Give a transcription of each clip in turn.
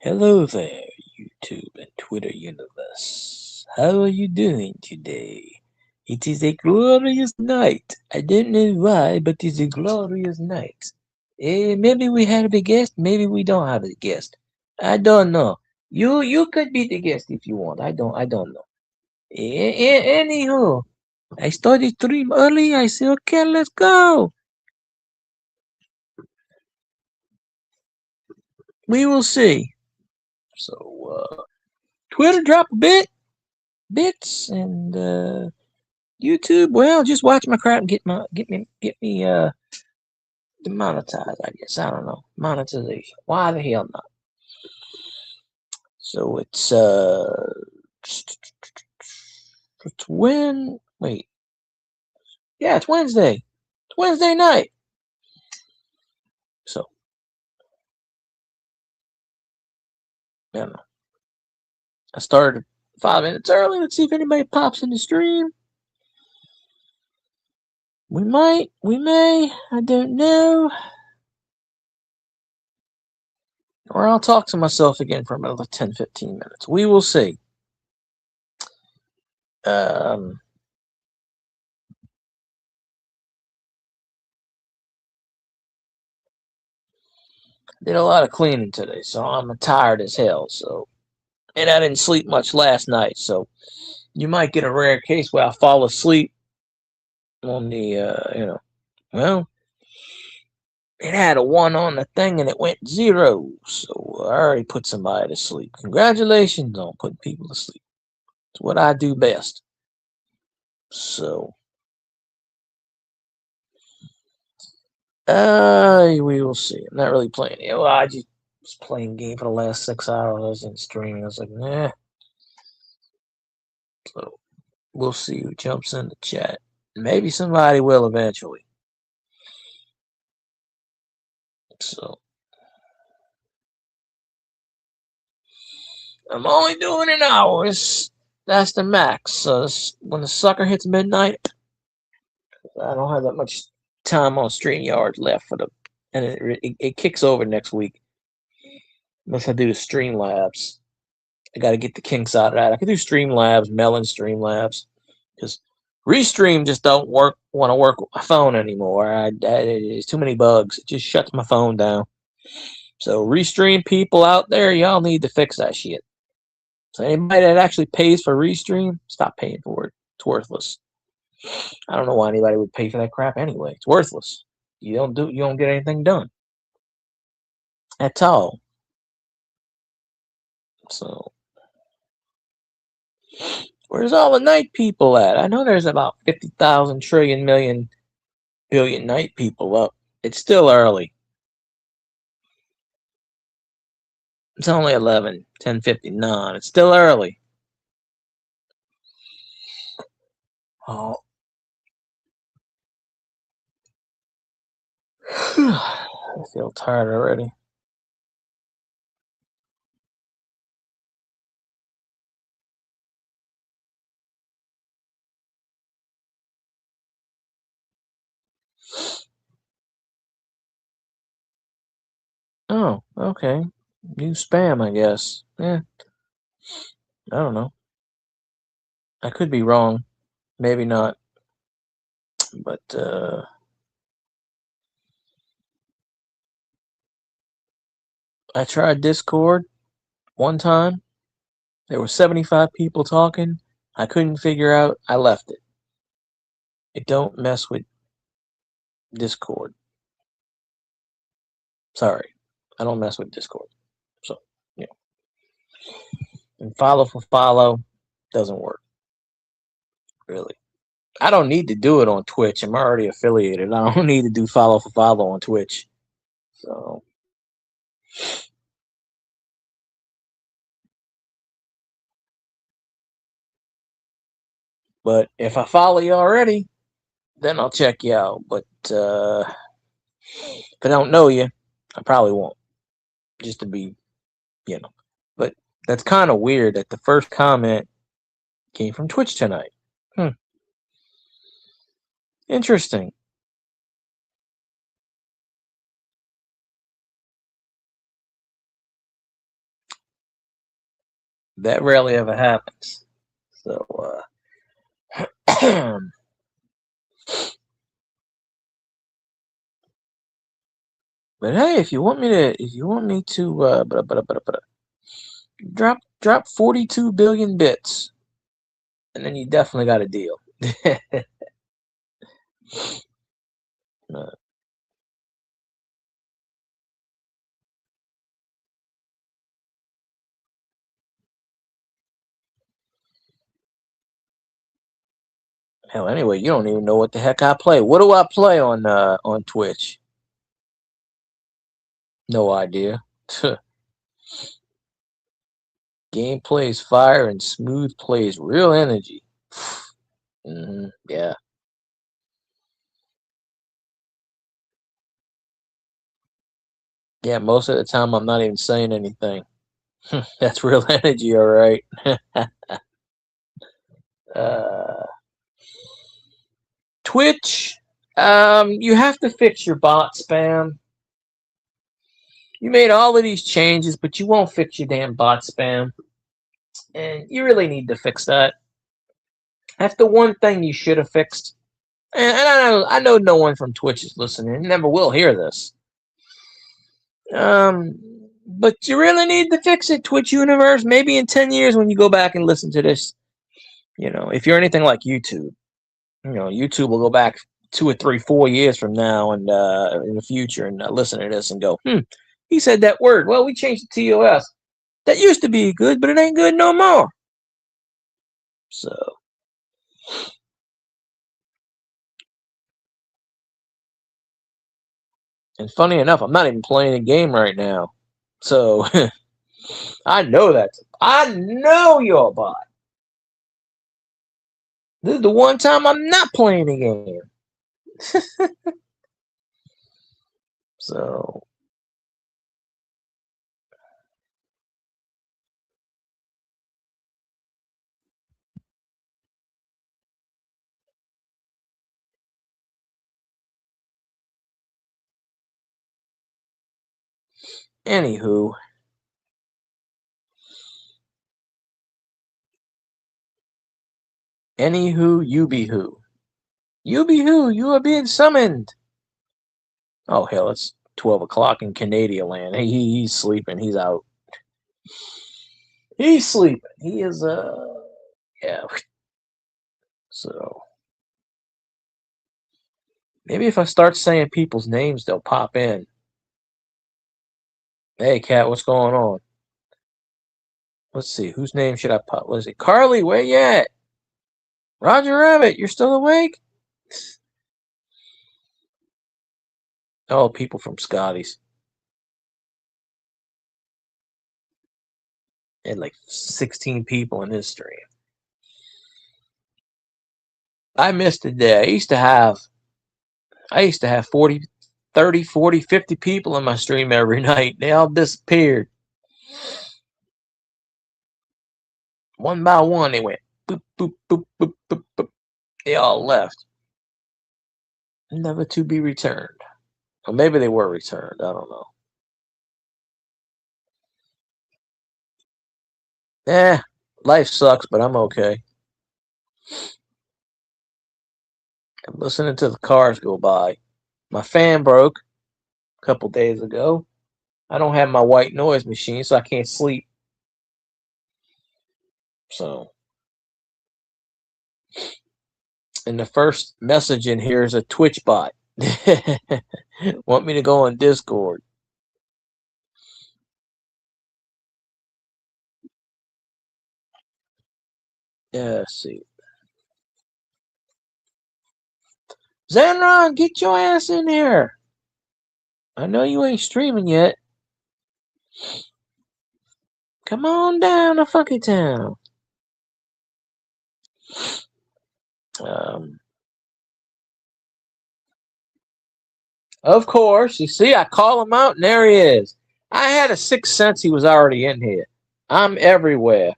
Hello there, YouTube and Twitter universe. How are you doing today? It is a glorious night. I don't know why, but it's a glorious night. Maybe we have a guest, maybe we don't have a guest. I don't know. You could be the guest if you want. I don't know. Anywho, I started stream early. I said, okay, let's go. We will see. So, Twitter drop a bits and YouTube, well, just watch my crap and get me demonetized, I guess. I don't know. Monetization. Why the hell not? So it's when wait. Yeah, it's Wednesday. It's Wednesday night. So I don't know. I started 5 minutes early. Let's see if anybody pops in the stream. We might, we may, I don't know. Or I'll talk to myself again for another 10, 15 minutes. We will see. Um Did a lot of cleaning today, so I'm tired as hell. So, and I didn't sleep much last night, so you might get a rare case where I fall asleep on the, well, it had a one on the thing and it went zero, so I already put somebody to sleep. Congratulations on putting people to sleep. It's what I do best. So, we will see. I'm not really playing it. Well, I just was playing game for the last 6 hours and streaming. I was like, nah. So we'll see who jumps in the chat. Maybe somebody will eventually. So I'm only doing an hour. That's the max. So when the sucker hits midnight, I don't have that much time on StreamYard left for the, and it kicks over next week. Unless I do the Streamlabs. I got to get the kinks out of that. I can do Streamlabs, Melon Streamlabs, because Restream just don't want to work with my phone anymore. There's too many bugs. It just shuts my phone down. So Restream people out there, y'all need to fix that shit. So anybody that actually pays for Restream, stop paying for it. It's worthless. I don't know why anybody would pay for that crap anyway. It's worthless. You don't get anything done at all. So where's all the night people at? I know there's about 50,000 trillion million billion night people up. It's still early. It's only 10:59. It's still early. Oh. I feel tired already. Oh, okay. New spam, I guess. Yeah, I don't know. I could be wrong. Maybe not. But I tried Discord one time. There were 75 people talking. I couldn't figure out. I left it. It don't mess with Discord. Sorry. I don't mess with Discord. So, yeah. And follow for follow doesn't work. Really. I don't need to do it on Twitch. I'm already affiliated. I don't need to do follow for follow on Twitch. So, but if I follow you already, then I'll check you out. But if I don't know you, I probably won't. Just to be, you know. But that's kind of weird that the first comment came from Twitch tonight. Interesting. That rarely ever happens. So, but hey, if you want me to, drop 42 billion bits, and then you definitely got a deal. Hell, anyway, you don't even know what the heck I play. What do I play on Twitch? No idea. Game plays fire and smooth plays real energy. Yeah. Yeah, most of the time I'm not even saying anything. That's real energy, all right. uh, Twitch, you have to fix your bot spam. You made all of these changes, but you won't fix your damn bot spam. And you really need to fix that. That's the one thing you should have fixed. And I know no one from Twitch is listening and never will hear this. But you really need to fix it, Twitch universe. Maybe in 10 years when you go back and listen to this, if you're anything like YouTube, YouTube will go back 2 or 3, 4 years from now and in the future and listen to this and go, he said that word. Well, we changed the TOS. That used to be good, but it ain't good no more. So. And funny enough, I'm not even playing a game right now. So I know that. I know you're a bot. This is the one time I'm not playing a game. So. Anywho. You be who. You be who. You are being summoned. Oh, hell, it's 12 o'clock in Canadian land. He's sleeping. He's out. He's sleeping. He is, yeah. So. Maybe if I start saying people's names, they'll pop in. Hey, Cat, what's going on? Let's see. Whose name should I pop? What is it? Carly, where you at? Roger Rabbit, you're still awake? Oh, people from Scotty's. And like 16 people in this stream. I missed a day. I used to have 40, 30, 40, 50 people in my stream every night. They all disappeared. One by one, they went boop, boop, boop, boop, boop, boop. They all left. Never to be returned. Or maybe they were returned. I don't know. Life sucks, but I'm okay. I'm listening to the cars go by. My fan broke a couple days ago. I don't have my white noise machine, so I can't sleep. So, and the first message in here is a Twitch bot. Want me to go on Discord? Yeah, let's see. Zenron, get your ass in here. I know you ain't streaming yet. Come on down to Funky Town. Of course, you see, I call him out, and there he is. I had a sixth sense he was already in here. I'm everywhere.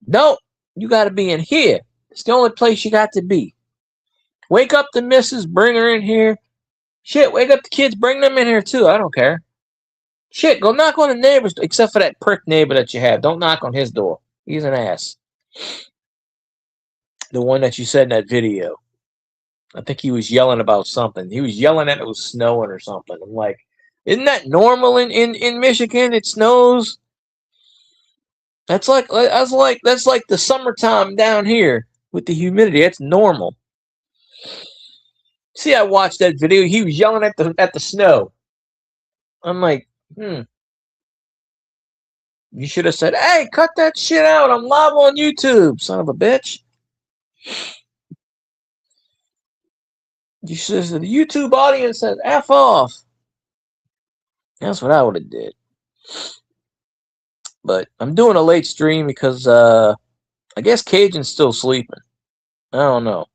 Nope, you got to be in here. It's the only place you got to be. Wake up the missus, bring her in here. Shit, wake up the kids, bring them in here too. I don't care. Shit, go knock on the neighbor's door, except for that prick neighbor that you have. Don't knock on his door. He's an ass. The one that you said in that video. I think he was yelling about something. He was yelling that it was snowing or something. I'm like, isn't that normal in Michigan? It snows. That's like the summertime down here with the humidity. It's normal. See, I watched that video. He was yelling at the snow. I'm like, You should have said, "Hey, cut that shit out. I'm live on YouTube, son of a bitch." You should have said, the YouTube audience said, "F off." That's what I would have did. But I'm doing a late stream because I guess Cajun's still sleeping. I don't know.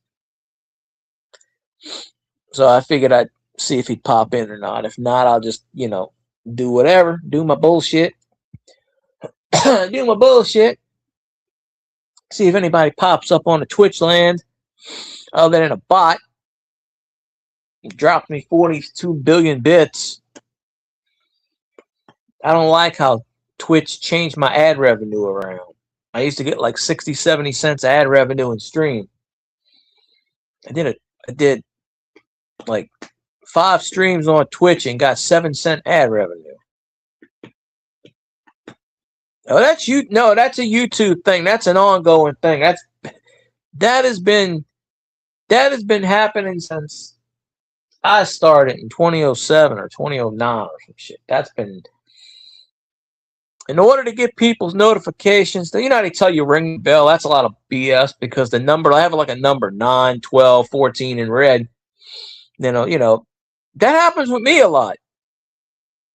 So I figured I'd see if he'd pop in or not. If not, I'll just, do whatever. Do my bullshit. Do my bullshit. See if anybody pops up on the Twitch land other than a bot. He dropped me 42 billion bits. I don't like how Twitch changed my ad revenue around. I used to get like 60, 70 cents ad revenue in stream. I did like 5 streams on Twitch and got 7-cent ad revenue. Oh, that's you. No, that's a YouTube thing. That's an ongoing thing. That has been happening since I started in 2007 or 2009 or some shit. That's been, in order to get people's notifications, how they tell you ring the bell. That's a lot of BS because the number, I have like a number 9, 12, 14 in red. That happens with me a lot.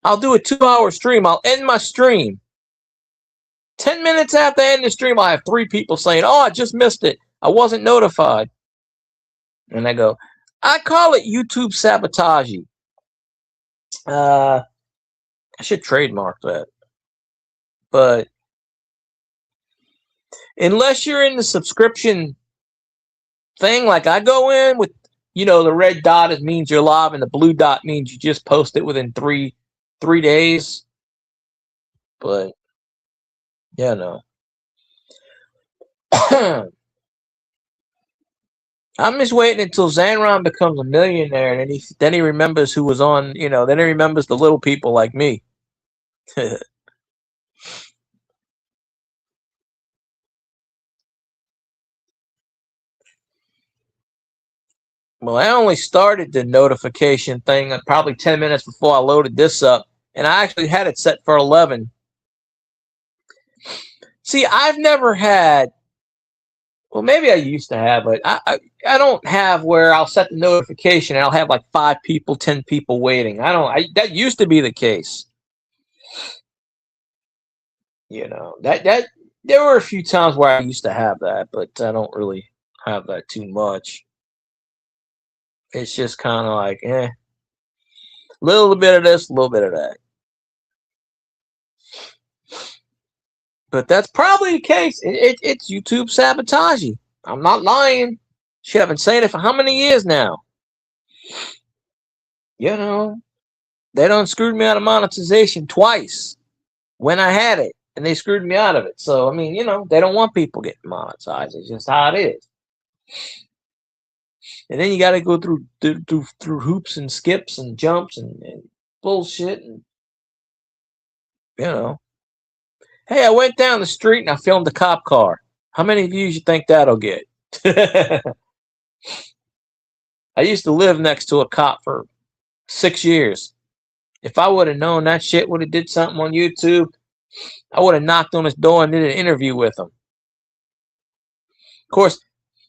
I'll do a 2-hour stream. I'll end my stream. 10 minutes after I end the stream, I have 3 people saying, "Oh, I just missed it. I wasn't notified." And I go, I call it YouTube sabotage. I should trademark that. But unless you're in the subscription thing, like I go in with, the red dot, it means you're live, and the blue dot means you just post it within three days. But no. I'm just waiting until Zanron becomes a millionaire, and then he remembers who was on, then he remembers the little people like me. Well, I only started the notification thing probably 10 minutes before I loaded this up, and I actually had it set for 11. See, I've never had, well, maybe I used to have, but I don't have where I'll set the notification and I'll have like 5 people, 10 people waiting. That used to be the case. That there were a few times where I used to have that, but I don't really have that too much. It's just kind of like, a little bit of this, a little bit of that. But that's probably the case. It's YouTube sabotage. I'm not lying. Shit, I've been saying it for how many years now? They done screwed me out of monetization twice when I had it, and they screwed me out of it. So, I mean, they don't want people getting monetized. It's just how it is. And then you got to go through hoops and skips and jumps and bullshit. And, Hey, I went down the street and I filmed a cop car. How many views you think that'll get? I used to live next to a cop for 6 years. If I would have known that shit would have did something on YouTube, I would have knocked on his door and did an interview with him. Of course,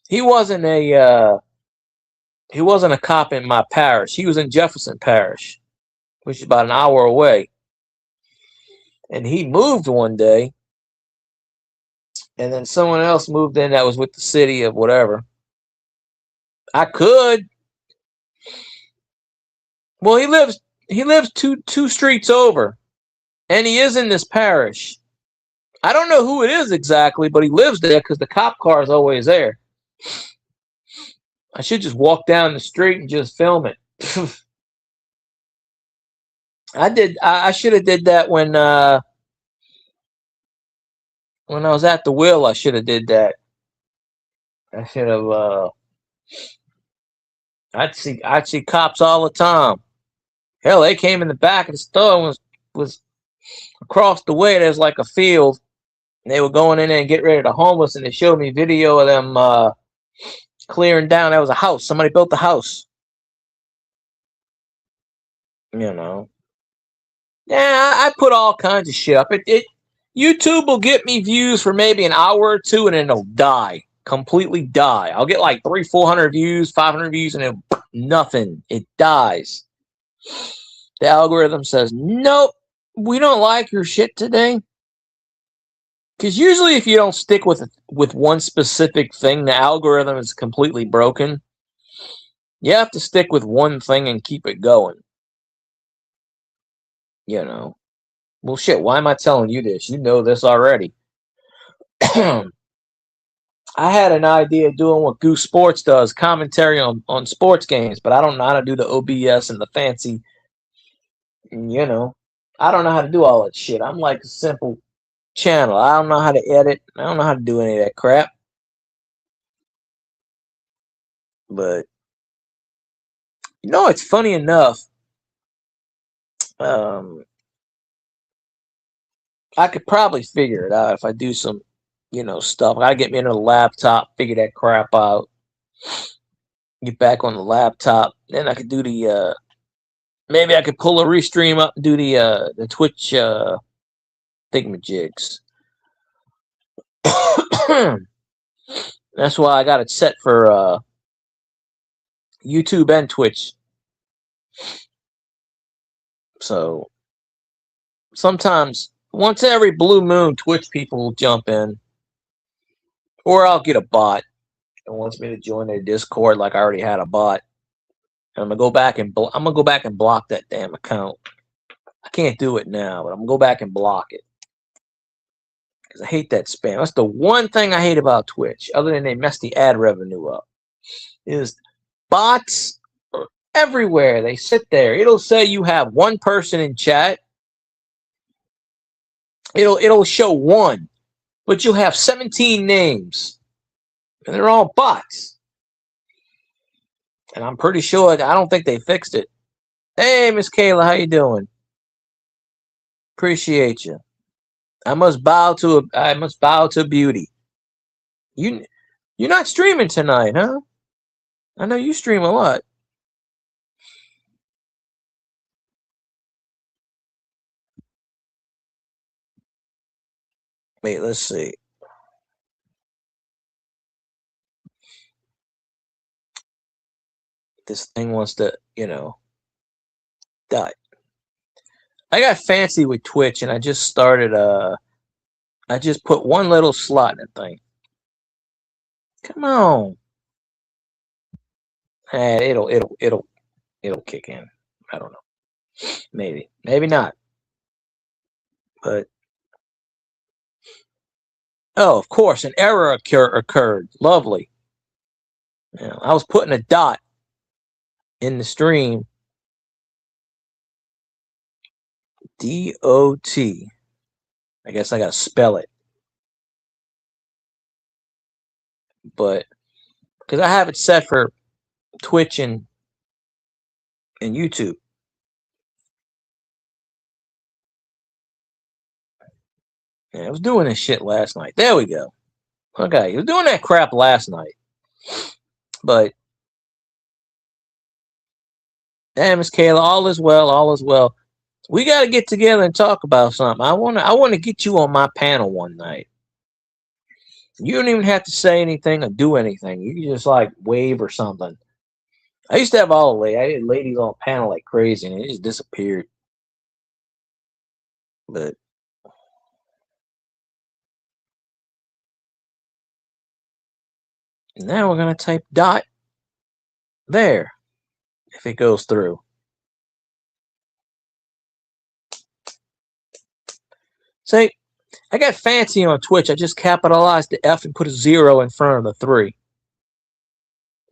he wasn't a cop in my parish. He was in Jefferson Parish, which is about an hour away. And he moved one day, and then someone else moved in that was with the city of whatever. I could. Well, he lives two streets over, and he is in this parish. I don't know who it is exactly, but he lives there because the cop car is always there. I should just walk down the street and just film it. I should have did that when when I was at the wheel, I should have did that. I should have. I'd see cops all the time. Hell, they came in the back of the store and was across the way. There's like a field. And they were going in there and get rid of the homeless, and they showed me video of them clearing down. That was a house. Somebody built the house. You know. Yeah, I put all kinds of shit up. YouTube will get me views for maybe an hour or two, and then it'll die. Completely die. I'll get like 300-400 views, 500 views, and then nothing. It dies. The algorithm says, nope, we don't like your shit today. Because usually if you don't stick with one specific thing, the algorithm is completely broken. You have to stick with one thing and keep it going. You know. Well, shit, why am I telling you this? You know this already. I had an idea of doing what Goose Sports does, commentary on sports games, but I don't know how to do the OBS and the fancy, you know. I don't know how to do all that shit. I'm like a simple channel. I don't know how to edit. I don't know how to do any of that crap. But you know, it's funny enough. I could probably figure it out if I do some, stuff. I gotta get me into the laptop, figure that crap out. Get back on the laptop. Then I could do the maybe I could pull a restream up and do the Twitch thingamajigs. That's why I got it set for YouTube and Twitch. So sometimes once every blue moon, Twitch people will jump in, or I'll get a bot that wants me to join their Discord like I already had a bot. And I'm gonna go back and block that damn account. I can't do it now, but I'm gonna go back and block it because I hate that spam. That's the one thing I hate about Twitch, other than they mess the ad revenue up, is bots are everywhere. They sit there. It'll say you have one person in chat. It'll show one, but you'll have 17 names, and they're all bots. And I'm pretty sure, I don't think they fixed it. Hey, Miss Kayla, how you doing? Appreciate you. I must bow to beauty. You're not streaming tonight, huh? I know you stream a lot. Wait, let's see. This thing wants to, die. I got fancy with Twitch, and I just started. I just put one little slot in the thing. Come on. It'll kick in. I don't know. Maybe not. But oh, of course, an error occurred. Lovely. I was putting a dot in the stream. D-O-T. I guess I gotta spell it. But because I have it set for Twitch and YouTube. Yeah, I was doing this shit last night. There we go. Okay, you was doing that crap last night. But damn, Miss Kayla, all is well. We got to get together and talk about something. I want to get you on my panel one night. You don't even have to say anything or do anything. You can just like wave or something. I used to have I had ladies on panel like crazy, and it just disappeared. But now we're gonna type dot there if it goes through. Say, I got fancy on Twitch. I just capitalized the F and put a 0 in front of the 3.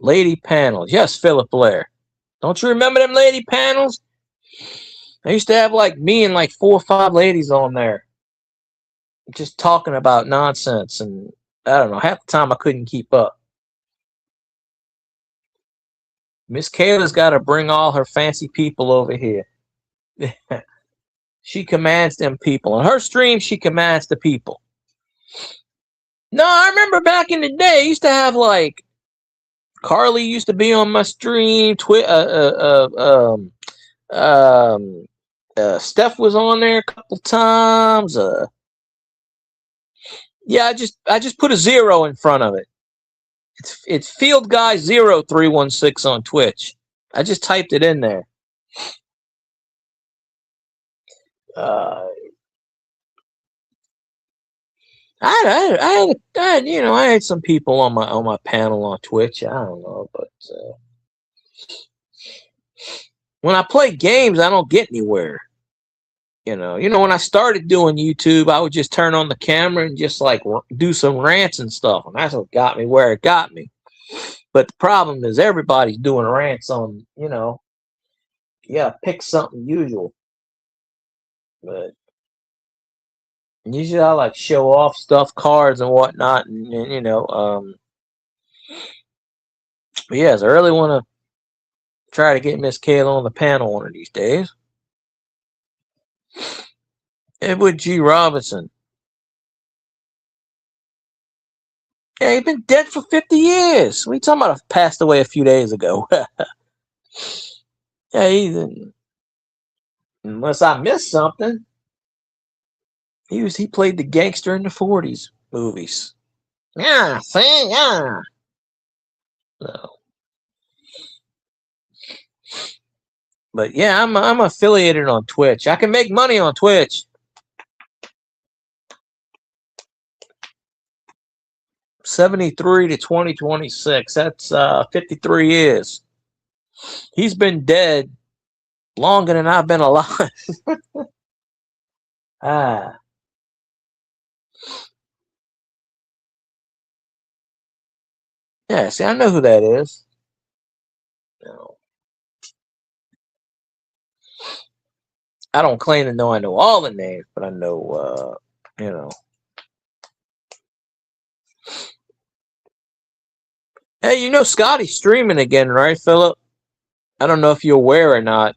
Lady panels. Yes, Philip Blair. Don't you remember them lady panels? I used to have like me and like 4 or 5 ladies on there. just talking about nonsense, and I don't know. Half the time I couldn't keep up. Miss Kayla's got to bring all her fancy people over here. She commands them people. On her stream, she commands the people. No, I remember back in the day, I used to have like Carly used to be on my stream. Steph was on there a couple times. Yeah, I just put a 0 in front of it. It's Field Guy 0316 on Twitch. I just typed it in there. I had some people on my panel on Twitch. I don't know, but when I play games, I don't get anywhere. When I started doing YouTube, I would just turn on the camera and just like do some rants and stuff, and that's what got me where it got me. But the problem is everybody's doing rants on, pick something usual. But usually I like show off stuff, cards and whatnot, and but yes, I really want to try to get Miss Kayla on the panel one of these days. Edward G. Robinson. Yeah, he's been dead for 50 years. What are you talking about? Passed away a few days ago. Yeah, unless I missed something. He played the gangster in the 40s movies. Yeah, see, yeah. So, but yeah, I'm affiliated on Twitch. I can make money on Twitch. 73 to 2026. That's 53 years. He's been dead longer than I've been alive. Yeah, see, I know who that is. No. I don't claim to know I know all the names, but I know, Hey, Scotty's streaming again, right, Philip? I don't know if you're aware or not,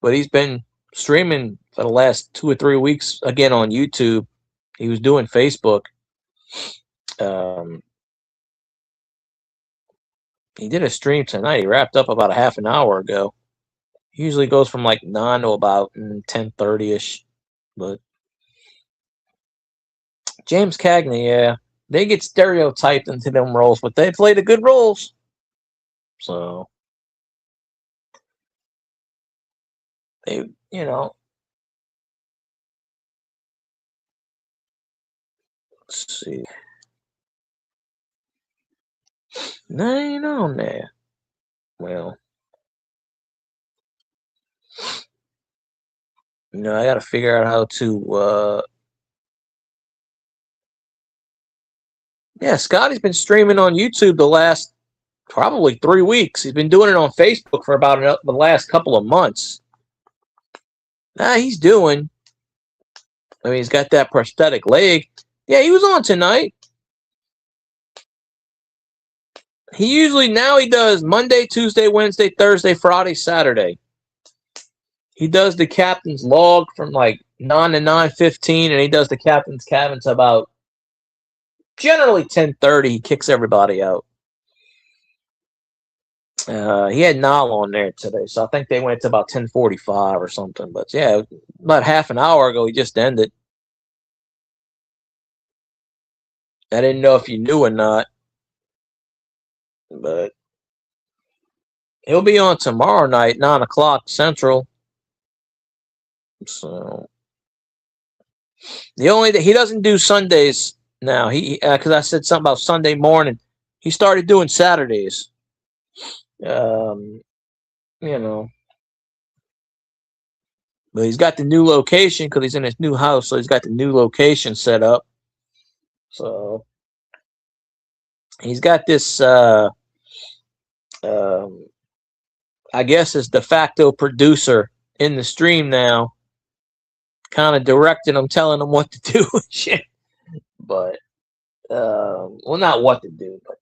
but he's been streaming for the last 2 or 3 weeks again on YouTube. He was doing Facebook. He did a stream tonight. He wrapped up about a half an hour ago. He usually goes from like 9 to about 10:30ish. But James Cagney, yeah, they get stereotyped into them roles, but they play the good roles. So they, let's see. No, ain't on there. Well, I got to figure out how to. Yeah, Scotty's been streaming on YouTube the last probably 3 weeks. He's been doing it on Facebook for about the last couple of months. He's doing. I mean, he's got that prosthetic leg. Yeah, he was on tonight. Now he does Monday, Tuesday, Wednesday, Thursday, Friday, Saturday. He does the captain's log from like 9 to 9:15, and he does the captain's cabin to about generally 10:30. He kicks everybody out. He had Nile on there today, so I think they went to about 10:45 or something. But yeah, about half an hour ago, he just ended. I didn't know if you knew or not, but he'll be on tomorrow night, 9 o'clock Central. So he doesn't do Sundays now. He because I said something about Sunday morning. He started doing Saturdays. But he's got the new location because he's in his new house, so he's got the new location set up. So he's got this. I guess his de facto producer in the stream now. kind of directing them, telling them what to do and shit. But well, not what to do, but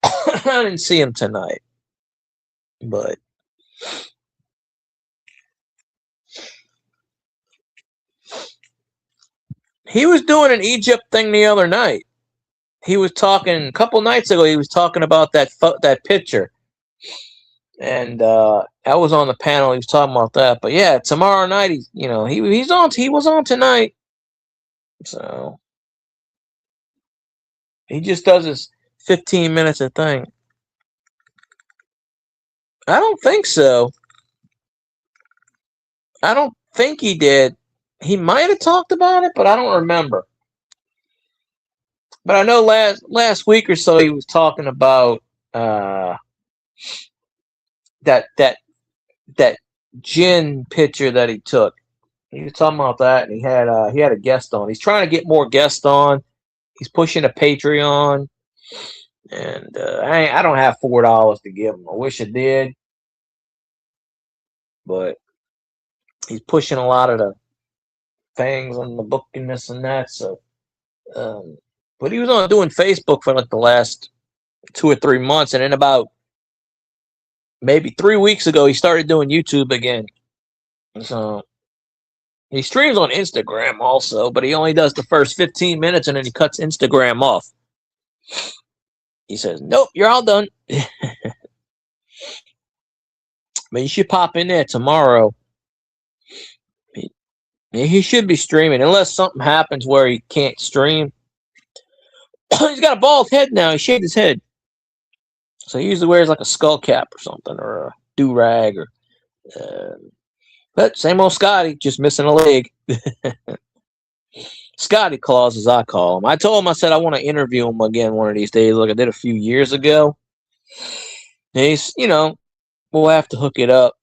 I didn't see him tonight. But he was doing an Egypt thing the other night. He was talking a couple nights ago. He was talking about that picture, and I was on the panel. He was talking about that. But yeah, tomorrow night, he's on. He was on tonight, so he just does his 15 minutes a thing. I don't think so. I don't think he did. He might have talked about it, but I don't remember. But I know last week or so he was talking about that gin picture that he took. He was talking about that, and he had a guest on. He's trying to get more guests on. He's pushing a Patreon, and I don't have $4 to give him. I wish I did, but he's pushing a lot of the things on the book and this and that. So, but he was on doing Facebook for like the last 2 or 3 months, and then about maybe 3 weeks ago, he started doing YouTube again. So he streams on Instagram also, but he only does the first 15 minutes and then he cuts Instagram off. He says, "Nope, you're all done." But you should pop in there tomorrow. He should be streaming, unless something happens where he can't stream. He's got a bald head now. He shaved his head. So he usually wears like a skull cap or something, or a do-rag. But same old Scotty, just missing a leg. Scotty Claus, as I call him. I told him, I said I want to interview him again one of these days, like I did a few years ago. And he's, we'll have to hook it up.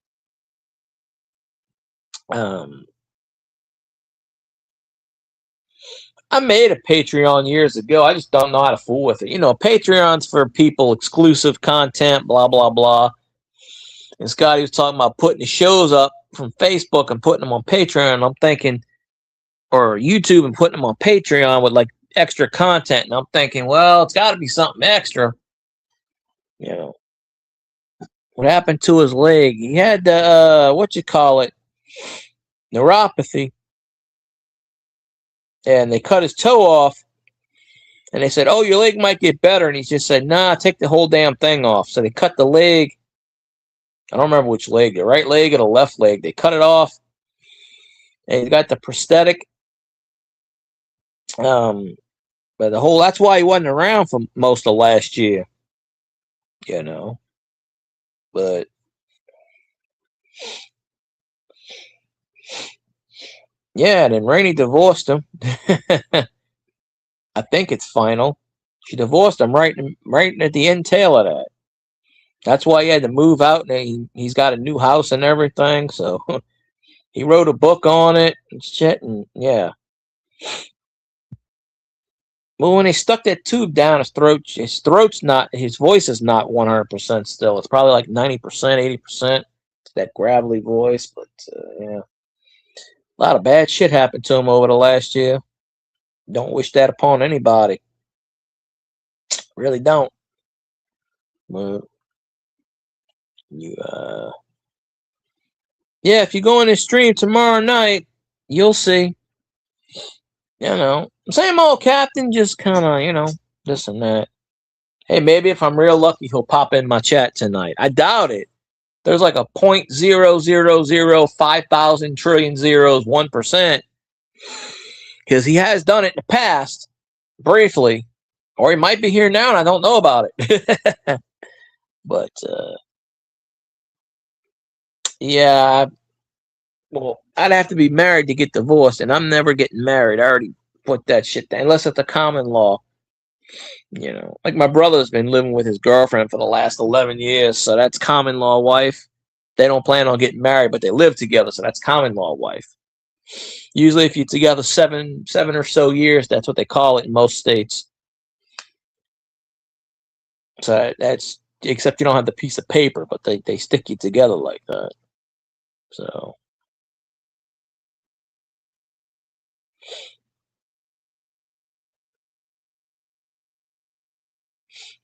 I made a Patreon years ago. I just don't know how to fool with it. Patreon's for people, exclusive content, blah, blah, blah. And Scotty was talking about putting the shows up from Facebook and putting them on Patreon. And I'm thinking, or YouTube and putting them on Patreon with like extra content. And I'm thinking, well, it's got to be something extra. What happened to his leg? He had neuropathy. And they cut his toe off. And they said, "Oh, your leg might get better." And he just said, "Nah, take the whole damn thing off." So they cut the leg. I don't remember which leg, the right leg or the left leg. They cut it off. And he got the prosthetic. But that's why he wasn't around for most of last year. But yeah, then Rainey divorced him. I think it's final. She divorced him right at the end tail of that. That's why he had to move out, and he's got a new house and everything. So he wrote a book on it and shit, and yeah. Well, when they stuck that tube down his throat's not, his voice is not 100% still. It's probably like 90%, 80%. That gravelly voice, but yeah. A lot of bad shit happened to him over the last year. Don't wish that upon anybody. Really don't. But yeah, if you go in and stream tomorrow night, you'll see. Same old captain, just kind of, this and that. Hey, maybe if I'm real lucky, he'll pop in my chat tonight. I doubt it. There's like a 0.0005000 trillion zeros 1%, because he has done it in the past, briefly, or he might be here now and I don't know about it. But yeah, well, I'd have to be married to get divorced, and I'm never getting married. I already put that shit down, unless it's a common law. Like my brother's been living with his girlfriend for the last 11 years, so that's common law wife. They don't plan on getting married, but they live together, so that's common law wife. Usually if you're together seven or so years, that's what they call it in most states. So that's, except you don't have the piece of paper, but they stick you together like that. So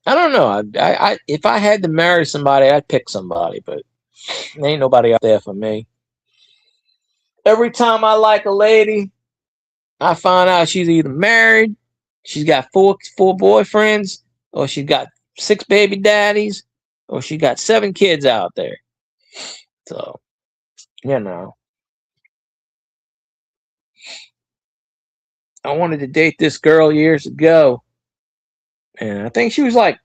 I don't know. If I had to marry somebody, I'd pick somebody, but there ain't nobody out there for me. Every time I like a lady, I find out she's either married, she's got four boyfriends, or she's got 6 baby daddies, or she got 7 kids out there. So, you know, I wanted to date this girl years ago, and I think she was like,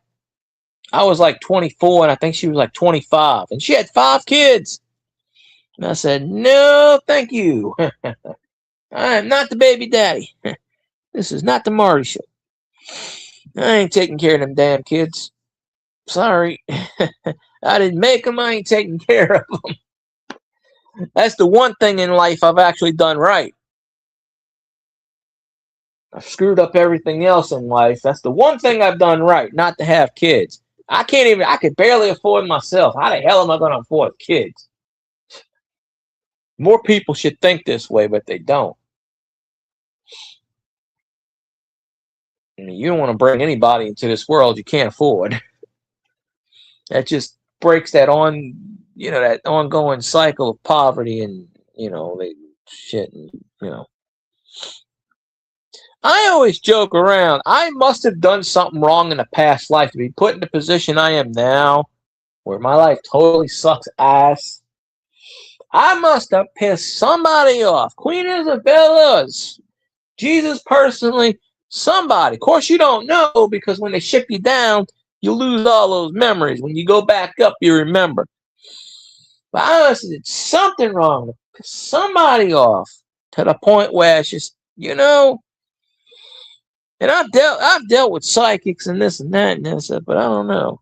I was like 24, and I think she was like 25, and she had 5 kids. And I said, no, thank you. I am not the baby daddy. This is not the Marty show. I ain't taking care of them damn kids. Sorry. I didn't make them. I ain't taking care of them. That's the one thing in life I've actually done right. I've screwed up everything else in life. That's the one thing I've done right, not to have kids. I could barely afford myself. How the hell am I going to afford kids? More people should think this way, but they don't. I mean, you don't want to bring anybody into this world you can't afford. That just breaks that that ongoing cycle of poverty and, shit. And. I always joke around. I must have done something wrong in a past life to be put in the position I am now, where my life totally sucks ass. I must have pissed somebody off. Queen Isabella's, Jesus personally, somebody. Of course, you don't know, because when they ship you down, you lose all those memories. When you go back up, you remember. But I must have did something wrong to piss somebody off to the point where it's just, and I've dealt with psychics and this and that and this, but I don't know.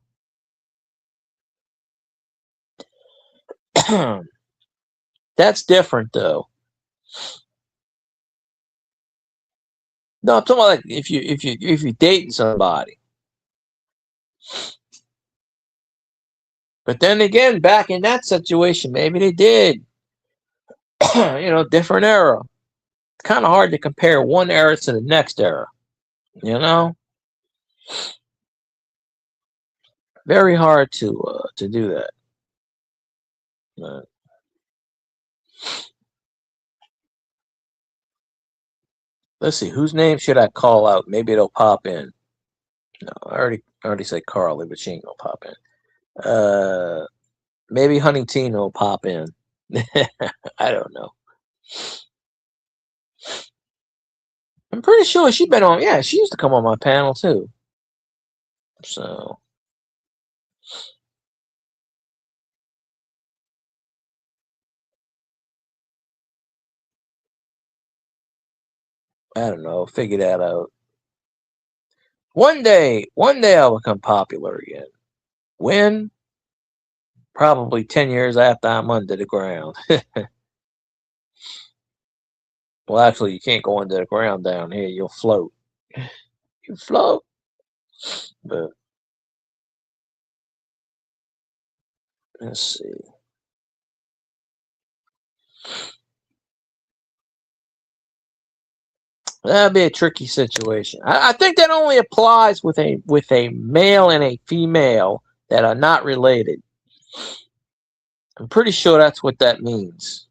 That's different though. No, I'm talking about like if you're dating somebody. But then again, back in that situation, maybe they did. Different era. It's kind of hard to compare one era to the next era. Very hard to do that. Let's see, whose name should I call out? Maybe it'll pop in. No, I already said Carly, but she ain't gonna pop in. Maybe Huntington will pop in. I don't know. I'm pretty sure she's been on. Yeah, she used to come on my panel too. So. I don't know. Figure that out. One day I'll become popular again. When? Probably 10 years after I'm under the ground. Well, actually, you can't go under the ground down here. You'll float. You float. But let's see. That'd be a tricky situation. I think that only applies with a male and a female that are not related. I'm pretty sure that's what that means.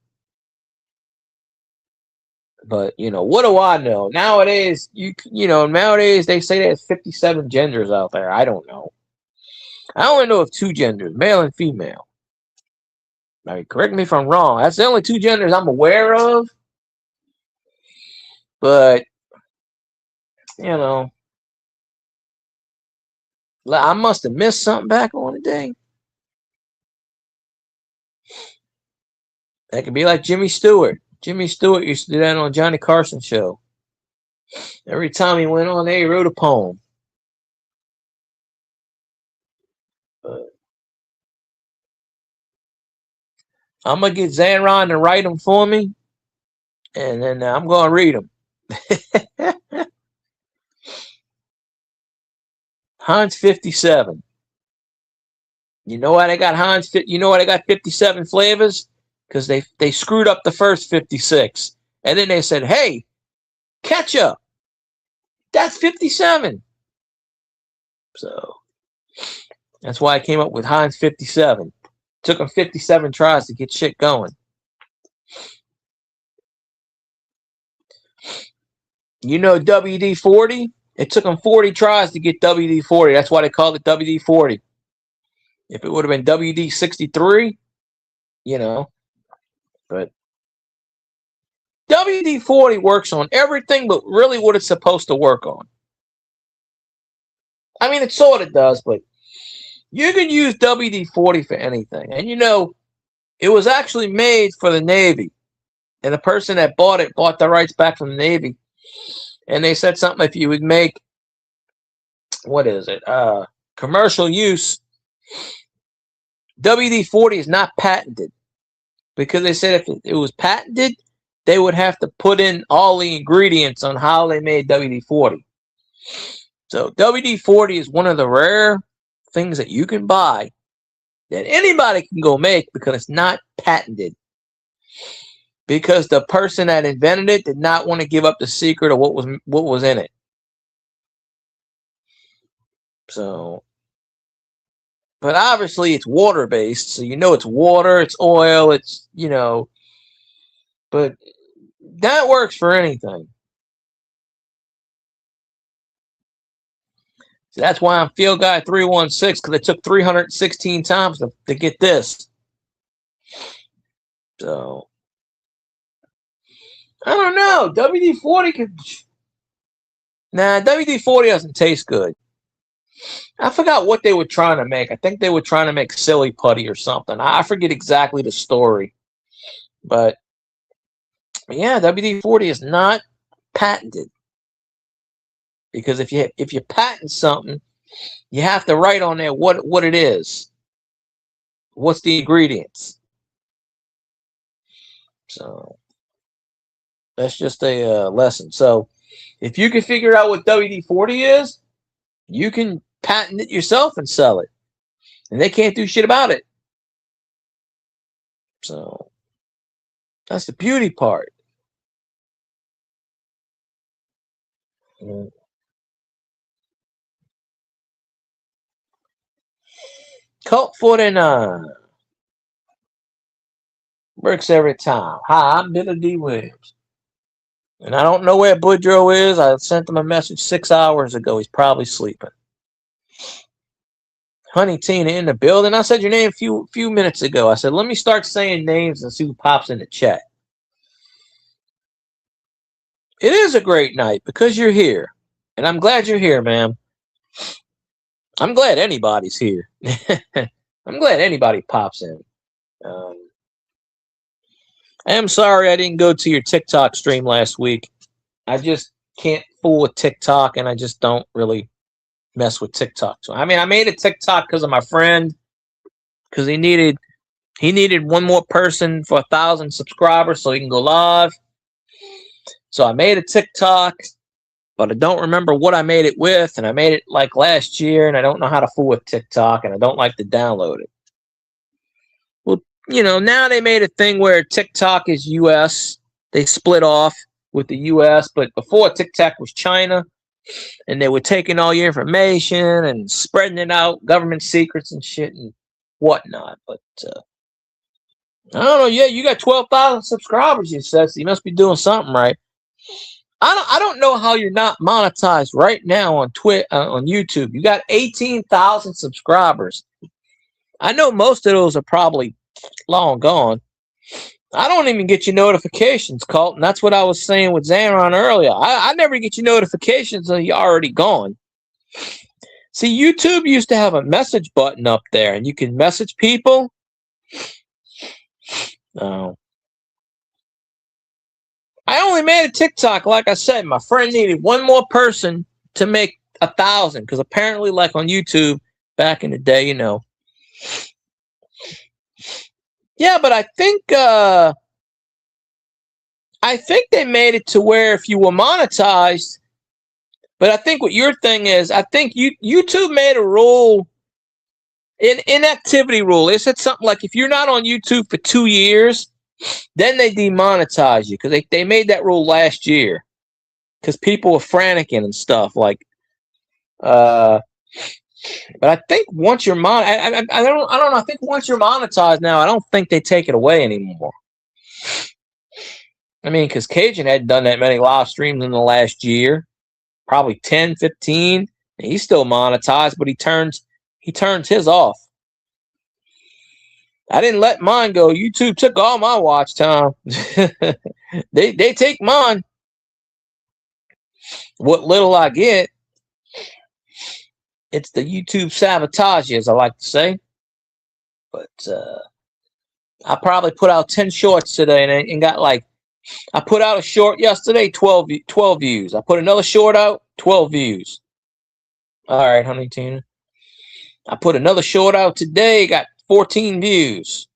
But what do I know? Nowadays, nowadays they say there's 57 genders out there. I don't know. I only know of 2 genders, male and female. I mean, correct me if I'm wrong. That's the only 2 genders I'm aware of. But I must have missed something back on the day. That could be like Jimmy Stewart. Jimmy Stewart used to do that on Johnny Carson show. Every time he went on there, he wrote a poem. But I'm going to get Zanron to write them for me, and then I'm going to read them. Hans 57. You know why they got Hans? You know why they got 57 flavors? Because they screwed up the first 56. And then they said, hey, ketchup. That's 57. So That's why I came up with Heinz 57. Took them 57 tries to get shit going. You know WD-40? It took them 40 tries to get WD-40. That's why they called it WD-40. If it would have been WD-63, you know. But WD-40 works on everything but really what it's supposed to work on. I mean, it sort of does, but you can use WD-40 for anything. And you know, it was actually made for the Navy. And the person that bought it bought the rights back from the Navy. And they said something, if you would make, what is it, commercial use, WD-40 is not patented. Because they said if it was patented, they would have to put in all the ingredients on how they made WD-40. So WD-40 is one of the rare things that you can buy that anybody can go make because it's not patented. Because the person that invented it did not want to give up the secret of what was in it. So, but obviously it's water based, so you know it's water, it's oil, it's, you know, but that works for anything. So that's why I'm Field Guy 316, because it took 316 times to get this. So I don't know. WD-40 could. Nah, WD-40 doesn't taste good. I forgot what they were trying to make. I think they were trying to make silly putty or something. I forget exactly the story. But yeah, WD-40 is not patented. Because if you patent something, you have to write on there what it is. What's the ingredients? So that's just a lesson. So if you can figure out what WD-40 is, you can patent it yourself and sell it. And they can't do shit about it. So that's the beauty part. Colt 49 works every time. Hi, I'm Billy D. Williams. And I don't know where Boudreaux is. I sent him a message 6 hours ago. He's probably sleeping. Honey Tina in the building. I said your name a few minutes ago. I said, let me start saying names and see who pops in the chat. It is a great night because you're here. And I'm glad you're here, ma'am. I'm glad anybody's here. I'm glad anybody pops in. I am sorry I didn't go to your TikTok stream last week. I just can't fool with TikTok, and I just don't really mess with TikTok. So I mean, I made a TikTok because of my friend, because he needed one more person for 1,000 subscribers so he can go live. So I made a TikTok, but I don't remember what I made it with, and I made it like last year, and I don't know how to fool with TikTok, and I don't like to download it. Well, you know, now they made a thing where TikTok is US. They split off with the US, but before TikTok was China, and they were taking all your information and spreading it out, government secrets and shit and whatnot. But I don't know. Yeah, you got 12,000 subscribers. You said so you must be doing something right. I don't know how you're not monetized right now on on YouTube. You got 18,000 subscribers. I know most of those are probably long gone. I don't even get your notifications, Colt, and that's what I was saying with Xanon earlier. I never get your notifications until you're already gone. See, YouTube used to have a message button up there, and you can message people. I only made a TikTok, like I said. My friend needed one more person to make 1,000, because apparently, like on YouTube back in the day, you know. Yeah, but I think they made it to where if you were monetized, but I think what your thing is, I think YouTube made a rule, an inactivity rule. They said something like if you're not on YouTube for 2 years, then they demonetize you, because they made that rule last year because people were franticing and stuff like But I think once you're I don't know. I think once you're monetized now, I don't think they take it away anymore. I mean, because Cajun hadn't done that many live streams in the last year, probably 10, 15. And he's still monetized, but he turns his off. I didn't let mine go. YouTube took all my watch time. They take mine. What little I get, it's the YouTube sabotage, as I like to say. But I probably put out 10 shorts today and got like, I put out a short yesterday, 12 views. I put another short out, 12 views. All right, honey Tina. I put another short out today, got 14 views.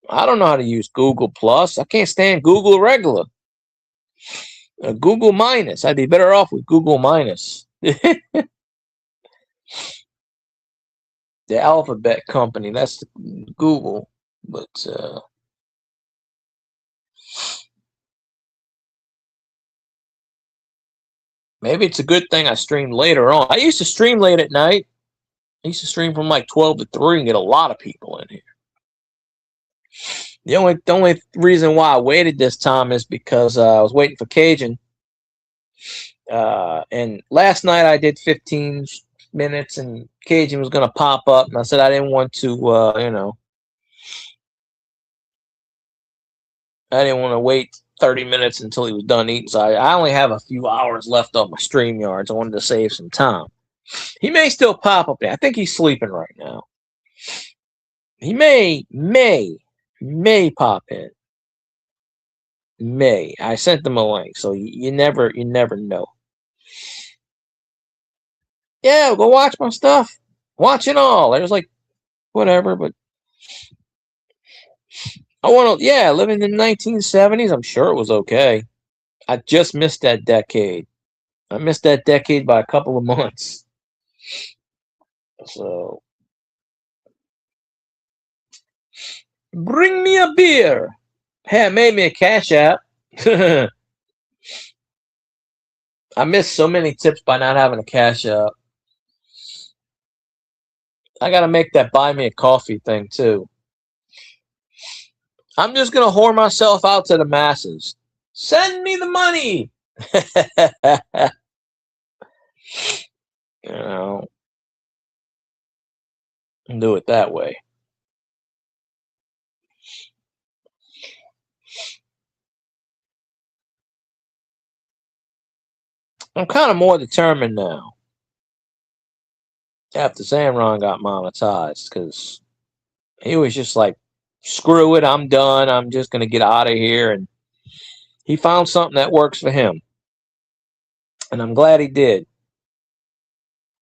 I don't know how to use Google Plus. I can't stand Google regular. Google minus. I'd be better off with Google minus. The Alphabet company. That's Google. But maybe it's a good thing I stream later on. I used to stream late at night. I used to stream from like 12 to 3 and get a lot of people in here. The only reason why I waited this time is because I was waiting for Cajun. And last night I did 15 minutes and Cajun was going to pop up. And I said I didn't want to, I didn't want to wait 30 minutes until he was done eating. So I only have a few hours left on my StreamYards. I wanted to save some time. He may still pop up there. I think he's sleeping right now. He may pop in. May. I sent them a link, so you never know. Yeah, go watch my stuff. Watch it all. There's like whatever, but I want to. Yeah, living in the 1970s. I'm sure it was okay. I just missed that decade. I missed that decade by a couple of months. So, bring me a beer. Hey, I made me a Cash App. I missed so many tips by not having a Cash App. I got to make that buy me a coffee thing too. I'm just going to whore myself out to the masses. Send me the money. Do it that way. I'm kind of more determined now after Zamron got monetized because he was just like, screw it, I'm done. I'm just going to get out of here. And he found something that works for him. And I'm glad he did.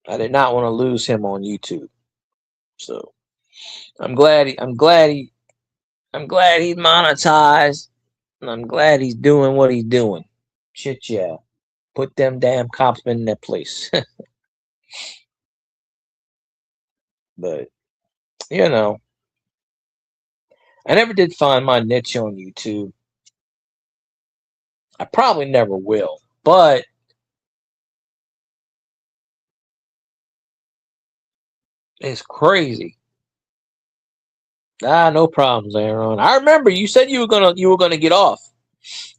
I did not want to lose him on YouTube. So I'm glad he's monetized. And I'm glad he's doing what he's doing. Shit, yeah. Put them damn cops in their place. But, I never did find my niche on YouTube. I probably never will. But it's crazy. No problems, Aaron. I remember you said you were gonna get off.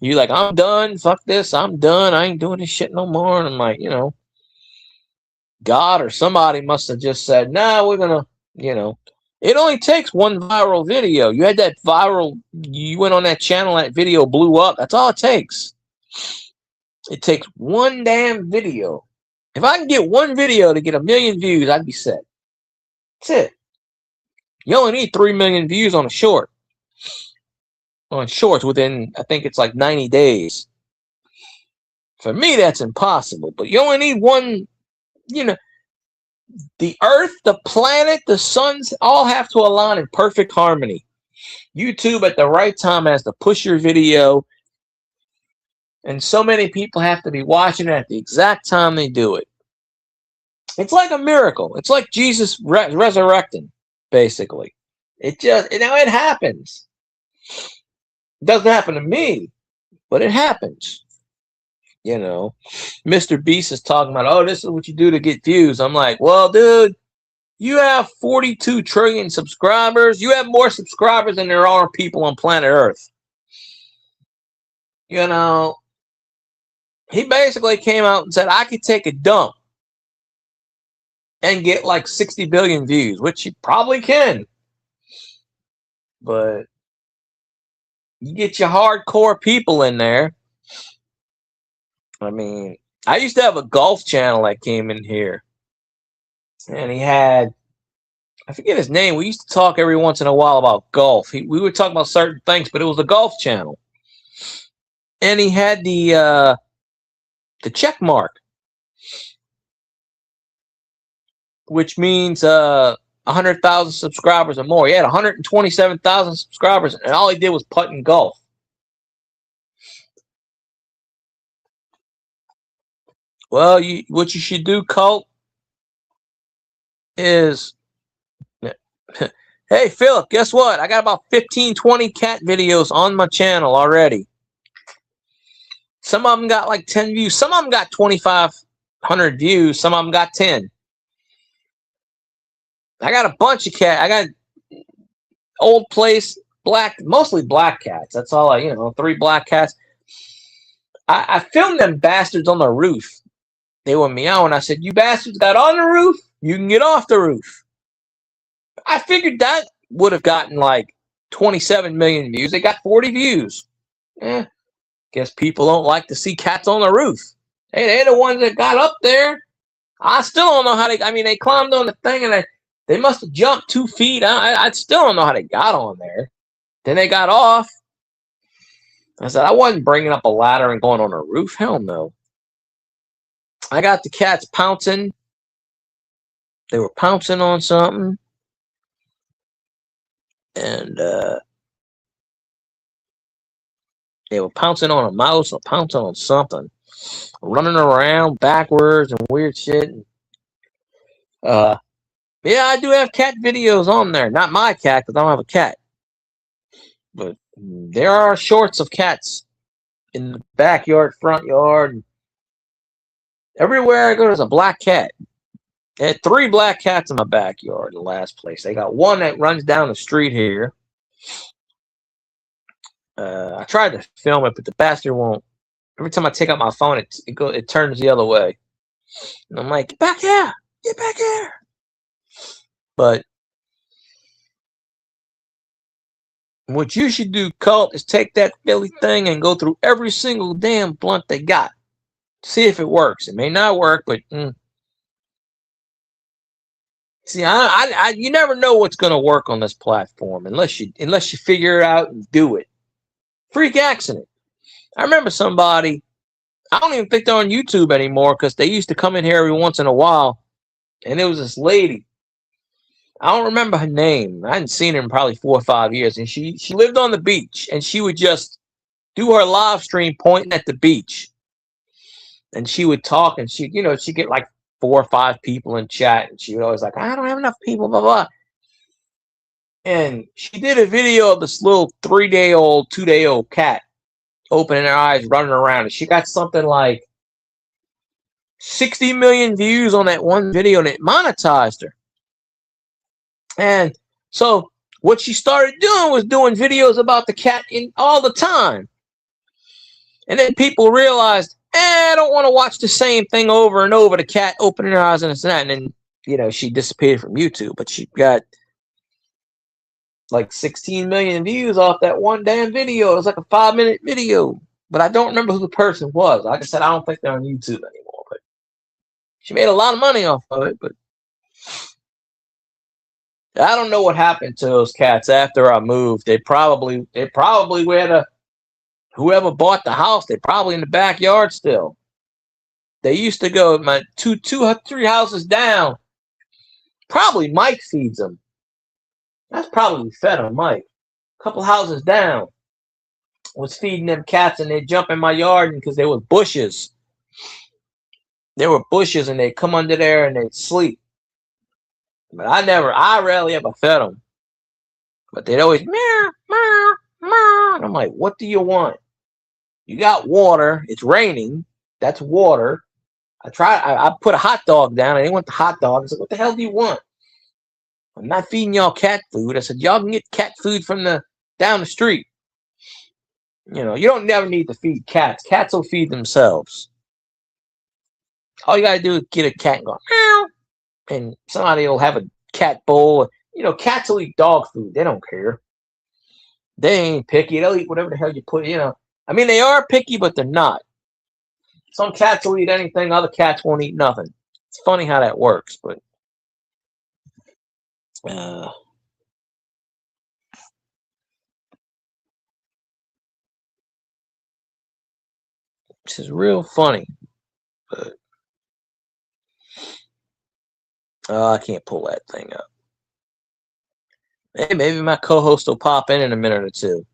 You're like, I'm done. Fuck this. I'm done. I ain't doing this shit no more. And I'm like, God or somebody must have just said, nah, we're gonna, It only takes one viral video. You had that viral. You went on that channel. That video blew up. That's all it takes. It takes one damn video. If I can get one video to get 1 million views, I'd be set. That's it. You only need 3 million views on a short. On shorts within, I think it's like 90 days. For me, that's impossible. But you only need one, the earth, the planet, the suns all have to align in perfect harmony. YouTube at the right time has to push your video. And so many people have to be watching it at the exact time they do it. It's like a miracle. It's like Jesus resurrecting, basically. It happens. It doesn't happen to me, but it happens. You know, Mr. Beast is talking about, oh, this is what you do to get views. I'm like, well, dude, you have 42 trillion subscribers. You have more subscribers than there are people on planet Earth. You know, he basically came out and said, I could take a dump and get like 60 billion views, which he probably can. But you get your hardcore people in there. I mean, I used to have a golf channel that came in here. And he had, I forget his name. We used to talk every once in a while about golf. We would talk about certain things, but it was a golf channel. And he had the check mark, which means 100,000 subscribers or more. He had 127,000 subscribers, and all he did was putt and golf. Well, what you should do, Colt, is, hey, Philip, guess what? I got about 15, 20 cat videos on my channel already. Some of them got like 10 views. Some of them got 2,500 views. Some of them got 10. I got a bunch of cat. I got old place, mostly black cats. That's all 3 black cats. I filmed them bastards on the roof. They were meowing. I said, you bastards got on the roof? You can get off the roof. I figured that would have gotten like 27 million views. They got 40 views. Guess people don't like to see cats on the roof. Hey, they're the ones that got up there. I still don't know how they climbed on the thing and they must have jumped 2 feet. I still don't know how they got on there. Then they got off. I said, I wasn't bringing up a ladder and going on a roof. Hell no. I got the cats pouncing. They were pouncing on something. And they were pouncing on a mouse or pouncing on something. Running around backwards and weird shit. Yeah, I do have cat videos on there. Not my cat, because I don't have a cat. But there are shorts of cats in the backyard, front yard. Everywhere I go, there's a black cat. I had 3 black cats in my backyard in the last place. They got one that runs down the street here. I tried to film it, but the bastard won't. Every time I take out my phone, it turns the other way. And I'm like, get back here! Get back here! But what you should do, Colt, is take that Philly thing and go through every single damn blunt they got. See if it works. It may not work, but see, you never know what's going to work on this platform unless you figure it out and do it. Freak accident. I remember somebody. I don't even think they're on YouTube anymore because they used to come in here every once in a while, and there was this lady. I don't remember her name. I hadn't seen her in probably 4 or 5 years, and she lived on the beach, and she would just do her live stream pointing at the beach. And she would talk, and she'd get like 4 or 5 people in chat, and she would always like, I don't have enough people, blah, blah. And she did a video of this little 3-day-old, 2-day-old cat opening her eyes, running around, and she got something like 60 million views on that one video, and it monetized her. And so what she started doing was doing videos about the cat all the time. And then people realized, I don't want to watch the same thing over and over. The cat opening her eyes and this and that. And then, she disappeared from YouTube. But she got like 16 million views off that one damn video. It was like a 5-minute video. But I don't remember who the person was. Like I said, I don't think they're on YouTube anymore. But she made a lot of money off of it. But I don't know what happened to those cats after I moved. They probably were whoever bought the house, they're probably in the backyard still. They used to go my 2 or 3 houses down. Probably Mike feeds them. That's probably fed them, Mike. A couple houses down was feeding them cats, and they'd jump in my yard because there was bushes. There were bushes, and they'd come under there and they'd sleep. But I rarely ever fed them. But they'd always meow, meow, meow. And I'm like, what do you want? You got water. It's raining. That's water. I put a hot dog down. I didn't want the hot dog. I said, what the hell do you want? I'm not feeding y'all cat food. I said, y'all can get cat food from down the street. You know, you don't never need to feed cats. Cats will feed themselves. All you gotta do is get a cat and go meow, and somebody will have a cat bowl. You know, cats will eat dog food. They don't care. They ain't picky. They'll eat whatever the hell you put. You know, I mean, they are picky, but they're not. Some cats will eat anything. Other cats won't eat nothing. It's funny how that works, but uh, this is real funny. But I can't pull that thing up. Hey, maybe my co-host will pop in a minute or two.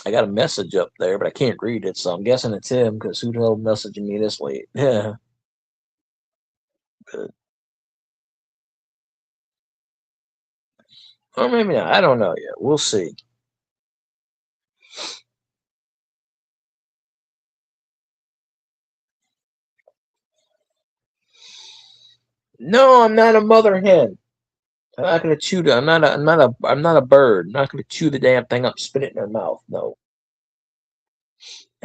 I got a message up there, but I can't read it, so I'm guessing it's him because who the hell messaging me this late? Yeah. But, or maybe not. I don't know yet. We'll see. No, I'm not a mother hen. I'm not gonna chew the. I'm not a bird. I'm not gonna chew the damn thing up, spit it in their mouth. No.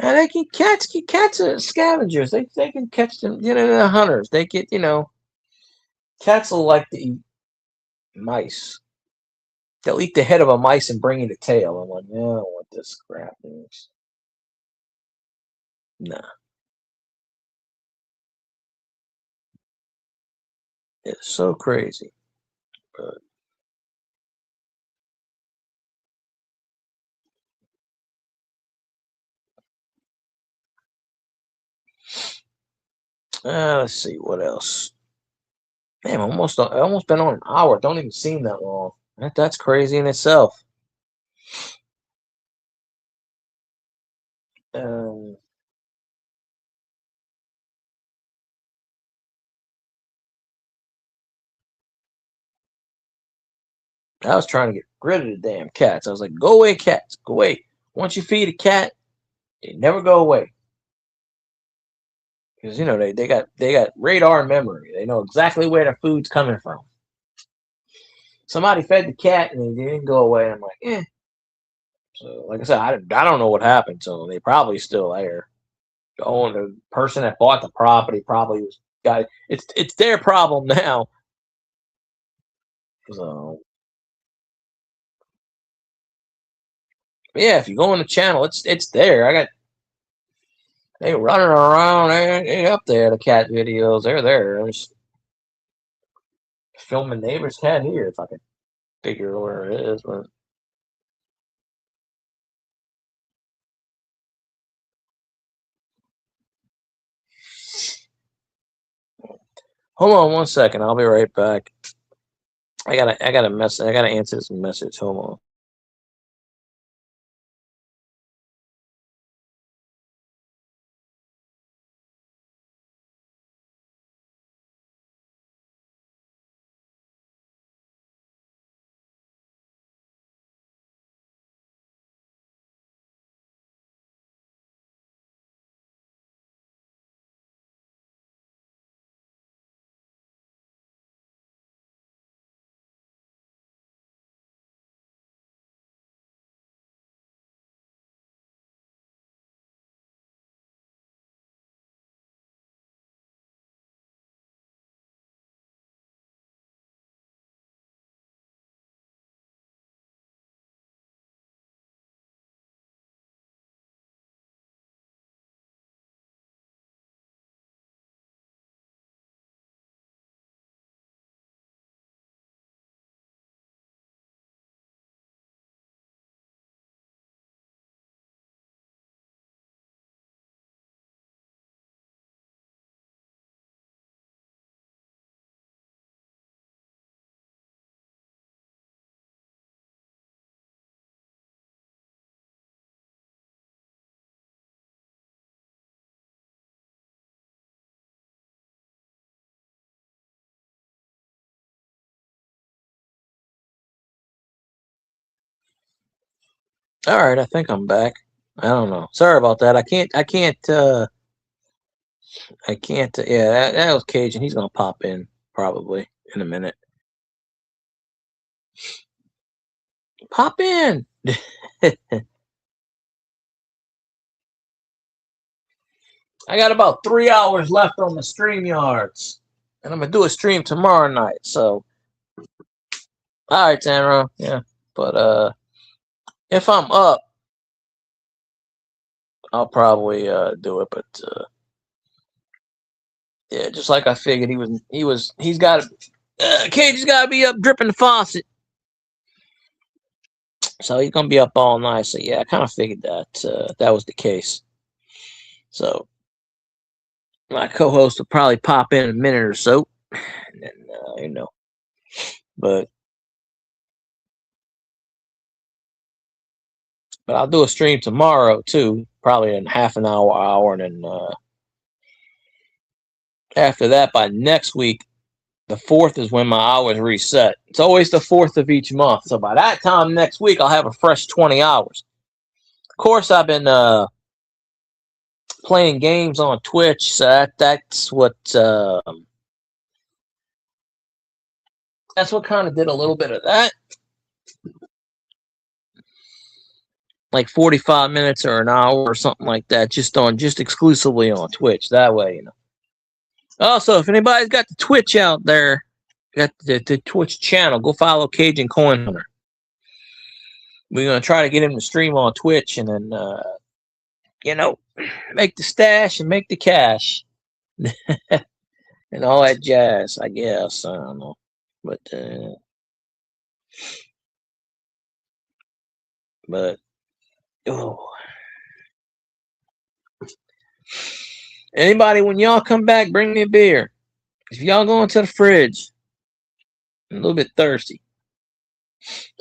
And cats are scavengers. They can catch them. You know, they're hunters. They get, you know, cats will like to eat mice. They'll eat the head of a mice and bring you the tail. I'm like, yeah, I don't want this crap. Nah, it's so crazy. But let's see what else. Damn, I almost been on an hour. Don't even seem that long. That's crazy in itself. Um, I was trying to get rid of the damn cats. I was like, go away, cats, go away. Once you feed a cat, they never go away. Because you know they got radar memory. They know exactly where the food's coming from. Somebody fed the cat and they didn't go away. I'm like, eh. So like I said, I don't know what happened to them. They probably still there. The owner, the person that bought the property probably was got it's their problem now. So yeah, if you go on the channel, it's there. I got they running around. They up there. The cat videos, they're there. I'm just filming neighbor's cat here if I could figure where it is. But hold on one second. I'll be right back. I gotta mess. I gotta answer this message. Hold on. All right, I think I'm back. I don't know. Sorry about that. I can't. Yeah, that was Cajun. He's gonna pop in probably in a minute. Pop in. I got about 3 hours left on the StreamYards, and I'm gonna do a stream tomorrow night. So, all right, Tamara. Yeah, but if I'm up, I'll probably do it. But yeah, just like I figured, he's got Cajun's got to be up dripping the faucet. So he's gonna be up all night. So yeah, I kind of figured that that was the case. So my co-host will probably pop in a minute or so, and then but I'll do a stream tomorrow too, probably in half an hour, and then after that, by next week, the 4th is when my hours reset. It's always the 4th of each month. So by that time next week, I'll have a fresh 20 hours. Of course, I've been playing games on Twitch. So that's what kind of did a little bit of that. Like 45 minutes or an hour or something like that, just exclusively on Twitch. That way, Also, if anybody's got the Twitch out there, got the Twitch channel, go follow Cajun Coin Hunter. We're gonna try to get him to stream on Twitch, and then make the stash and make the cash, and all that jazz. I guess I don't know, but oh. Anybody, when y'all come back, bring me a beer. If y'all going to the fridge, I'm a little bit thirsty.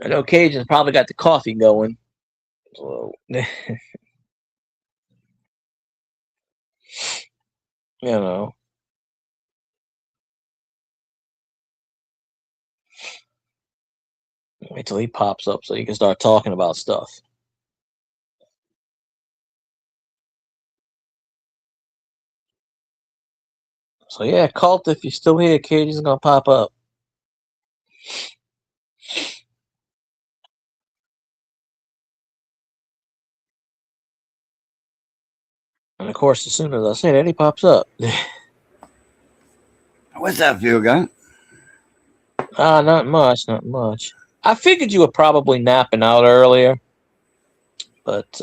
I know Cajun's probably got the coffee going. So, wait till he pops up so you can start talking about stuff. So yeah, Cult, if you're still here, Cajun's gonna pop up. And of course, as soon as I say that, he pops up. What's up, Phil guy? Not much. I figured you were probably napping out earlier, but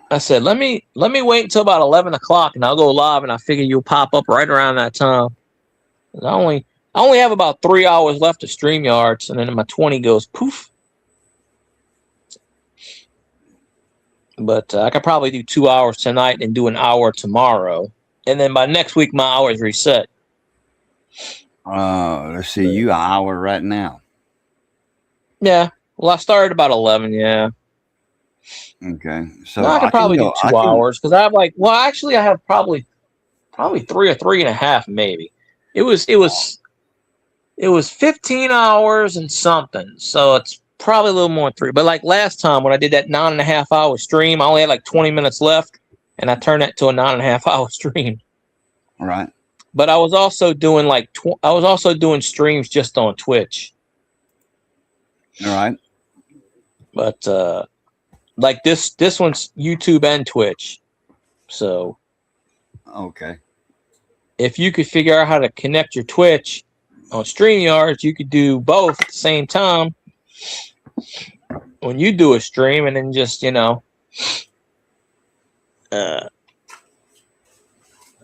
I said let me wait until about 11 o'clock, and I'll go live, and I figure you'll pop up right around that time. I only have about 3 hours left of StreamYards, and then my 20 goes poof. But I could probably do 2 hours tonight and do an hour tomorrow, and then by next week my hours reset. Let's see, you an hour right now. Yeah, well, I started about 11. Yeah. Okay, so I could probably do 2 hours because I have I have probably 3 or 3.5 maybe. It was 15 hours and something, so it's probably a little more than 3. But like last time when I did that 9.5 hour stream, I only had like 20 minutes left, and I turned that to a 9.5 hour stream. Right. But I was also doing streams just on Twitch. All right. But like this one's YouTube and Twitch. So okay. If you could figure out how to connect your Twitch on StreamYards, you could do both at the same time when you do a stream, and then just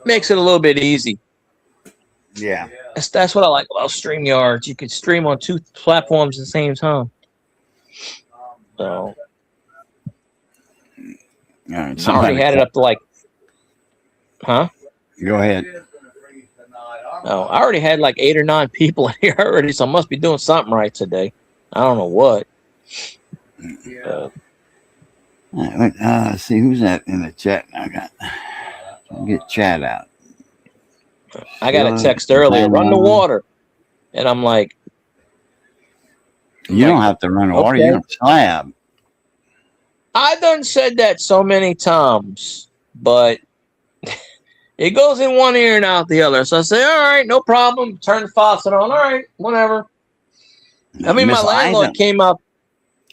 makes it a little bit easy. Yeah. That's what I like about StreamYards. You could stream on 2 platforms at the same time. So right, I already had it up to like, huh? Go ahead. Oh, I already had like 8 or 9 people in here already, so I must be doing something right today. I don't know what. Let's see who's that in the chat. I'll get chat out. I got a text earlier, run the water. And I'm like, you don't have to run the water, you're on a slab. I done said that so many times, but it goes in one ear and out the other. So I say, all right, no problem. Turn the faucet on. All right, whatever. I mean, my Miss landlord Ida, came out.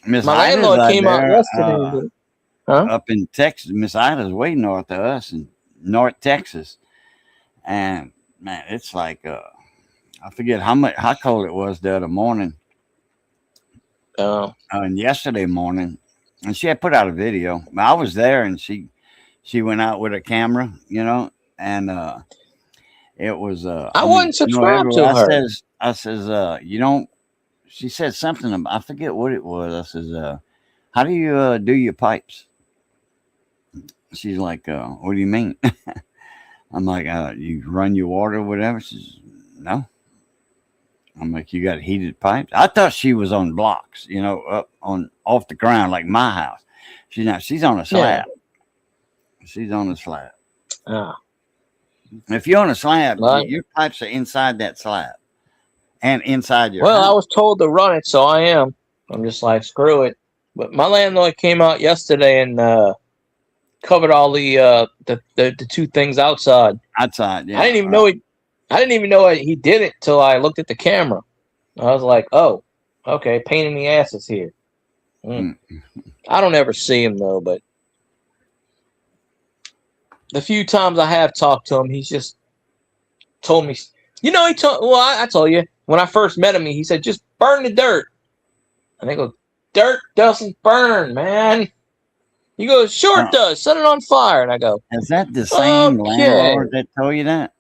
Miss My Ida's landlord out came out there yesterday. Huh? up in Texas. Miss Ida's way north of us in North Texas, and man, it's like I forget how cold it was the other morning. Oh. And yesterday morning, and she had put out a video. I was there, and she went out with a camera, and it was I wasn't subscribed to everywhere. her. I says you don't. She said something about, I forget what it was. I says how do you do your pipes? She's like, what do you mean? I'm like, you run your water or whatever. She says, no. I'm like, you got heated pipes? I thought she was on blocks, up off the ground like my house. She's not. She's on a slab. Yeah. She's on a slab. Ah. If you're on a slab, Well, your pipes are inside that slab and inside your well, house. I was told to run it, so I am. I'm just like, screw it. But my landlord came out yesterday and covered all the two things outside. Outside, yeah. I didn't even know it. I didn't even know he did it till I looked at the camera. I was like, oh, okay, pain in the ass is here. I don't ever see him though, but the few times I have talked to him, he's just told me, I told you when I first met him, he said, just burn the dirt. And I go, dirt doesn't burn, man. He goes, sure it does. Set it on fire. And I go, is that the same landlord that told you that?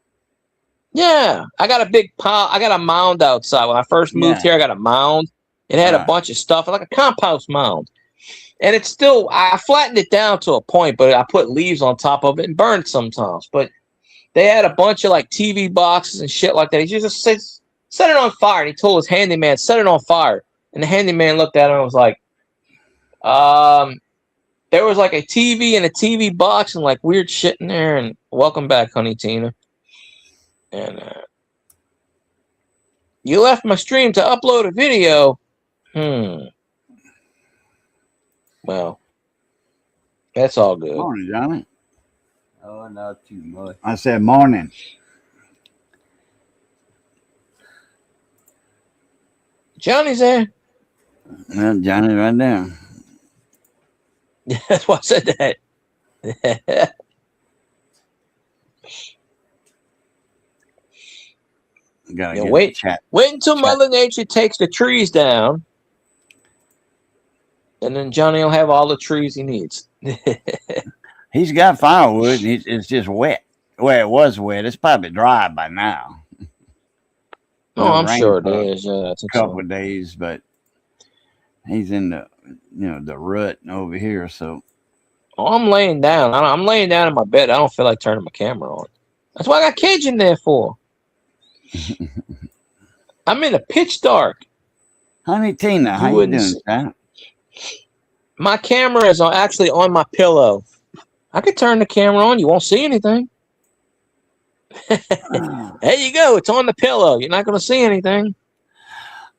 Yeah, I got a big pile. I got a mound outside. When I first moved here, I got a mound. It had a bunch of stuff, like a compost mound. And it's still, I flattened it down to a point, but I put leaves on top of it and burned sometimes. But they had a bunch of like TV boxes and shit like that. He just said, set it on fire. And he told his handyman, set it on fire. And the handyman looked at him and was like, there was like a TV and a TV box and like weird shit in there. And welcome back, honey Tina. And you left my stream to upload a video. Well, that's all good. Morning, Johnny. Oh, not too much. I said morning. Johnny's there. Well, Johnny's right there. That's why I said that. Wait until Mother Nature takes the trees down, and then Johnny will have all the trees he needs. He's got firewood. And it's just wet. Well, it was wet. It's probably dry by now. Oh, I'm sure it is. Yeah, a couple of days, but he's in the rut over here. So, I'm laying down. I'm laying down in my bed. I don't feel like turning my camera on. That's why I got Cajun there for. I'm in a pitch dark. Honey Tina, how you doing, Pat? My camera is actually on my pillow. I could turn the camera on. You won't see anything. There you go. It's on the pillow. You're not going to see anything.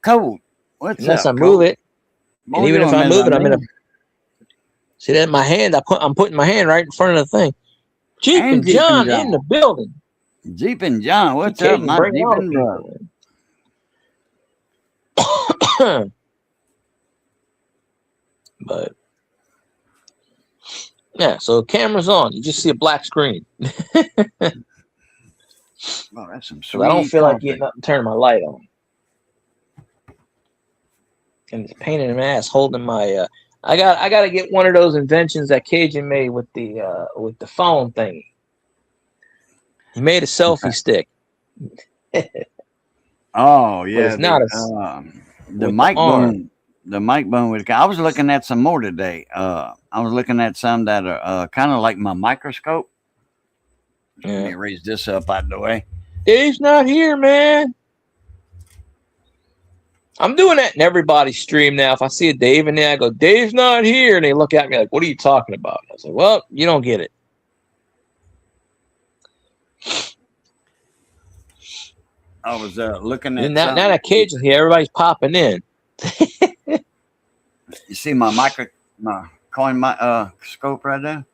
Cold. Unless I move it. And even if I move it, I'm in a. See that in my hand? I'm putting my hand right in front of the thing. Jeep and John in the building. Jeep and John, what's up, my Jeep and John? But yeah, so camera's on. You just see a black screen. Oh, that's some sweet. I don't feel like getting up and turning my light on. And it's pain in the ass holding my. I got to get one of those inventions that Cajun made with the phone thing. He made a selfie stick. Oh yeah, it's not the mic boom. The mic boom. I was looking at some more today. I was looking at some that are kind of like my microscope. Yeah. Let me raise this up out of the way. Dave's not here, man. I'm doing that in everybody's stream now. If I see a Dave in there, I go, Dave's not here. And they look at me like, what are you talking about? I was like, well, you don't get it. I was looking at now that Cajun's here, everybody's popping in. You see my coin my scope right there.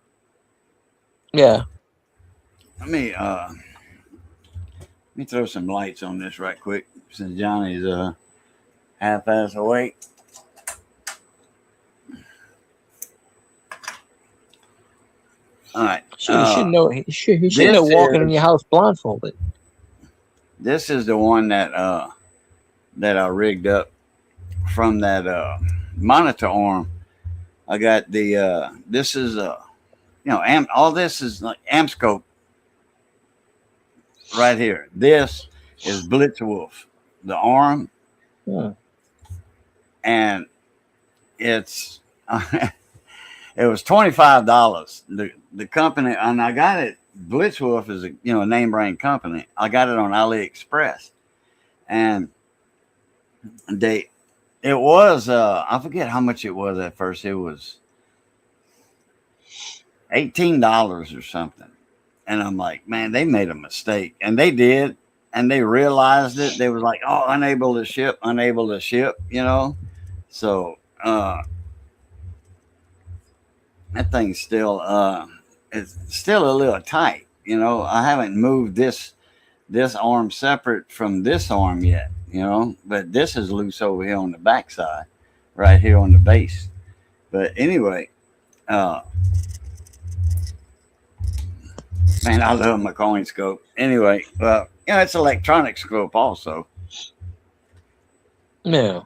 Yeah. Let me throw some lights on this right quick since Johnny's half-ass awake. All right. He should know. He should this know walking in is- your house blindfolded. This is the one that I rigged up from that monitor arm. I got the this is all this is like Amscope right here. This is Blitzwolf, the arm, Hmm. and it's it was $25. The company, and I got it. Blitzwolf is a name brand company. I got it on AliExpress, and it was I forget how much it was at first. It was $18 or something, and I'm like, man, they made a mistake, and they did, and they realized it. They was like, oh, unable to ship, So that thing's still it's still a little tight. I haven't moved this arm separate from this arm yet. But this is loose over here on the backside, right here on the base. But anyway, man, I love my coin scope. Anyway, it's electronic scope also, Yeah.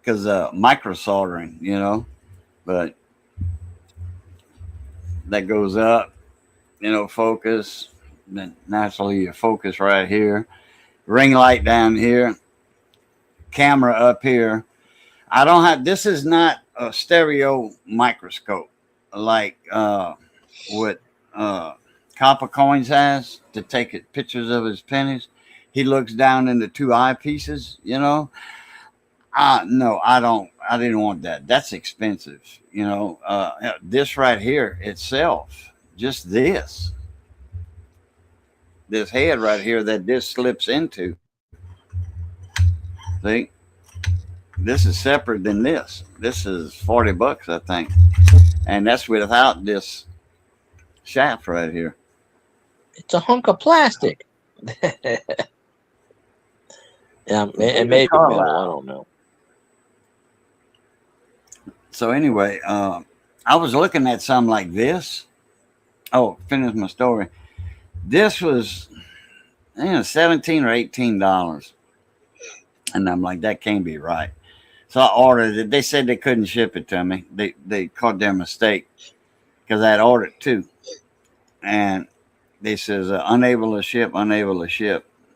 because micro soldering, but that goes up, focus. Then naturally you focus right here. Ring light down here. Camera up here. I don't have. This is not a stereo microscope like what Copper Coins has to take pictures of his pennies. He looks down into two eyepieces. No, I don't. I didn't want that. That's expensive. This right here itself, just this head right here that this slips into. See, this is separate than this. This is $40, I think, and that's without this shaft right here. It's a hunk of plastic. Yeah, it may be metal. I don't know. So anyway, I was looking at something like this. Oh, finish my story. This was, $17 or $18, and I'm like, that can't be right. So I ordered it. They said they couldn't ship it to me. They caught their mistake because I had ordered two, and they says unable to ship.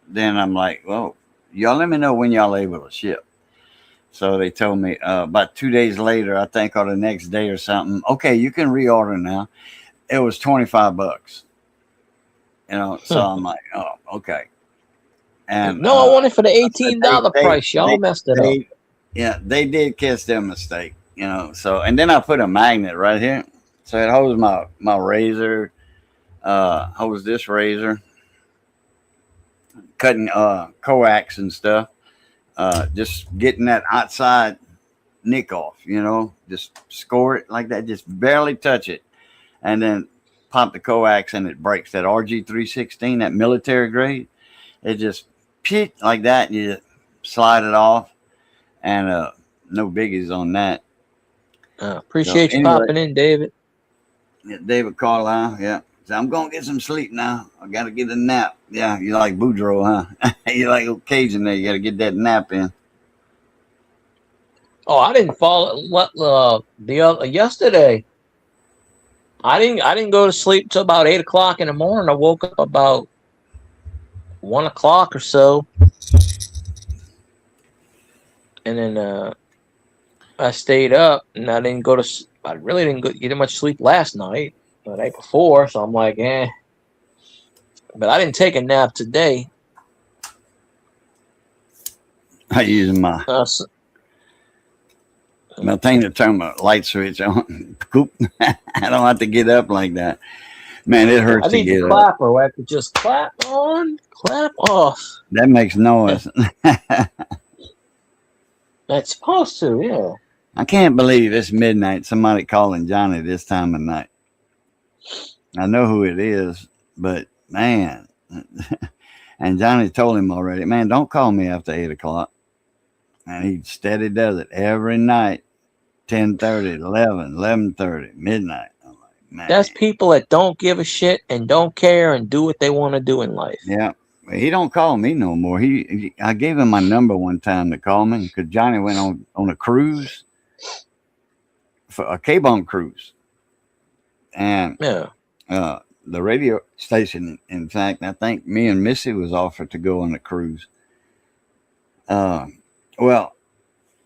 Then I'm like, well, y'all let me know when y'all able to ship. So they told me about 2 days later, I think, or the next day or something. Okay, you can reorder now. It was $25. So I'm like, oh, okay. And no, I want it for the $18 price. Y'all messed it up. Yeah, they did catch their mistake. So, and then I put a magnet right here, so it holds my razor, holds this razor, cutting coax and stuff. Just getting that outside nick off, just score it like that, just barely touch it, and then pop the coax and it breaks. That RG316, that military grade, it just pit like that, and you just slide it off, and no biggies on that. Appreciate you popping in, David. Yeah, David Carlisle, yeah. So I'm gonna get some sleep now. I gotta get a nap. Yeah, you like Boudreaux, huh? You like Cajun there. You gotta get that nap in. Oh, I didn't fall yesterday. I didn't go to sleep till about 8 o'clock in the morning. I woke up about 1 o'clock or so, and then I stayed up, and I didn't go to. I really didn't get much sleep last night, the night before. So I'm like, But I didn't take a nap today. I use my thing to turn my light switch on. I don't have to get up like that. Man, it hurts to get up. Clapper where I could just clap on, clap off. That makes noise. That's supposed to, yeah. I can't believe it's midnight. Somebody calling Johnny this time of night. I know who it is, but man, and Johnny told him already, man, don't call me after 8 o'clock. And he steady does it every night, 10:30, 11, 11:30, midnight. I'm like, man. That's people that don't give a shit and don't care and do what they want to do in life. Yeah. He don't call me no more. I gave him my number one time to call me because Johnny went on a cruise, for a K-Bump cruise. And Yeah. the radio station, in fact, I think me and Missy was offered to go on the cruise. Well,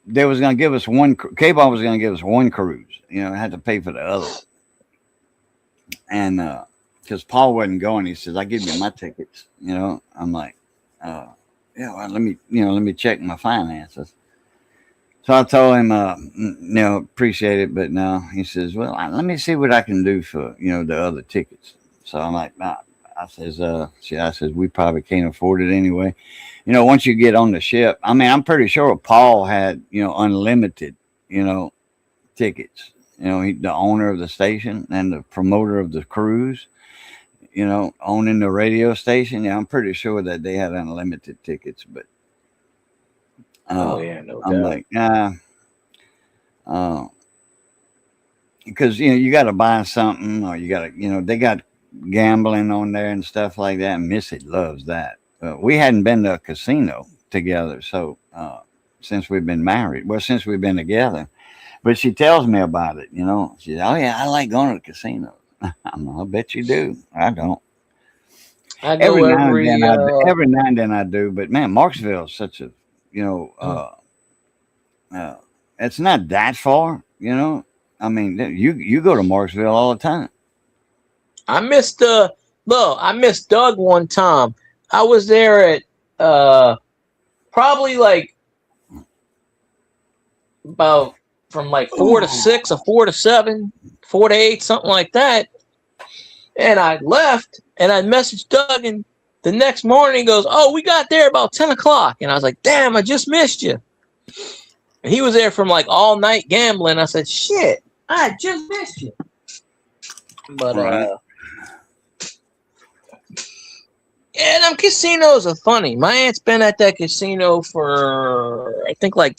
they was going to give us one, K-Ball was going to give us one cruise. You know, I had to pay for the other. And because Paul wasn't going, he says, I give you my tickets. You know, I'm like, yeah, well, let me check my finances. So I told him, appreciate it, but no. He says, well, let me see what I can do for, the other tickets. So I'm like, nah. I says, we probably can't afford it anyway. Once you get on the ship, I mean, I'm pretty sure Paul had, unlimited, tickets. He, the owner of the station and the promoter of the cruise, owning the radio station. Yeah, I'm pretty sure that they had unlimited tickets, but Oh yeah, no I'm doubt. like, nah. Because you got to buy something, or you got to, they got gambling on there and stuff like that. And Missy loves that. We hadn't been to a casino together, so since we've been married, since we've been together. But she tells me about it. She says, "Oh yeah, I like going to the casino." I bet you do. I don't. I go every Every now and then I do. But man, Marksville is such a, it's not that far. I mean, you go to Marksville all the time. I missed Doug one time. I was there at probably like about from like 4 to 6 or 4 to 7, 4 to 8, something like that. And I left and I messaged Doug, and the next morning he goes, "Oh, we got there about 10 o'clock." And I was like, "Damn, I just missed you." And he was there from like all night gambling. I said, "Shit, I just missed you." But Right. Yeah, them casinos are funny. My aunt's been at that casino for, I think, like,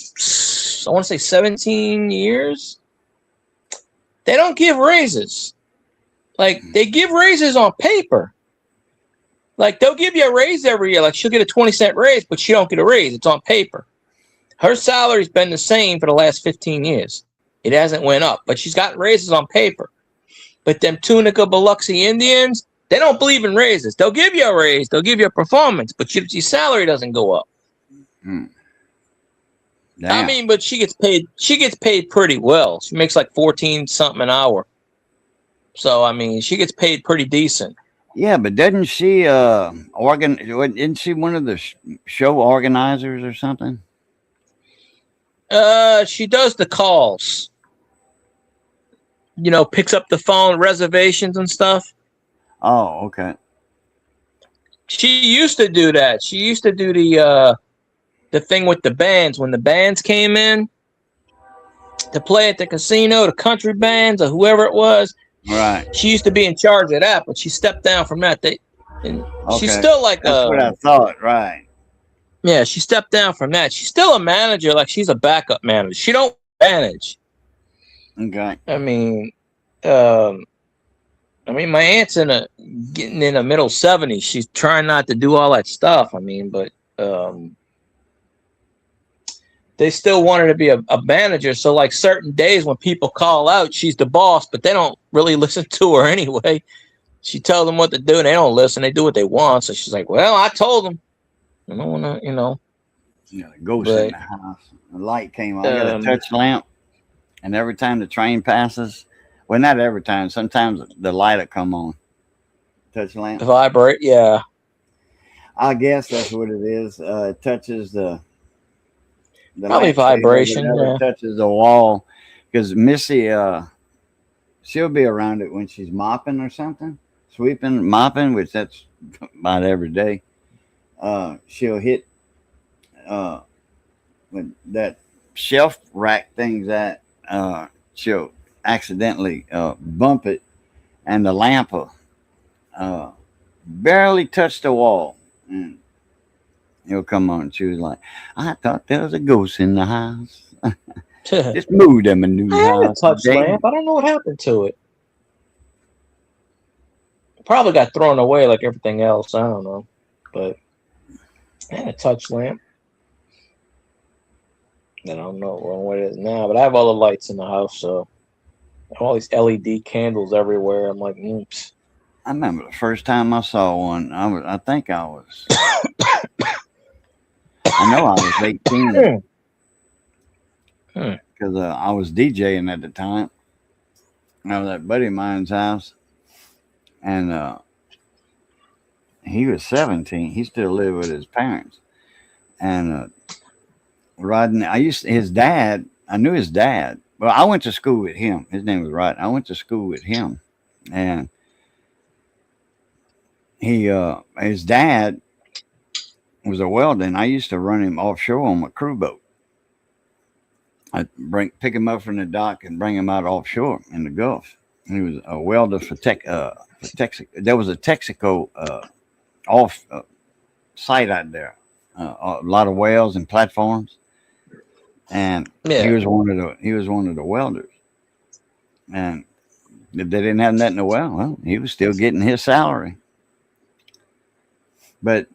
I want to say 17 years. They don't give raises. Like, they give raises on paper. Like, they'll give you a raise every year. Like, she'll get a 20-cent raise, but she don't get a raise. It's on paper. Her salary's been the same for the last 15 years. It hasn't went up, but she's got raises on paper. But them Tunica Biloxi Indians, they don't believe in raises. They'll give you a raise. They'll give you a performance, but your salary doesn't go up. Damn. I mean, but she gets paid. She gets paid pretty well. She makes like 14 something an hour. So I mean, she gets paid pretty decent. Yeah, but doesn't she isn't she one of the show organizers or something? She does the calls. Picks up the phone, reservations and stuff. Oh, okay. She used to do that. She used to do the thing with the bands when the bands came in to play at the casino, the country bands or whoever it was. Right. She used to be in charge of that, but she stepped down from that. She's still like That's what I thought. Right. Yeah, she stepped down from that. She's still a manager, like she's a backup manager. She don't manage. Okay. I mean, my aunt's getting in the middle 70s. She's trying not to do all that stuff. I mean, but they still want her to be a manager. So like certain days when people call out, she's the boss, but they don't really listen to her anyway. She tells them what to do and they don't listen. They do what they want. So she's like, well, I told them. I don't want to, Yeah, the ghost in the house. The light came on. I got a touch lamp. And every time the train passes, well, not every time. Sometimes the light will come on. Touch lamp. Vibrate, yeah. I guess that's what it is. It touches the probably vibration. Yeah. It touches the wall because Missy, she'll be around it when she's mopping or something, sweeping, mopping, which that's about every day. She'll hit when that shelf rack things that she'll accidentally bump it, and the lamp barely touched the wall. And he'll come on. She was like, I thought there was a ghost in the house. Just moved them a new I had a house. touch today." lamp. I don't know what happened to it. Probably got thrown away like everything else. I don't know. But I had a touch lamp. I don't know what it is now, but I have all the lights in the house, so I have all these LED candles everywhere. I'm like, oops. I remember the first time I saw one. I think I was. I know I was 18 because I was DJing at the time. I was at a buddy of mine's house, and he was 17. He still lived with his parents, and riding. His dad. I knew his dad. Well, I went to school with him. His name was Rod. I went to school with him, and his dad was a welder, and I used to run him offshore on my crew boat. I'd pick him up from the dock and bring him out offshore in the Gulf. And he was a welder for Texaco. There was a Texaco off site out there, a lot of wells and platforms, and he was one of the welders. And if they didn't have nothing to weld, well, he was still getting his salary. But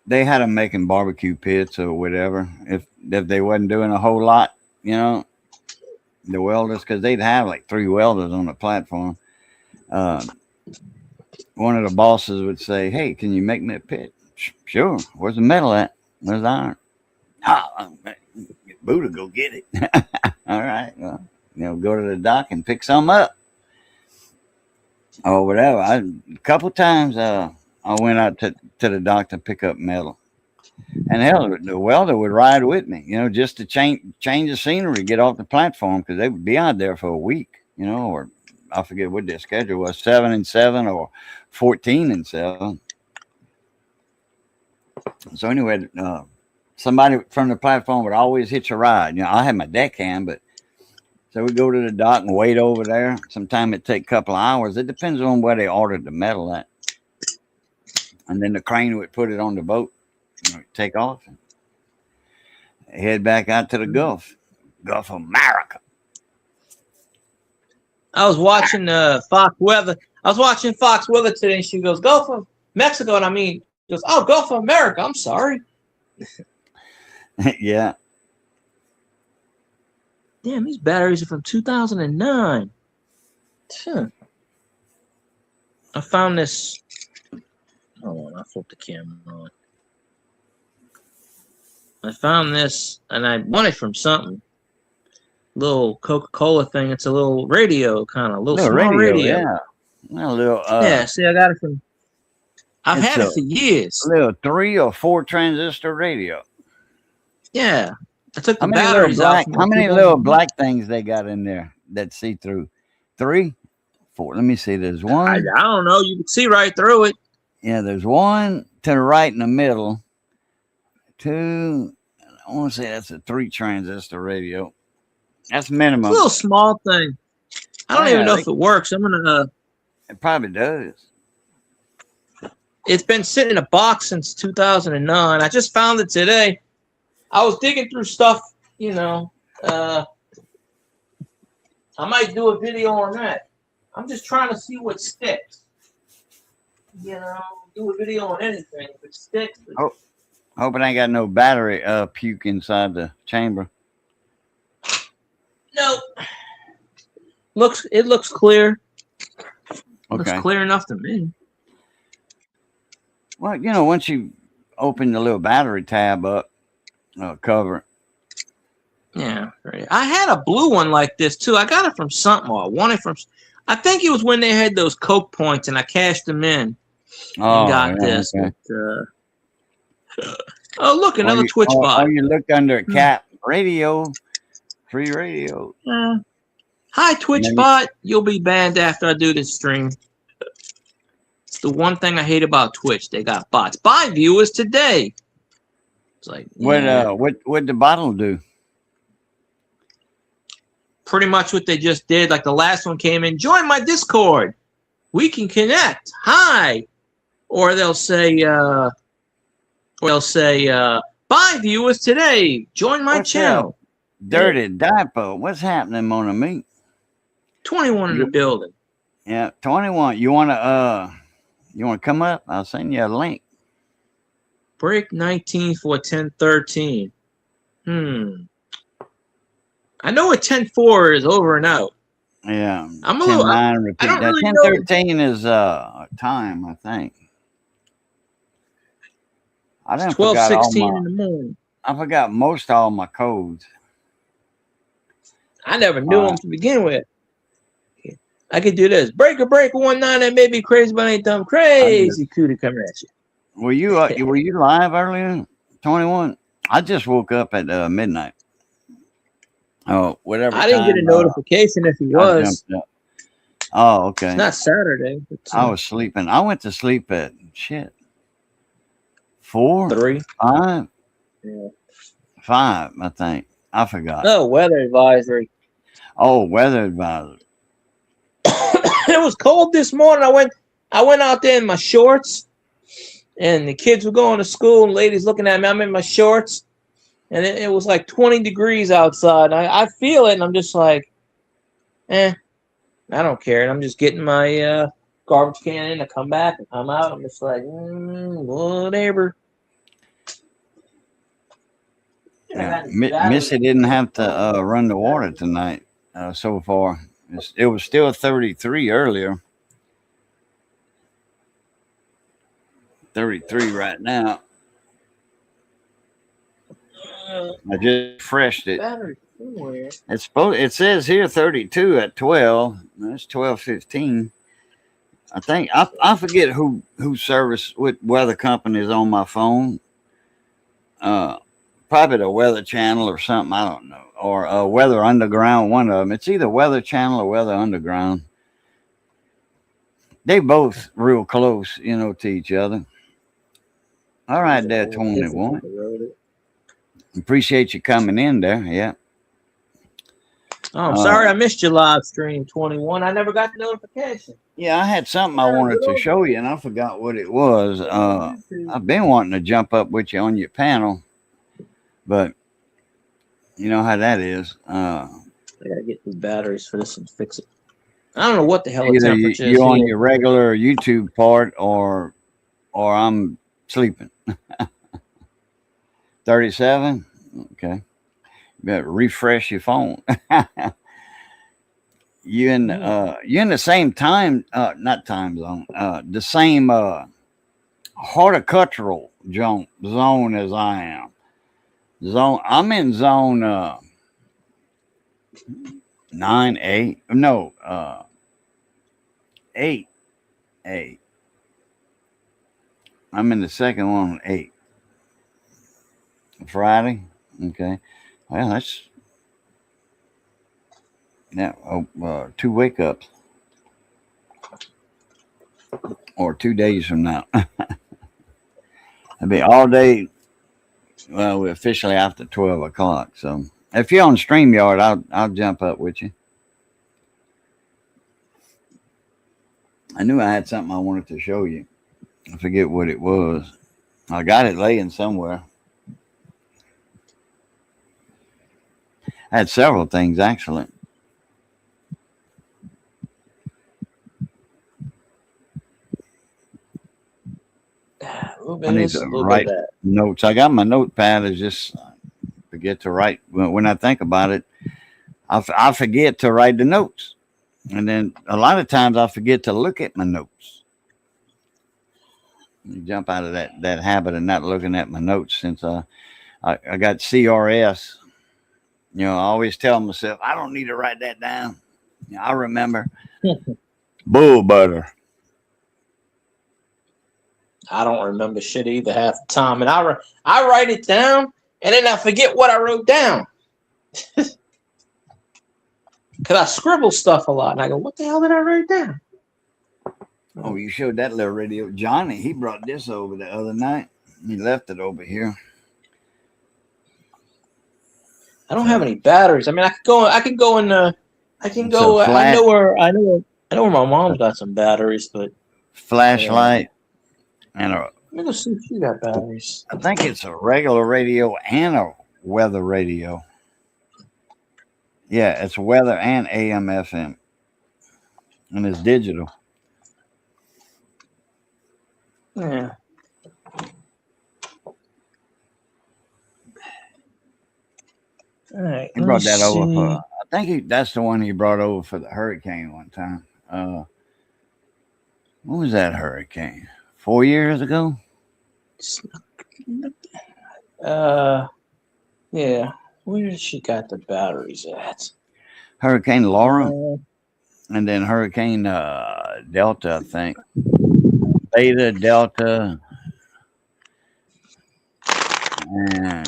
they had them making barbecue pits or whatever. If they wasn't doing a whole lot, the welders, because they'd have like 3 welders on the platform. One of the bosses would say, "Hey, can you make me a pit?" "Sure. Where's the metal at? Where's the iron?" "Get Buddha, go get it." "All right. Well, go to the dock and pick some up." Or whatever. A couple times I went out to the dock to pick up metal. And hell, the welder would ride with me, just to change the scenery, get off the platform, because they would be out there for a week, or I forget what their schedule was, 7 and 7 or 14 and 7. So anyway, somebody from the platform would always hitch a ride. I had my deckhand, but so we go to the dock and wait over there. Sometimes it take a couple of hours. It depends on where they ordered the metal at. And then the crane would put it on the boat, take off, and head back out to the Gulf of America. I was watching Fox Weather. I was watching Fox Weather today, and she goes, "Gulf of Mexico," and she goes, "Oh, Gulf of America. I'm sorry." Yeah. Damn, these batteries are from 2009. I found this. Hold on, I'll flip the camera on. I found this, and I won it from something. Little Coca-Cola thing. It's a little radio, kind of little small radio. Yeah. A little. Yeah. See, I got it from. I've had it for years. A little 3 or 4 transistor radio. Yeah. I took the How many batteries out. How many little black things they got in there that see through? 3, 4. Let me see. There's one. I don't know. You can see right through it. Yeah, there's one to the right in the middle. 2. I want to say that's a 3 transistor radio. That's minimum. It's a little small thing. I don't even know if it works. I'm gonna. It probably does. It's been sitting in a box since 2009. I just found it today. I was digging through stuff, I might do a video on that. I'm just trying to see what sticks. Do a video on anything if it sticks. Oh, hope it ain't got no battery puke inside the chamber. No. It looks clear. Okay. Looks clear enough to me. Well, once you open the little battery tab up, cover. Yeah, right. I had a blue one like this too. I got it from something. Or I won it from. I think it was when they had those Coke points, and I cashed them in. And got this. Okay. But, oh, look, another Twitch bot. Oh, you looked under a cap. Radio. Free radio. Hi, Twitch bot. You'll be banned after I do this stream. It's the one thing I hate about Twitch. They got bots. Buy viewers today. It's like, what the bottle do? pretty much what they just did. Like the last one came in, join my Discord. We can connect. Hi. Or they'll say, bye viewers today. Join my What's channel. Dirty Diaper. What's happening, Mona Me? 21 in the building. Yeah, 21. You wanna come up? I'll send you a link. Break 19 for 1013. I know what 10-4 is over and out. Yeah. I'm a little. 10-9 repeat. I don't That really 10-13 is time, I think. I done It's forgot 12:16 in the morning. I forgot most all my codes. I never knew them to begin with. I could do this. Break 19 that may be crazy, but ain't dumb crazy. Cootie coming at you. Were you live earlier? 21. I just woke up at midnight. Oh, whatever. I didn't get a notification if he was. I jumped up. Oh, okay. It's not Saturday. I was sleeping. I went to sleep at 4, 3, 5, yeah. 5. I think I forgot. No weather advisory. Oh, weather advisory. It was cold this morning. I went out there in my shorts, and the kids were going to school, and ladies looking at me. I'm in my shorts, and it was like 20 degrees outside. I feel it, and I'm just like, I don't care. And I'm just getting my garbage can in. I come back and come out. I'm just like, whatever. Yeah. Missy didn't have to run the water tonight so far. It was still 33 earlier. 33 right now. I just refreshed it. It says here 32 at 12. That's 12:15. I think I forget who service what weather company is on my phone. Probably the Weather Channel or something. I don't know. Or Weather Underground. One of them. It's either Weather Channel or Weather Underground. They both real close, to each other. All right, there, 21. Appreciate you coming in there. Yeah. Oh, I'm sorry I missed your live stream, 21. I never got the notification. Yeah, I had something I wanted to show you, and I forgot what it was. I've been wanting to jump up with you on your panel, but you know how that is. I gotta get these batteries for this and fix it. I don't know what the hell the either temperature is. You're on your regular YouTube part, or I'm sleeping. 37. Okay. You better refresh your phone. You're in the same time, not time zone, the same horticultural zone as I am. I'm in zone 9A. No, 8A. I'm in the second one, 8. Friday. Okay. Well, that's 2 wake ups. Or 2 days from now. It'll be all day. Well, we're officially after 12 o'clock. So if you're on StreamYard, I'll jump up with you. I knew I had something I wanted to show you. I forget what it was. I got it laying somewhere. I had several things, actually. I need to write notes. I got my notepad. I just forget to write. When I think about it, I forget to write the notes. And then a lot of times I forget to look at my notes. You jump out of that habit of not looking at my notes since I got CRS. I always tell myself, I don't need to write that down. I remember. Bull butter. I don't remember shit either half the time. And I write it down, and then I forget what I wrote down. Because I scribble stuff a lot. And I go, what the hell did I write down? Oh, you showed that little radio. Johnny, he brought this over the other night. He left it over here. I don't have any batteries. I mean, I could go. I can go in. I can It's a go. I flat know where. I know where my mom's got some batteries, but flashlight and a. let me go see if she got batteries. I think it's a regular radio and a weather radio. Yeah, it's weather and AM FM, and it's digital. Yeah. All right. He brought that over for. I think that's the one he brought over for the hurricane one time. When was that hurricane? 4 years ago? Yeah. Where did she got the batteries at? Hurricane Laura, and then Hurricane Delta, I think. Beta, Delta, and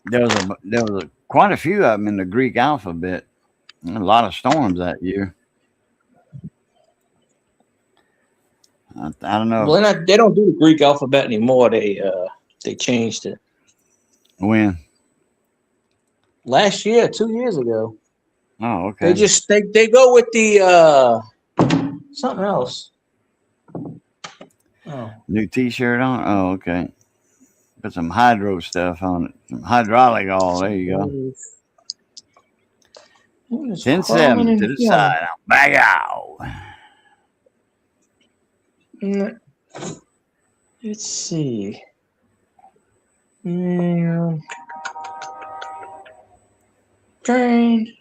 there was quite a few of them in the Greek alphabet. A lot of storms that year. I don't know Well, they don't do the Greek alphabet anymore. They changed it when. last year, 2 years ago. Oh, okay. They go with the something else. Oh. New T-shirt on. Oh, okay. Put some hydro stuff on it. Some hydraulic oil. There you go. 10-7 to the side. Back out. Let's see. Yeah. Train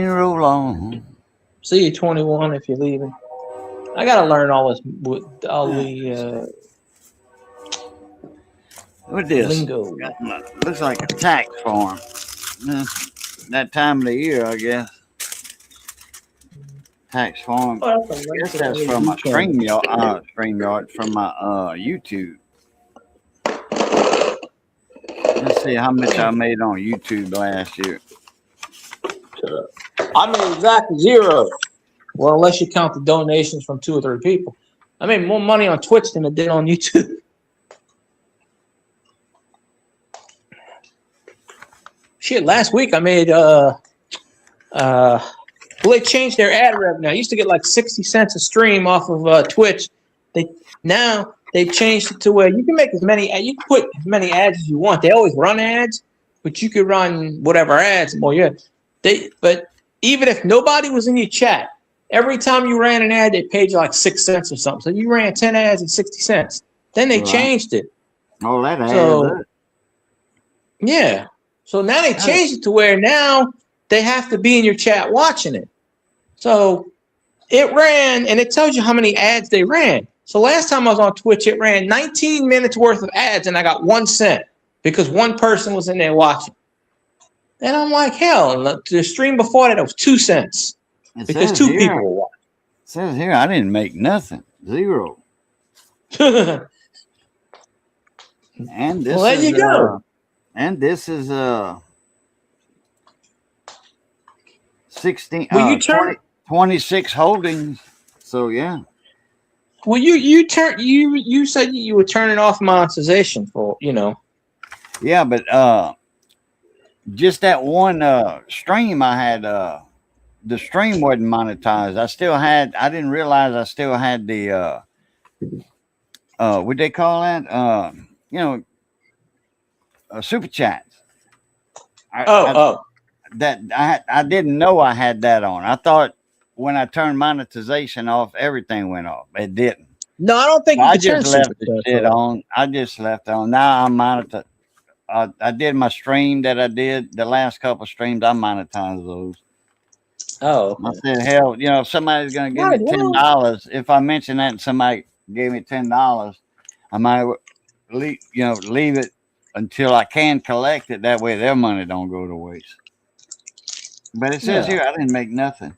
roll on. See you 21 if you're leaving. I gotta learn all this with all the What this? lingo. Looks like a tax form. That time of the year, I guess. Tax form. I guess that's from my StreamYard, from my YouTube. Let's see how much I made on YouTube last year. I made exactly zero. Well, unless you count the donations from 2 or 3 people. I made more money on Twitch than I did on YouTube. Shit, last week I made well, they changed their ad revenue. I used to get like 60 cents a stream off of Twitch. Now they changed it to where you can make you can put as many ads as you want. They always run ads, but you could run whatever ads. Well, yeah. But even if nobody was in your chat, every time you ran an ad, they paid you like 6 cents or something. So you ran 10 ads at 60 cents. Then they changed it. Oh, that ad. So, yeah. So now they changed it to where now they have to be in your chat watching it. So it ran, and it tells you how many ads they ran. So last time I was on Twitch, it ran 19 minutes worth of ads, and I got 1 cent because one person was in there watching. And I'm like, hell, the stream before that, it was 2 cents because 2 people were watching. It says here I didn't make nothing. 0. And this well, there you go. And this is 16 Well, 26 holdings. So yeah. Well, you said you were turning off monetization for, Yeah, but just that one stream I had, the stream wasn't monetized. I didn't realize I still had the what they call that? Super chats. I didn't know I had that on. I thought when I turned monetization off, everything went off. It didn't. No, I don't think I just left the shit on. I just left it on. Now I'm monetized. I did my stream that I did the last couple of streams. I monetized those. Oh, I said, hell, if somebody's gonna give me $10, if I mention that and somebody gave me $10, I might leave it until I can collect it. That way, their money don't go to waste. But it says here I didn't make nothing.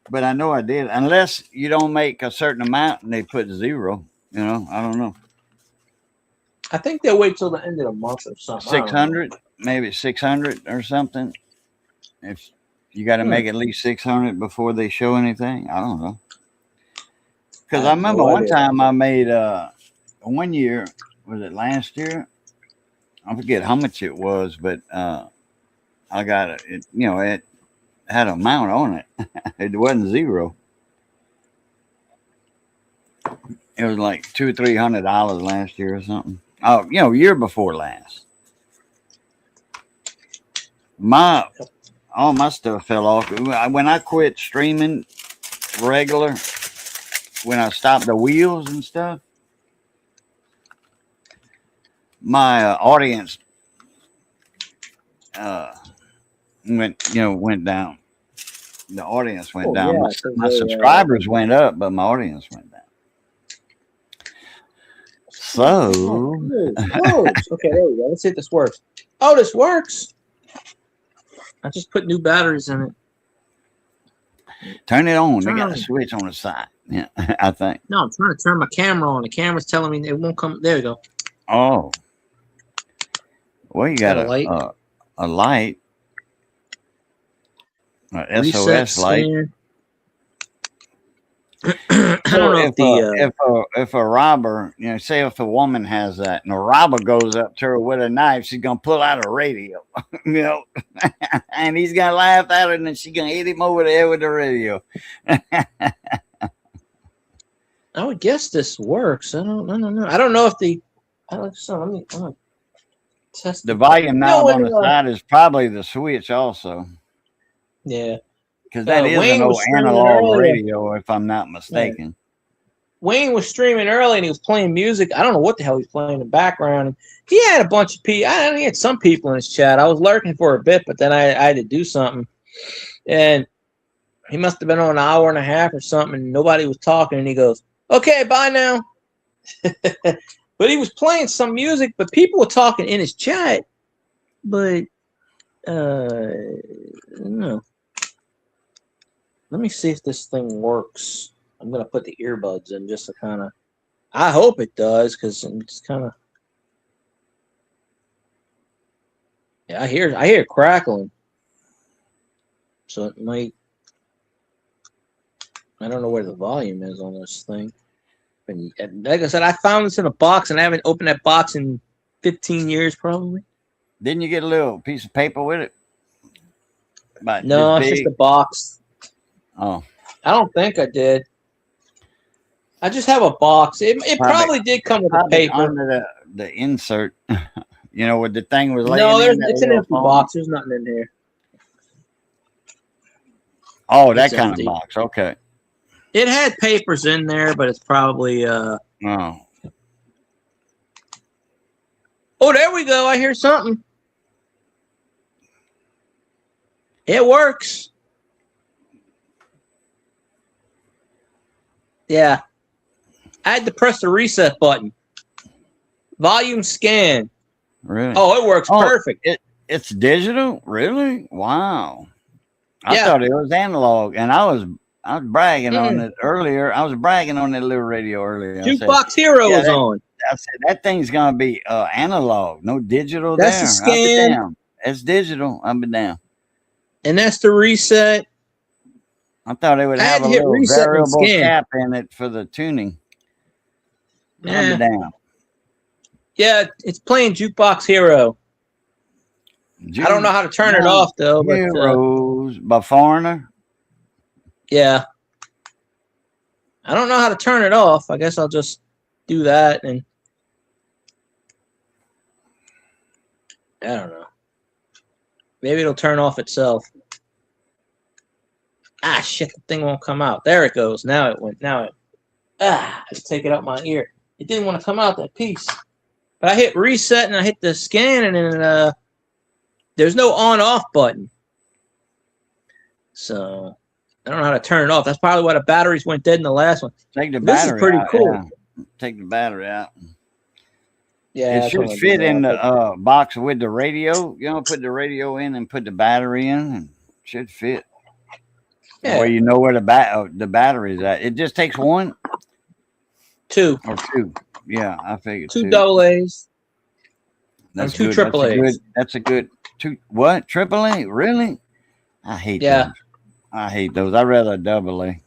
But I know I did, unless you don't make a certain amount and they put 0. I don't know. I think they'll wait till the end of the month or something. 600, maybe 600 or something. If you got to make at least 600 before they show anything, I don't know. Because I remember one time I made 1 year, was it last year? I forget how much it was, but I got it. It had an amount on it. It wasn't zero. It was like $200-300 last year or something. Oh, year before last. All my stuff fell off when I quit streaming regular. When I stopped the wheels and stuff, my audience went down. The audience went down. Yeah, My subscribers went up, but my audience went down. So, okay, there we go. Let's see if this works. Oh, this works. I just put new batteries in it. Turn it on. They got a switch on the side. Yeah, I think. No, I'm trying to turn my camera on. The camera's telling me it won't come. There we go. Oh. Well, you got a light. A light. A SOS light. I don't know if a robber, say if a woman has that and a robber goes up to her with a knife, she's going to pull out a radio, and he's going to laugh at her and then she's going to hit him over the head with the radio. I would guess this works. I don't know. I don't know if I'm gonna test the volume knob on the side is probably the switch also. Yeah. Because that is an old analog radio, if I'm not mistaken. Wayne was streaming early and he was playing music. I don't know what the hell he was playing in the background. And he had a bunch of people. He had some people in his chat. I was lurking for a bit, but then I had to do something. And he must have been on an hour and a half or something, and nobody was talking. And he goes, "Okay, bye now." But he was playing some music, but people were talking in his chat. But, no. Let me see if this thing works. I'm going to put the earbuds in just to kind of... I hope it does, because I'm just kind of... Yeah, I hear it crackling. So it might... I don't know where the volume is on this thing. And like I said, I found this in a box, and I haven't opened that box in 15 years, probably. Didn't you get a little piece of paper with it? No, it's just a box. Oh. I don't think I did. I just have a box. It probably did come with a paper. Under the insert, where the thing was laying. No, it's an empty box. There's nothing in here. Oh, that kind of box. Okay. It had papers in there, but it's probably Oh, there we go. I hear something. It works. Yeah. I had to press the reset button. Volume scan. Really? Oh, it works perfect. It's digital? Really? Wow. I thought it was analog, and I was bragging on it earlier. I was bragging on that little radio earlier. Jukebox Hero was on. I said, that thing's going to be analog, no digital. That's there. The scan. It's digital. I've been down. And that's the reset. I thought it would have a little variable cap in it for the tuning. Yeah. I've been down. Yeah, it's playing Jukebox Hero. I don't know how to turn it off, though. Heroes by Foreigner. Yeah. I don't know how to turn it off. I guess I'll just do that. And I don't know. Maybe it'll turn off itself. Ah, shit, the thing won't come out. There it goes. Now it went. I just take it out my ear. It didn't want to come out, that piece. But I hit reset and I hit the scan, and then there's no on-off button. So I don't know how to turn it off. That's probably why the batteries went dead in the last one. Take the battery out. This is pretty cool. Yeah. Take the battery out. Yeah, it should fit in the box with the radio. Put the radio in and put the battery in, and it should fit. Yeah. Well, you know where the battery's at. It just takes one? Two. Or two. Yeah, I figured two. Double A's. That's two good. triple A's. That's a good two. What? Triple A? Really? I hate those. I hate those. I'd rather a double A.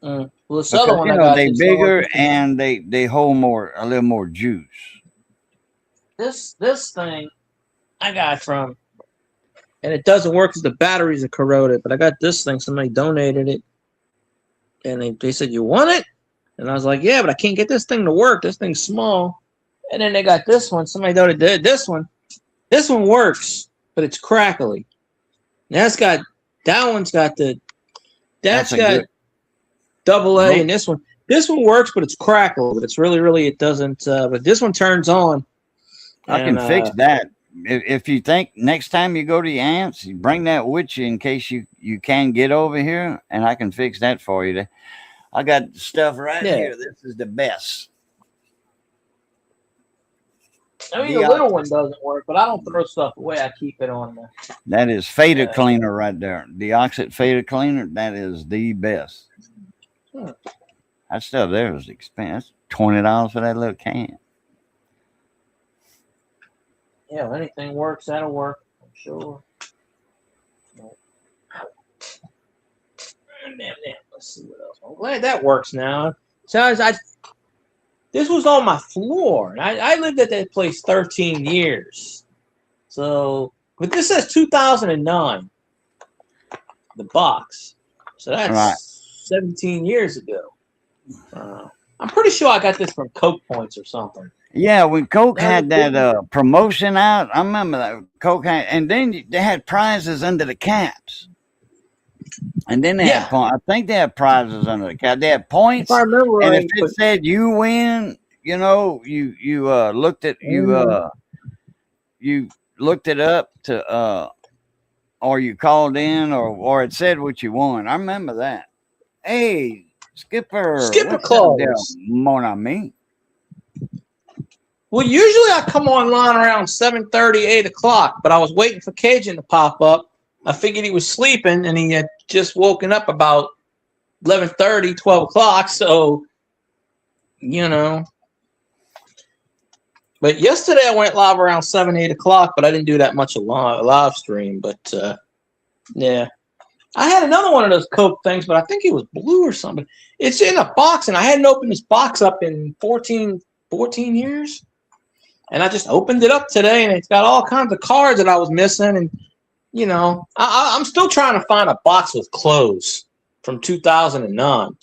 Well, this other one, they bigger and they hold a little more juice. this thing I got from, and it doesn't work because the batteries are corroded. But I got this thing. Somebody donated it, and they said, "You want it?" And I was like, "Yeah, but I can't get this thing to work. This thing's small." And then they got this one. Somebody donated this one. This one works, but it's crackly. That one's got That's a got good- double A, Nope. and this one works, but it's crackly. But it's really it doesn't. But this one turns on. I can and, fix that. If you think next time you go to your aunt's, you bring that with you in case you can get over here, and I can fix that for you. I got stuff right Yeah. here. This is the best. I mean, the little one doesn't work, but I don't throw stuff away. I keep it on there. That is Feta Cleaner right there. Deoxit Feta Cleaner. That is the best. Hmm. That stuff there is expensive. $20 for that little can. Yeah, if anything works, that'll work. I'm sure. Damn. Let's see what else. I'm glad that works now. So this was on my floor. And I lived at that place 13 years. So, but this says 2009. The box. So that's Right. 17 years ago. I'm pretty sure I got this from Coke Points or something. Yeah, when Coke That had was that promotion out, I remember that Coke had, and then they had prizes under the caps. And then they had points. I think they had prizes under the cap. They had points. If I remember And right, if it said you win, you know, you looked at you looked it up to or you called in or it said what you won. I remember that. Hey, Skipper what's up Claus. there, mon ami? Well, usually I come online around 7:30, 8 o'clock, but I was waiting for Cajun to pop up. I figured he was sleeping, and he had just woken up about 11:30, 12 o'clock, so, you know. But yesterday I went live around 7, 8 o'clock, but I didn't do that much a live stream. But, yeah. I had another one of those Coke things, but I think it was blue or something. It's in a box, and I hadn't opened this box up in 14 years. And I just opened it up today, and it's got all kinds of cards that I was missing. And, you know, I'm still trying to find a box with clothes from 2009.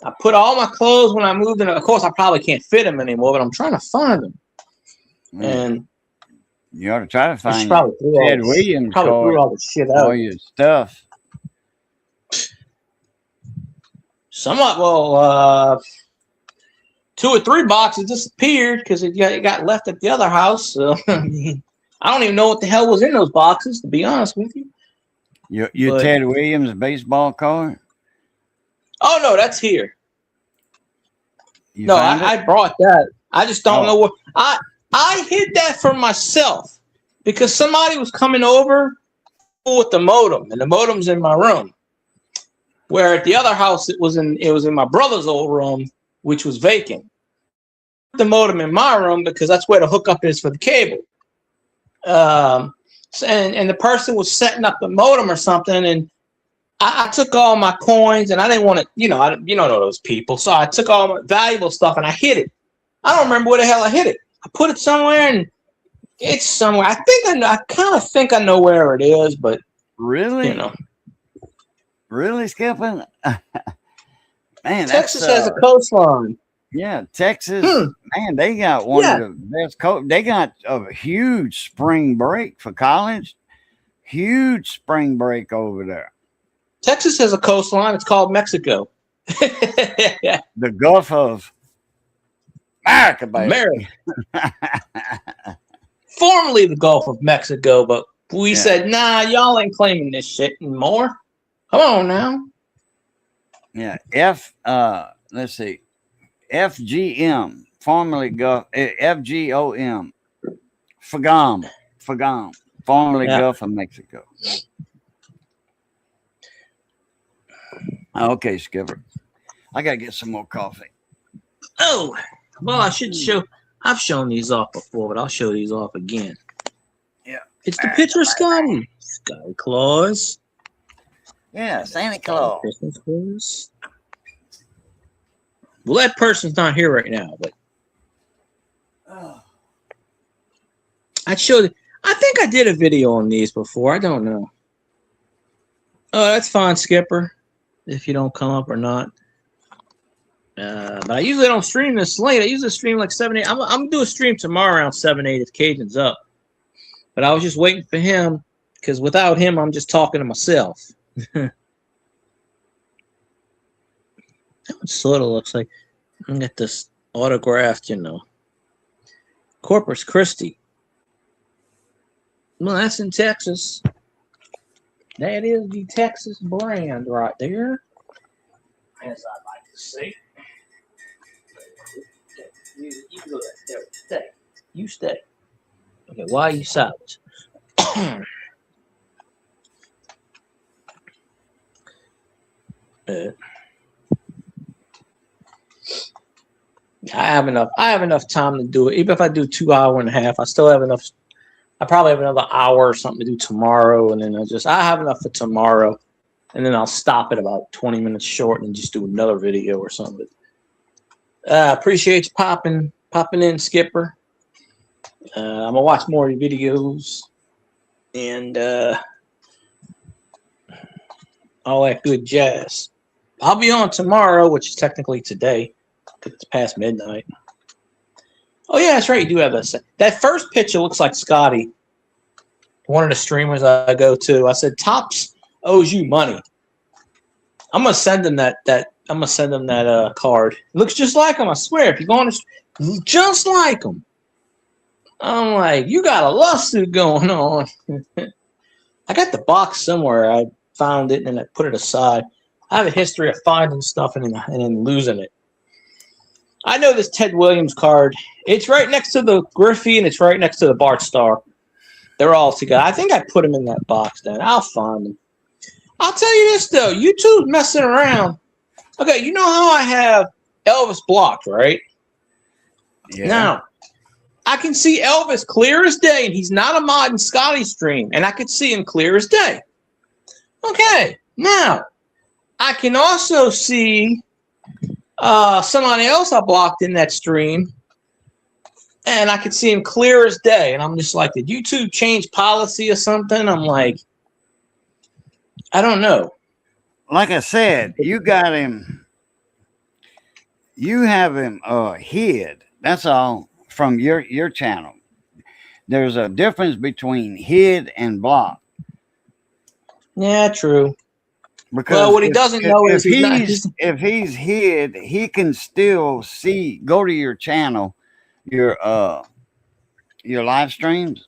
I put all my clothes when I moved in. Of course, I probably can't fit them anymore, but I'm trying to find them. And you ought to try to find probably Ted Williams probably threw card, all the shit out. all your stuff. Somewhat, 2 or 3 boxes disappeared because it got left at the other house. So I don't even know what the hell was in those boxes, to be honest with you. Your Ted Williams baseball card? Oh no, that's here. You No, found it? I brought that. I just don't Oh. know what I hid that from myself because somebody was coming over with the modem, and the modem's in my room. Where at the other house it was in my brother's old room, which was vacant. The modem in my room because that's where the hookup is for the cable. And the person was setting up the modem or something, and I took all my coins, and I didn't want to, you don't know those people. So I took all my valuable stuff and I hid it. I don't remember where the hell I hid it. I put it somewhere, and it's somewhere. I kind of think I know where it is, but Really? Really, Skipping? Man, Texas that's, has a coastline. Yeah, Texas, man, they got one of the best they got a huge spring break for college. Huge spring break over there. Texas has a coastline. It's called Mexico. The Gulf of America, baby. America. Formerly the Gulf of Mexico, but we said, nah, y'all ain't claiming this shit anymore. Come on now. Yeah, let's see. FGM, formerly Gulf, FGOM, FAGOM, formerly Gulf of Mexico. Okay, Skipper. I got to get some more coffee. Oh, well, I should show. I've shown these off before, but I'll show these off again. Yeah. It's the picture of Scotty. Scotty Claus. Yeah, Santa Claus. Christmas Claus. Well, that person's not here right now, but I showed. I think I did a video on these before. I don't know. Oh, that's fine, Skipper. If you don't come up or not. But I usually don't stream this late. I usually stream like 7, 8. I'm gonna do a stream tomorrow around 7, 8 if Cajun's up. But I was just waiting for him because without him, I'm just talking to myself. That sort of looks like. I get this autographed, Corpus Christi. Well, that's in Texas. That is the Texas brand right there. As I like to say. You go there. Stay. You stay. Okay, why are you silent? I have enough time to do it. Even if I do 2 hours and a half, I still have enough. I probably have another hour or something to do tomorrow, and then I have enough for tomorrow, and then I'll stop it about 20 minutes short and just do another video or something. Appreciate you popping in, Skipper. I'm gonna watch more of your videos and all that good jazz. I'll be on tomorrow, which is technically today. It's past midnight. Oh yeah, that's right. You do have that first picture looks like Scotty, one of the streamers I go to. I said Tops owes you money. I'm gonna send him that. I'm gonna send him that card. It looks just like him. I swear. If you go on, just like him. I'm like, you got a lawsuit going on. I got the box somewhere. I found it and I put it aside. I have a history of finding stuff and then losing it. I know this Ted Williams card. It's right next to the Griffey and it's right next to the Bart Star. They're all together. I think I put them in that box then. I'll find them. I'll tell you this, though. YouTube's messing around. Okay, you know how I have Elvis blocked, right? Yeah. Now, I can see Elvis clear as day, and he's not a mod in Scotty's stream, and I could see him clear as day. Okay, now, I can also see somebody else I blocked in that stream, and I could see him clear as day, and I'm just like, did YouTube change policy or something? I'm like, I don't know. Like I said, you got him. You have him hid. That's all from your channel. There's a difference between hid and blocked. Yeah, true. Because well, what he doesn't know is if he's hid, he can still go to your channel, your live streams,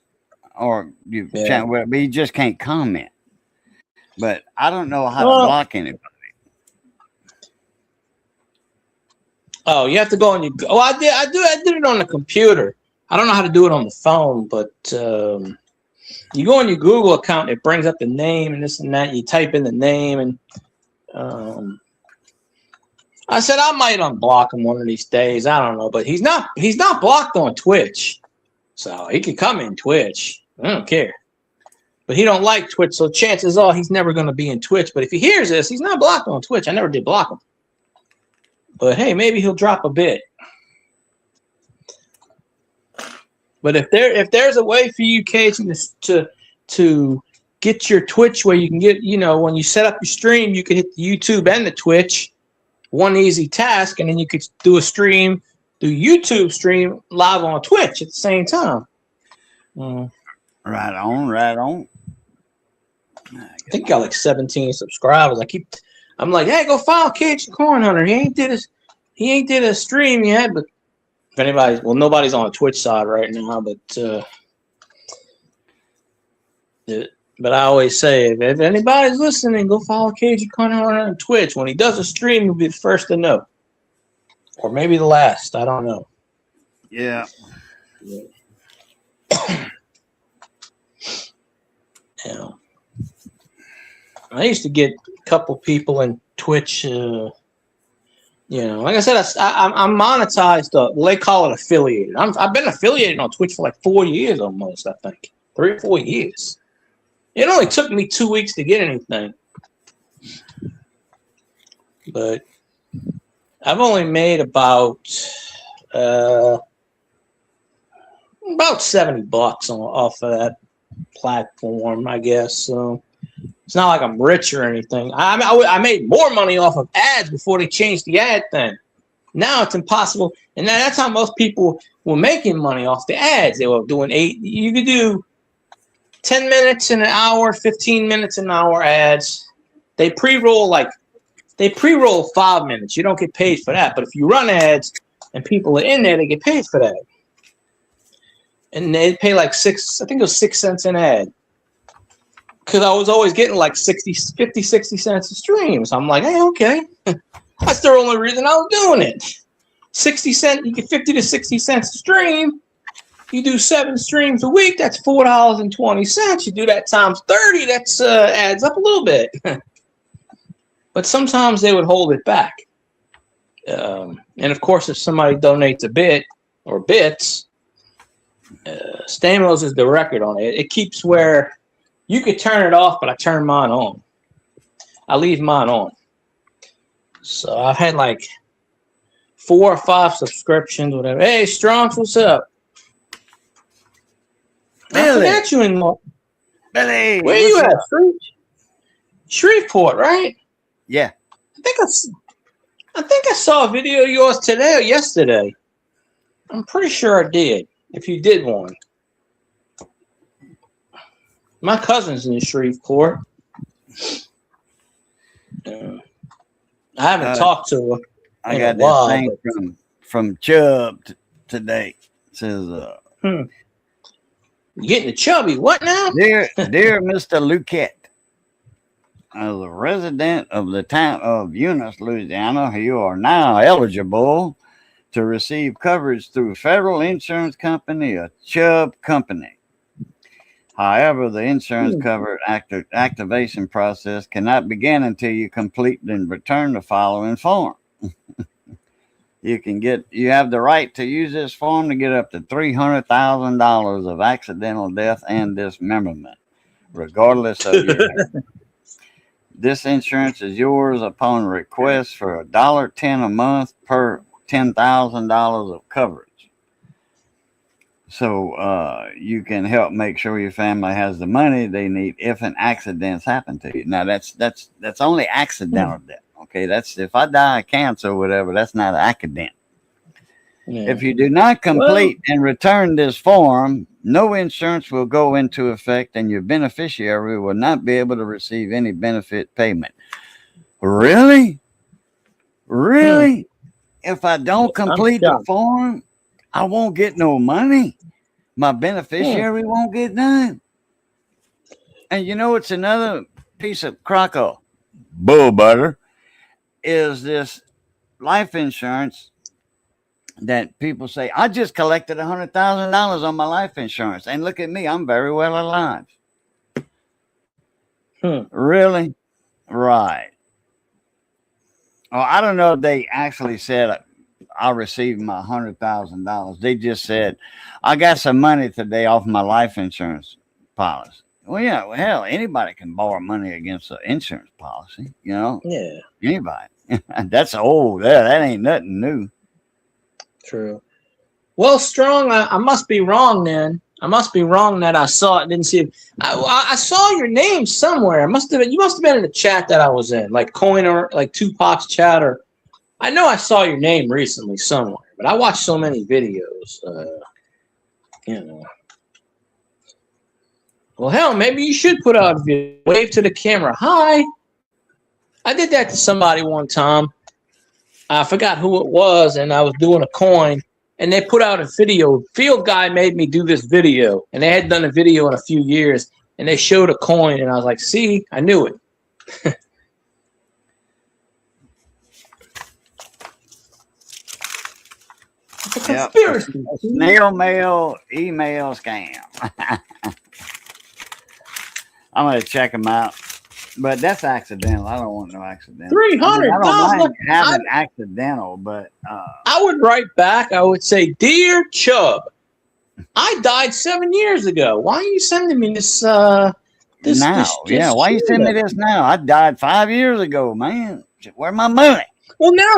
or your channel, but he just can't comment. But I don't know how to block anybody. Oh, you have to go on your. Oh, I did it on the computer. I don't know how to do it on the phone, but you go on your Google account. It brings up the name and this and that. You type in the name, and I said I might unblock him one of these days. I don't know, but he's not blocked on Twitch, so he can come in Twitch. I don't care. But he don't like Twitch, so chances are he's never going to be in Twitch. But if he hears this, he's not blocked on Twitch. I never did block him. But hey, maybe he'll drop a bit. But if there's a way for you, Cajun, to get your Twitch where you can get, when you set up your stream, you can hit the YouTube and the Twitch, one easy task, and then you could do a stream, do YouTube stream live on Twitch at the same time. Right on. I think I got like 17 subscribers. I'm like, hey, go follow Cajun Corn Hunter. He ain't did a stream yet, but if anybody's, nobody's on the Twitch side right now, but I always say, if anybody's listening, go follow Cajun Corn Hunter on Twitch. When he does a stream, you'll be the first to know, or maybe the last. I don't know. Yeah. Yeah. I used to get a couple people in Twitch, like I said, I'm monetized. They call it affiliated. I've been affiliated on Twitch for like 4 years almost, I think. 3 or 4 years. It only took me 2 weeks to get anything. But I've only made about, About $70 off of that platform, I guess. So it's not like I'm rich or anything. I made more money off of ads before they changed the ad thing. Now it's impossible, and that's how most people were making money off the ads. They were doing you could do 10 minutes in an hour, 15 minutes an hour ads. They pre-roll 5 minutes. You don't get paid for that. But if you run ads and people are in there, they get paid for that. And they pay like 6 cents an ad. Because I was always getting like 60 cents a stream. So I'm like, hey, okay. That's the only reason I was doing it. 60 cents, you get 50 to 60 cents a stream. You do 7 streams a week, that's $4.20. You do that times 30, that's adds up a little bit. But sometimes they would hold it back. And of course, if somebody donates a bit or bits, Stamos is the record on it. It keeps where you could turn it off, but I turn mine on. I leave mine on. So I've had like 4 or 5 subscriptions, whatever. Hey, Strongs, what's up? Billy. I forgot you anymore. Billy, Where you at? Shreveport, right? Yeah. I think I saw a video of yours today or yesterday. I'm pretty sure I did. If you did one. My cousin's in Shreveport. I haven't talked to her. I got this thing from Chubb today. It says, You're getting the chubby. What now? Dear Mr. Luquette, as a resident of the town of Eunice, Louisiana, you are now eligible to receive coverage through federal insurance company or Chubb company. However, the insurance cover activation process cannot begin until you complete and return the following form. You have the right to use this form to get up to $300,000 of accidental death and dismemberment, regardless of your This insurance is yours upon request for $1.10 a month per $10,000 of coverage. So you can help make sure your family has the money they need if an accident happens to you. Now that's only accidental death. Okay, that's if I die of cancer or whatever, that's not an accident. Yeah. If you do not complete and return this form, no insurance will go into effect and your beneficiary will not be able to receive any benefit payment. Really? Really? If I don't complete the form, I won't get no money. My beneficiary won't get none. And you know, it's another piece of crock bull butter is this life insurance that people say, I just collected $100,000 on my life insurance. And look at me, I'm very well alive. Really? Right. Oh, I don't know if they actually said I received my $100,000. They just said, I got some money today off my life insurance policy. Well, yeah, well, hell, anybody can borrow money against an insurance policy, you know? Yeah. Anybody. That's old. That ain't nothing new. True. Well, Strong, I must be wrong then. I must be wrong that I saw it, didn't see it. I saw your name somewhere. You must have been in the chat that I was in, like Coiner, like Tupac's chat, or I know I saw your name recently somewhere, but I watched so many videos. You know. Well, hell, maybe you should put out a video. Wave to the camera. Hi. I did that to somebody one time. I forgot who it was, and I was doing a coin, and they put out a video. Field Guy made me do this video, and they had done a video in a few years, and they showed a coin, and I was like, see, I knew it. It's a conspiracy. Yep. Snail mail, email scam. I'm going to check them out. But that's accidental. I don't want no accidental. $300. I don't mind having accidental, but I would write back. I would say, "Dear Chubb, I died 7 years ago. Why are you sending me this? Now, yeah. Why are you sending me this now? I died 5 years ago, man. Where's my money? Well, now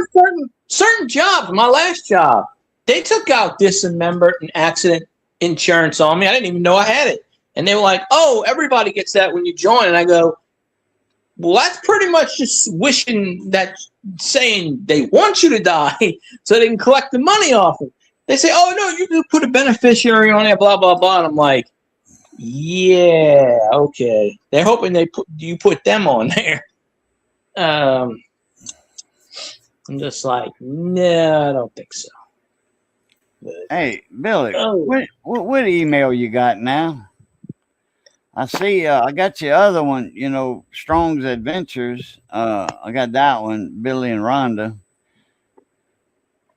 certain jobs. My last job, they took out dismembered and accident insurance on me. I didn't even know I had it. And they were like, oh, everybody gets that when you join. And I go, well, that's pretty much just saying they want you to die so they can collect the money off it. They say, oh, no, you can put a beneficiary on there, blah, blah, blah. And I'm like, yeah, okay. They're hoping you put them on there. I'm just like, no, I don't think so. But, Hey, Billy, what email you got now? I see. I got your other one. You know, Strong's Adventures. I got that one, Billy and Rhonda.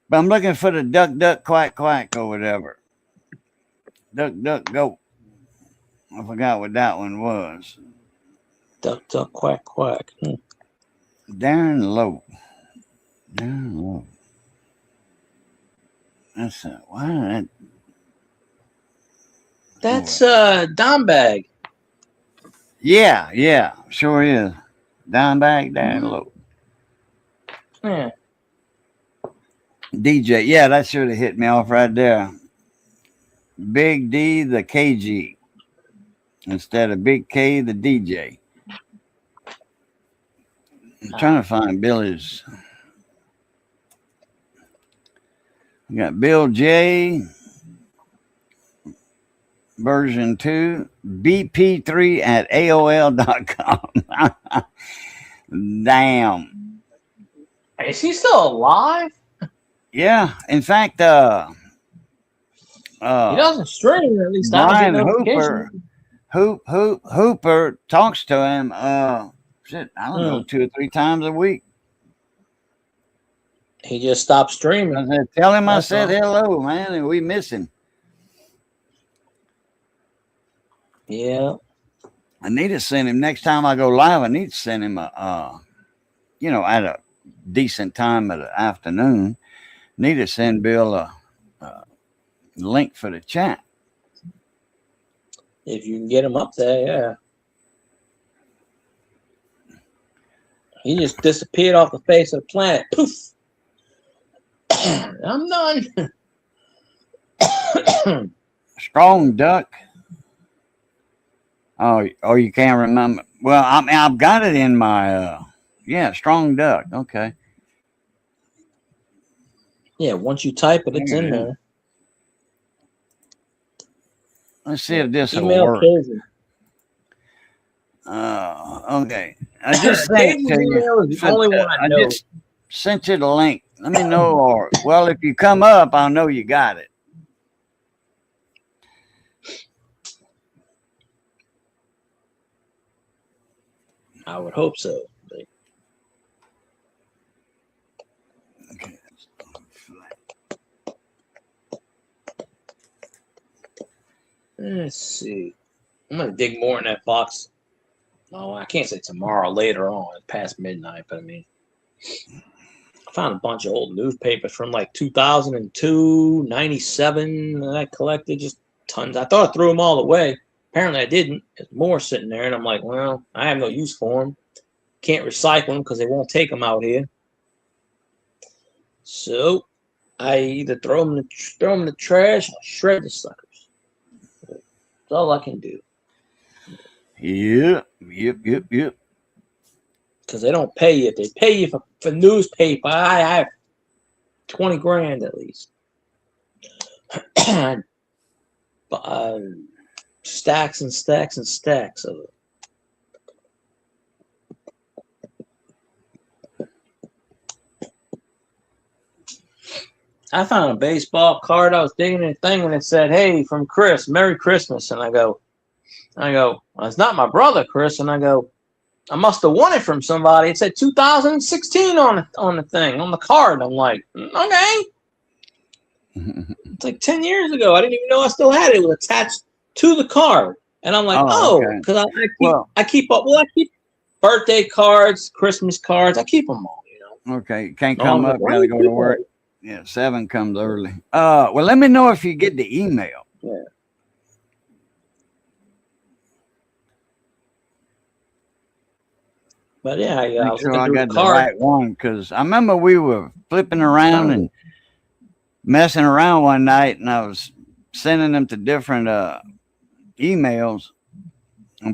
But I'm looking for the Duck Duck Quack Quack or whatever. Duck Duck Go. I forgot what that one was. Duck Duck Quack Quack. Darren Low. Darren Low. That's why That's Dime Bag. Yeah, sure is. Down back, down low. Yeah. DJ, yeah, that should have hit me off right there. Big D, the KG, instead of Big K, the DJ. I'm trying to find Billy's. We got Bill J. Version 2, bp3 at AOL.com. Damn. Is he still alive? Yeah. In fact, He doesn't stream, at least I Brian don't get notifications. Hooper talks to him, I don't know, 2 or 3 times a week. He just stopped streaming. I said, tell him That's I said all. hello, man, and we miss him. Yeah. I need to send him next time I go live. I need to send him at a decent time of the afternoon. Need to send Bill a link for the chat. If you can get him up there, yeah. He just disappeared off the face of the planet. Poof. I'm done. Strong Duck. Oh, you can't remember. Well, I've got it in my, Strong Duck. Okay. Yeah, once you type it, it's in there. Let's see if this will Email work. Casey. Okay. I just sent it to email is the only one I know. just sent you the link. Let me know, or if you come up, I'll know you got it. I would hope so. Okay. Let's see. I'm gonna dig more in that box. Oh, I can't say tomorrow, later on, past midnight, but I mean, I found a bunch of old newspapers from like 2002, 97 that I collected, just tons. I thought I threw them all away. Apparently I didn't. There's more sitting there, and I'm like, well, I have no use for them. Can't recycle them because they won't take them out here. So I either throw them in the trash or shred the suckers. That's all I can do. Yep. Because they don't pay you. If they pay you for newspaper, I have 20 grand at least. Stacks and stacks and stacks of it. I found a baseball card. I was digging a thing and it said, "Hey, from Chris, Merry Christmas." And I go, well, it's not my brother, Chris. And I go, I must have won it from somebody. It said 2016 on the thing, on the card. I'm like, okay. It's like 10 years ago. I didn't even know I still had it. It was attached to the card. And I'm like, because I keep up. Well, I keep birthday cards, Christmas cards. I keep them all, Okay, can't come up. Gotta go to work. Yeah, 7 comes early. Well, let me know if you get the email. Yeah. But yeah, I Make was sure looking I through got the the card. right one, because I remember we were flipping around and messing around one night, and I was sending them to different emails,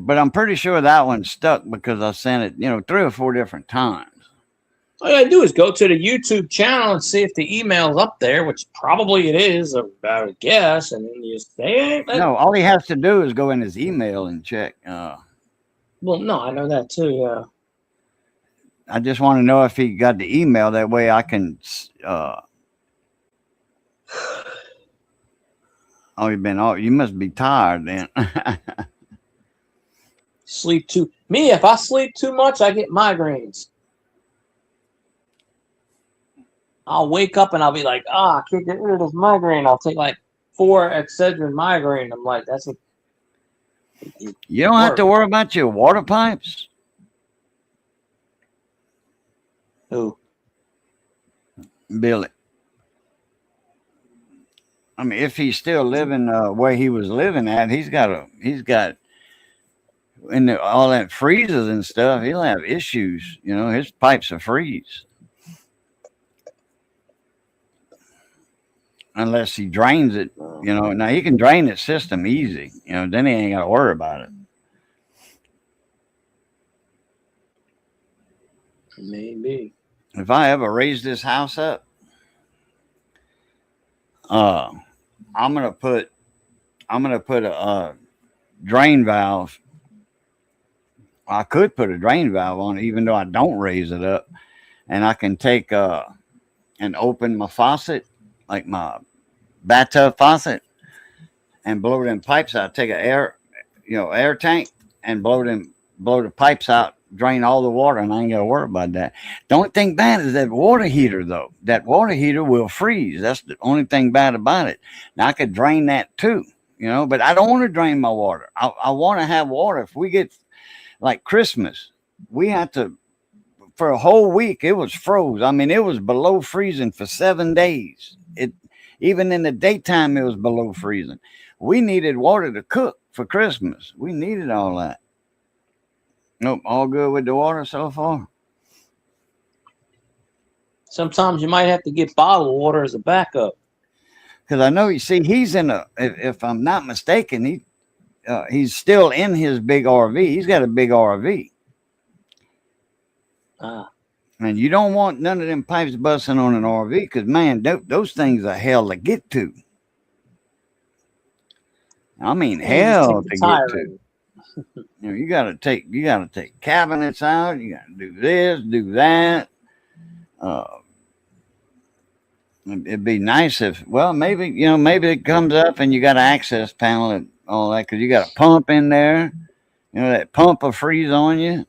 but I'm pretty sure that one stuck because I sent it, 3 or 4 different times. All you gotta do is go to the YouTube channel and see if the email's up there, which probably it is, I would guess, and then you say, hey, No, all he has to do is go in his email and check. well, no, I know that too, yeah. I just want to know if he got the email. That way I can. You must be tired then. Sleep too. Me, if I sleep too much, I get migraines. I'll wake up and I'll be like, I can't get rid of this migraine. I'll take like 4 Excedrin migraine. I'm like, that's what. You don't have to worry about your water pipes. Who? Billy. I mean, if he's still living where he was living at, he's got all that freezes and stuff. He'll have issues. His pipes will freeze unless he drains it. Now he can drain his system easy. Then he ain't got to worry about it. Maybe. If I ever raise this house up, I'm gonna put a drain valve. I could put a drain valve on it, even though I don't raise it up, and I can take and open my faucet, like my bathtub faucet, and blow them pipes out. Take an air tank and blow the pipes out. Drain all the water, and I ain't got to worry about that. The only thing bad is that water heater, though. That water heater will freeze. That's the only thing bad about it. Now, I could drain that too, but I don't want to drain my water. I want to have water. If we get like Christmas, we had to, for a whole week, it was froze. I mean, it was below freezing for 7 days. Even in the daytime, it was below freezing. We needed water to cook for Christmas. We needed all that. Nope, all good with the water so far. Sometimes you might have to get bottled water as a backup. Because I know, he's in if I'm not mistaken, he's still in his big RV. He's got a big RV. And you don't want none of them pipes busting on an RV because, man, those things are hell to get to. I mean, hell to get to. You gotta take cabinets out. You gotta do this, do that. It'd be nice if, maybe it comes up and you got an access panel and all that, because you got a pump in there. That pump will freeze on you.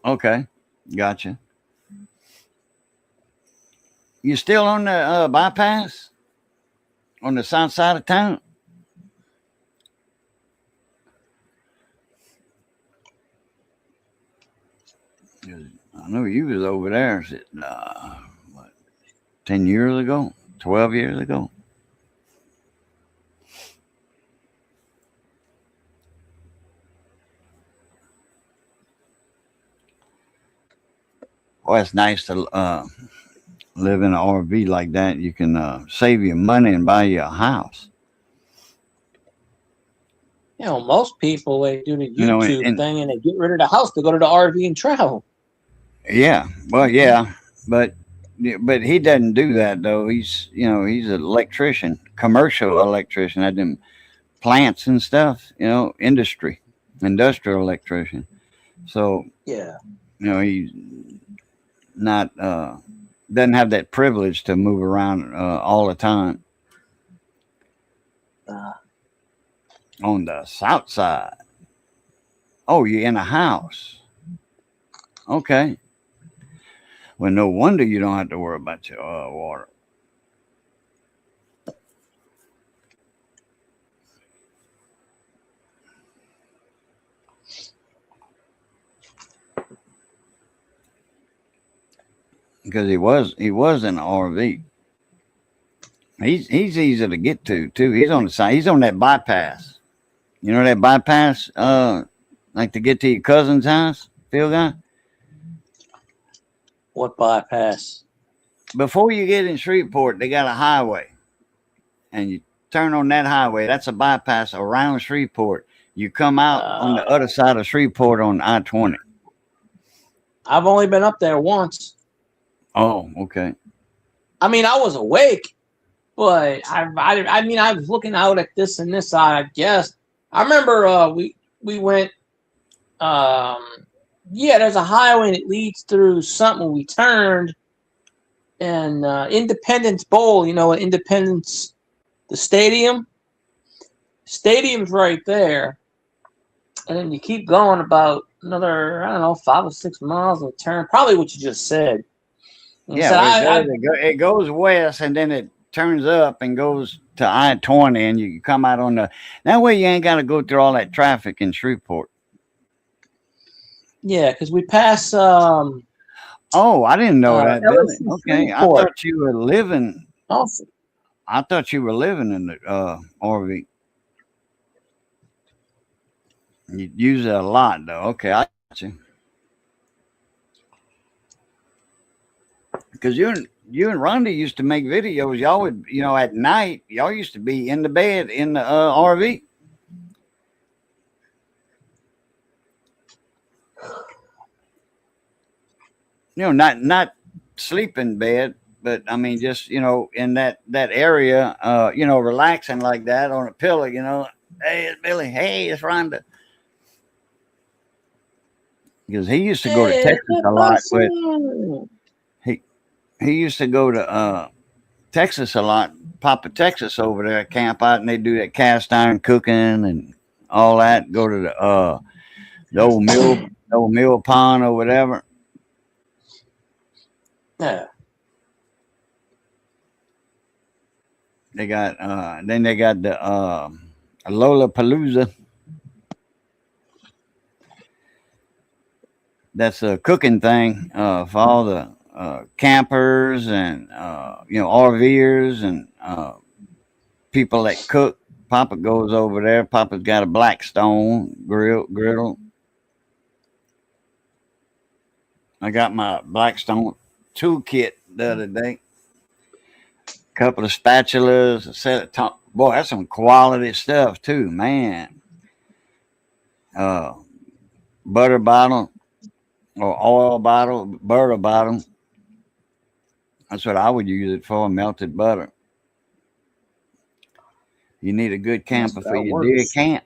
Okay, gotcha. You still on the bypass on the south side of town? I know you was over there 10 years ago, 12 years ago. Well, it's nice to live in an RV like that. You can save your money and buy you a house. Most people, they do the YouTube thing and they get rid of the house to go to the RV and travel. Yeah, well, yeah, but he doesn't do that though. He's an electrician, commercial electrician at them plants and stuff. Industrial electrician. So yeah, he's not doesn't have that privilege to move around all the time. On the south side. Oh, you're in a house. Okay. Well, no wonder you don't have to worry about your water. Because he was in an RV. He's easy to get to too. He's on the side. He's on that bypass. That bypass like to get to your cousin's house, Field Guy? What bypass? Before you get in Shreveport, they got a highway, and you turn on that highway. That's a bypass around Shreveport. You come out on the other side of Shreveport on I-20. I've only been up there once. Oh, okay. I mean, I was awake, but I mean, I was looking out at this and this side. I guess I remember we went. Yeah, there's a highway and it leads through something. We turned, and Independence Bowl. You know, Independence, the stadium. Stadium's right there, and then you keep going about another, I don't know, 5 or 6 miles and turn. Probably what you just said. And Yeah, said, it goes west and then it turns up and goes to I-20, and you come out on the. That way you ain't got to go through all that traffic in Shreveport. Yeah, because we pass. Oh, I didn't know that. LSU Okay, I Shreveport. thought you were living. Also, I thought you were living in the RV. You use it a lot, though. Okay, I got you. Because you and Rhonda used to make videos. Y'all would, at night, y'all used to be in the bed in the RV. Not sleep in bed, but I mean, just, in that area, relaxing like that on a pillow, Hey, it's Billy. Hey, it's Rhonda. Because he used to go to Texas a lot, but he used to go to Texas a lot. Papa Texas over there, camp out, and they do that cast iron cooking and all that. Go to the old mill pond or whatever. yeah. They got then they got the Lollapalooza. That's a cooking thing for all the campers and RVers and people that cook. Papa goes over there. Papa's got a Blackstone griddle. I got my Blackstone toolkit the other day. Couple of spatulas, a set of top. Boy, that's some quality stuff too, man. Butter bottle or oil bottle, butter bottle. That's what I would use it for, melted butter. You need a good camper for your deer camp.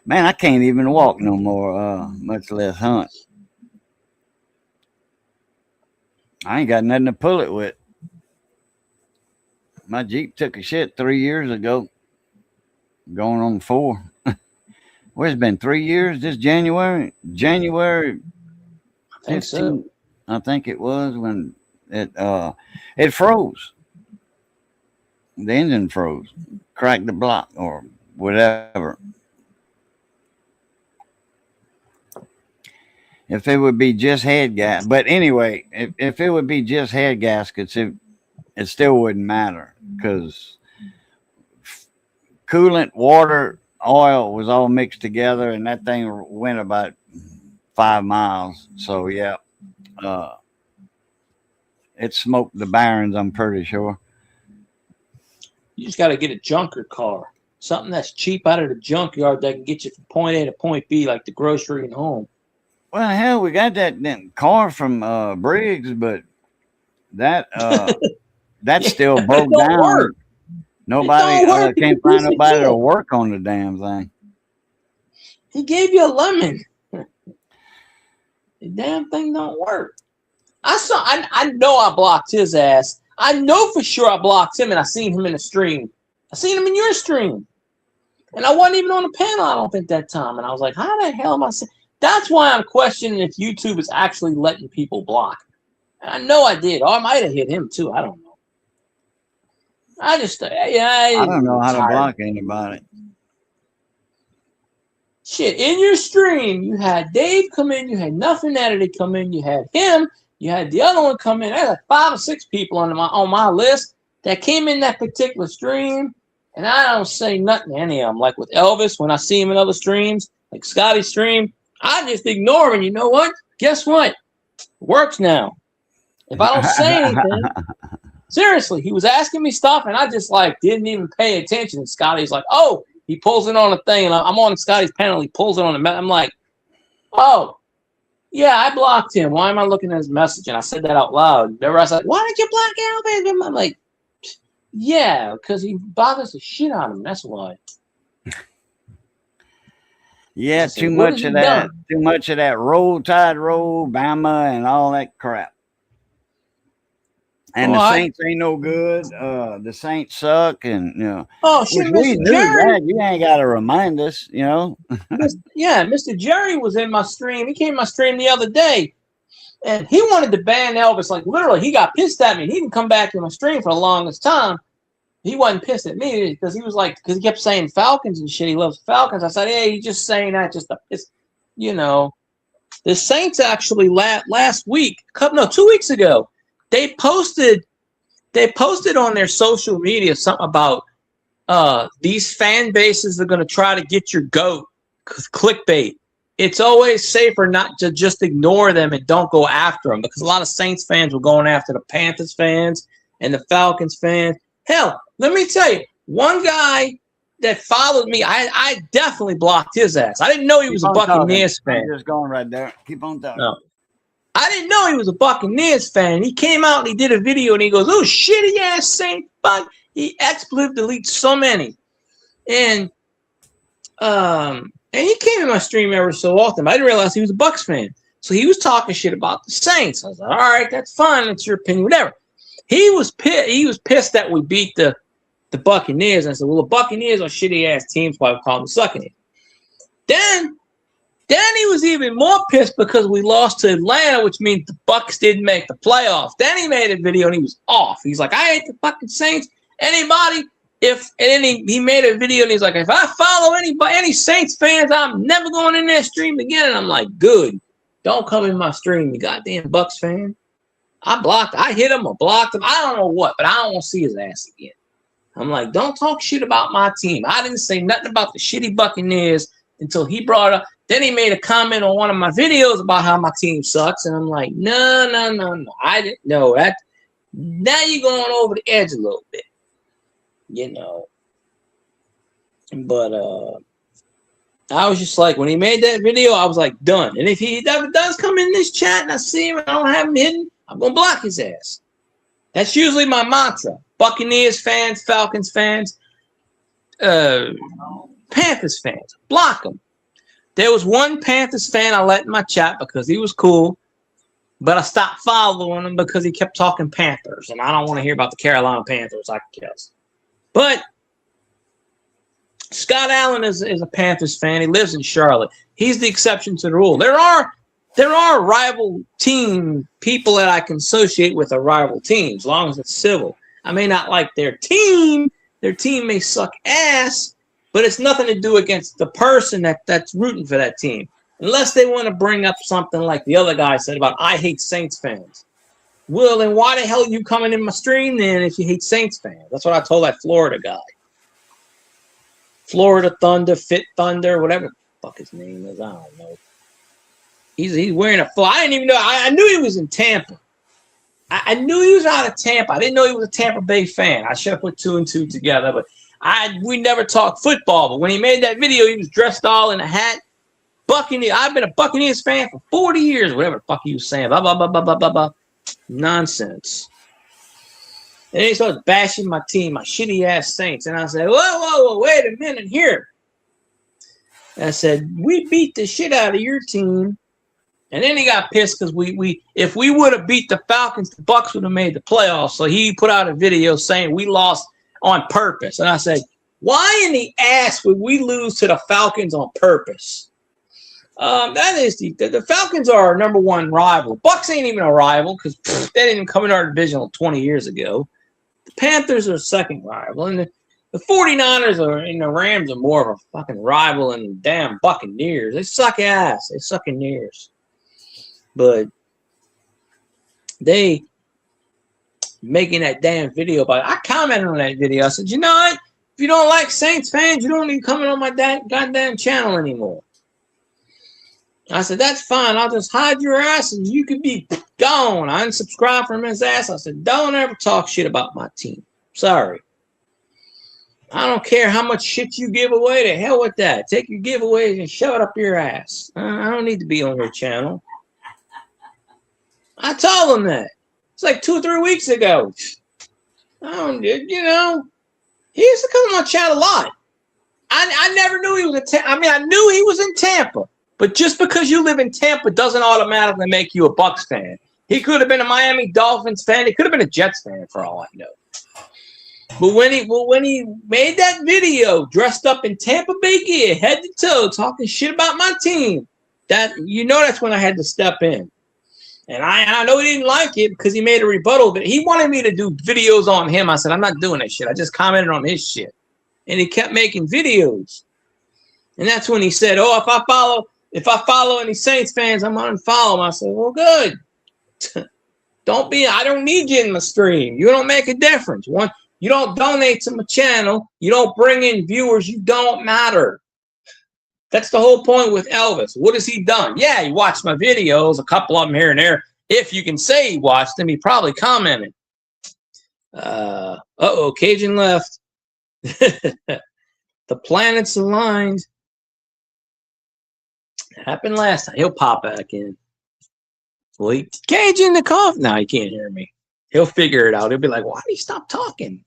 Man, I can't even walk no more, much less hunt. I ain't got nothing to pull it with. My Jeep took a shit 3 years ago. Going on 4. Well, it's been 3 years this January. January 15th, I think it was, when it froze. The engine froze. Cracked the block or whatever. If it would be just head gas. But anyway, if it would be just head gaskets, it still wouldn't matter, because coolant, water, oil was all mixed together, and that thing went about 5 miles. So yeah, it smoked the Barons, I'm pretty sure. You just got to get a junker car, something that's cheap out of the junkyard that can get you from point A to point B, like the grocery and home. Well, hell, we got that car from Briggs, but that that still broke down. Work. Nobody can't find nobody to work on the damn thing. He gave you a lemon. The damn thing don't work. I know I blocked his ass. I know for sure I blocked him, and I seen him in the stream. I seen him in your stream. And I wasn't even on the panel, I don't think, that time. And I was like, how the hell am I saying? That's why I'm questioning if YouTube is actually letting people block. And I know I did. Or I might have hit him too. I don't know. I don't know how to block anybody. Shit, in your stream, you had Dave come in, you had Nothing Edited come in, you had him, you had the other one come in. I had like 5 or 6 people on my list that came in that particular stream, And I don't say nothing to any of them. Like with Elvis, when I see him in other streams, like Scotty's stream, I just ignore him. And you know what? Guess what? It works now. If I don't say anything, seriously, he was asking me stuff, and I just like didn't even pay attention. And Scotty's like, oh, he pulls it on a thing, and I'm on Scotty's panel. He pulls it on the. I'm like, oh, yeah, I blocked him. Why am I looking at his message? And I said that out loud. They were like, why did you block Elvis? I'm like, yeah, because he bothers the shit out of him. That's why. Yeah, said, too much of that. Too much of that roll tide roll, Bama, and all that crap. And the Saints ain't no good. The Saints suck, and you know. Oh shit, Mr. Jerry! You ain't got to remind us, you know. Yeah, Mr. Jerry was in my stream. He came in my stream the other day, and he wanted to ban Elvis. Like literally, he got pissed at me. He didn't come back to my stream for the longest time. He wasn't pissed at me because he was like, because he kept saying Falcons and shit. He loves Falcons. I said, hey, he's just saying that just to piss, you know. The Saints actually last week, 2 weeks ago. They posted on their social media something about these fan bases are going to try to get your goat, clickbait. It's always safer not to just ignore them and don't go after them, because a lot of Saints fans were going after the Panthers fans and the Falcons fans. Hell, let me tell you, one guy that followed me, I definitely blocked his ass. I didn't know he was a Buccaneers fan. I'm just going right there. Keep on talking. No. I didn't know he was a Buccaneers fan. He came out and he did a video and he goes, oh, shitty ass Saint fuck. He expletive deletes so many. And he came in my stream ever so often. But I didn't realize he was a Bucs fan. So he was talking shit about the Saints. I was like, all right, that's fine. It's your opinion, whatever. He was pissed that we beat the Buccaneers. And I said, well, the Buccaneers are shitty ass teams, why we call them sucking it. Then he was even more pissed because we lost to Atlanta, which means the Bucs didn't make the playoffs. Then he made a video and he was off. He's like, I hate the fucking Saints. Anybody, and then he made a video and he's like, if I follow any Saints fans, I'm never going in their stream again. And I'm like, good. Don't come in my stream, you goddamn Bucs fan. I hit him or blocked him. I don't know what, but I don't want to see his ass again. I'm like, don't talk shit about my team. I didn't say nothing about the shitty Buccaneers until he brought up. Then he made a comment on one of my videos about how my team sucks. And I'm like, no. I didn't know that. Now you're going over the edge a little bit, you know. But I was just like, when he made that video, I was like, done. And if he ever does come in this chat and I see him and I don't have him hidden, I'm going to block his ass. That's usually my mantra. Buccaneers fans, Falcons fans, Panthers fans, block them. There was one Panthers fan I let in my chat because he was cool, but I stopped following him because he kept talking Panthers, and I don't want to hear about the Carolina Panthers, I guess. But Scott Allen is a Panthers fan. He lives in Charlotte. He's the exception to the rule. There are rival team people that I can associate with a rival team, as long as it's civil. I may not like their team. Their team may suck ass, but it's nothing to do against the person that's rooting for that team. Unless they want to bring up something like the other guy said about, I hate Saints fans. Well, then why the hell are you coming in my stream then if you hate Saints fans? That's what I told that Florida guy. Florida Thunder, Fit Thunder, whatever the fuck his name is. I don't know. He's wearing a full. I didn't even know. I knew he was in Tampa. I knew he was out of Tampa. I didn't know he was a Tampa Bay fan. I should have put 2 and 2 together, but we never talked football. But when he made that video, he was dressed all in a hat. Buccaneers. I've been a Buccaneers fan for 40 years. Whatever the fuck he was saying. Blah blah blah blah blah blah blah. Nonsense. And he started bashing my team, my shitty ass Saints, and I said, whoa, wait a minute here. And I said, we beat the shit out of your team. And then he got pissed because if we would have beat the Falcons, the Bucs would have made the playoffs. So he put out a video saying we lost on purpose. And I said, why in the ass would we lose to the Falcons on purpose? That is the Falcons are our number one rival. Bucs ain't even a rival because they didn't come in our division 20 years ago. The Panthers are a second rival. And the 49ers and the Rams are more of a fucking rival than the damn Buccaneers. They suck ass. They suck in ears. But they making that damn video about it. I commented on that video. I said, you know what? If you don't like Saints fans, you don't need coming on my goddamn channel anymore. I said, that's fine. I'll just hide your ass and you can be gone. I unsubscribed from his ass. I said, don't ever talk shit about my team. Sorry. I don't care how much shit you give away. To hell with that. Take your giveaways and shove it up your ass. I don't need to be on your channel. I told him that. It's like 2 or 3 weeks ago. I don't, you know, he used to come on my chat a lot. I never knew he was in Tampa. I mean, I knew he was in Tampa. But just because you live in Tampa doesn't automatically make you a Bucs fan. He could have been a Miami Dolphins fan. He could have been a Jets fan for all I know. But when he made that video dressed up in Tampa Bay gear, head to toe, talking shit about my team, that's when I had to step in. And I know he didn't like it because he made a rebuttal, but he wanted me to do videos on him. I said, I'm not doing that shit. I just commented on his shit. And he kept making videos. And that's when he said, oh, if I follow any Saints fans, I'm going to unfollow them. I said, well, good. I don't need you in my stream. You don't make a difference. You don't donate to my channel. You don't bring in viewers. You don't matter. That's the whole point with Elvis. What has he done? Yeah, he watched my videos, a couple of them here and there. If you can say he watched them, he probably commented. Cajun left. The planets aligned. Happened last time. He'll pop back in. Wait, Cajun the cough. No, he can't hear me. He'll figure it out. He'll be like, why did he stop talking?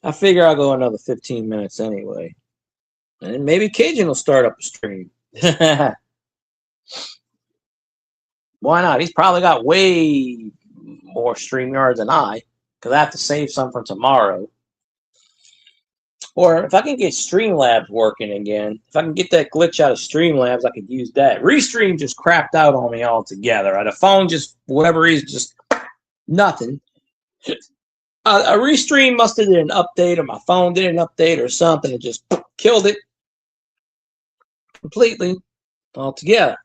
I figure I'll go another 15 minutes anyway. And maybe Cajun will start up a stream. Why not? He's probably got way more StreamYards than I, because I have to save some for tomorrow. Or if I can get Streamlabs working again, if I can get that glitch out of Streamlabs, I could use that. Restream just crapped out on me altogether. The phone just, whatever reason, just nothing. A Restream must have did an update, or my phone did an update or something. It just killed it completely altogether.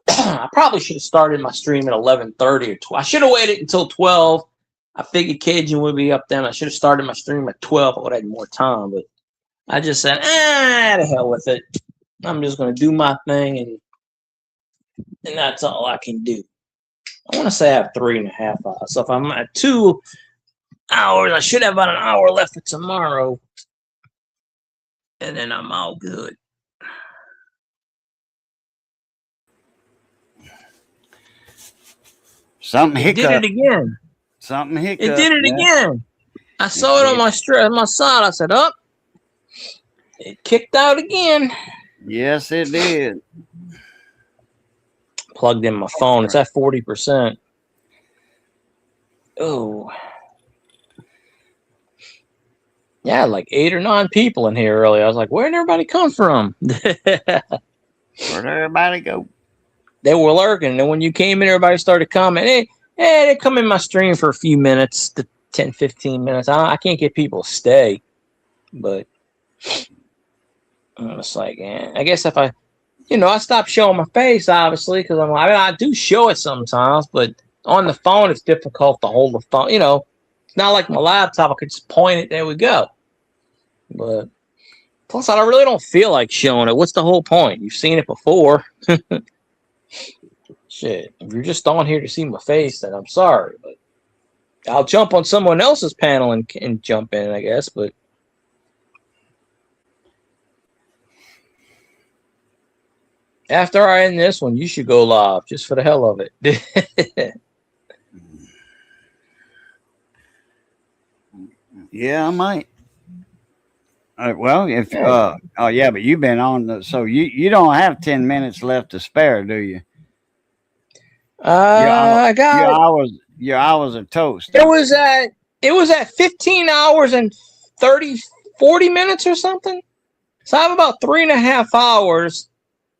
I probably should have started my stream at 11:30 or 12. I should have waited until 12. I figured Cajun would be up then. I should have started my stream at 12. I would have had more time, but I just said, to hell with it. I'm just going to do my thing, and that's all I can do. I want to say I have 3.5 hours. So if I'm at 2 hours, I should have about an hour left for tomorrow, and then I'm all good. Something hiccup. It did it again. Something hiccup. It did it again. I saw it on my side. I said, "Up." It kicked out again. Yes, it did. Plugged in my phone. It's at 40%. Oh. Yeah, like 8 or 9 people in here earlier. I was like, where'd everybody come from? Where'd everybody go? They were lurking. And then when you came in, everybody started commenting. Hey, they come in my stream for a few minutes, 10, 15 minutes. I can't get people to stay. But I'm just like, I guess if I stopped showing my face, obviously, because I do show it sometimes, but on the phone, it's difficult to hold the phone. It's not like my laptop. I could just point it. There we go. But plus, I really don't feel like showing it. What's the whole point? You've seen it before. Shit. If you're just on here to see my face, then I'm sorry. But I'll jump on someone else's panel and jump in, I guess. But after I end this one, you should go live just for the hell of it. Yeah, I might. Well, if but you've been on so you don't have 10 minutes left to spare, do you? I got your hours of toast. It was at 15 hours and 40 minutes or something. So I have about 3.5 hours.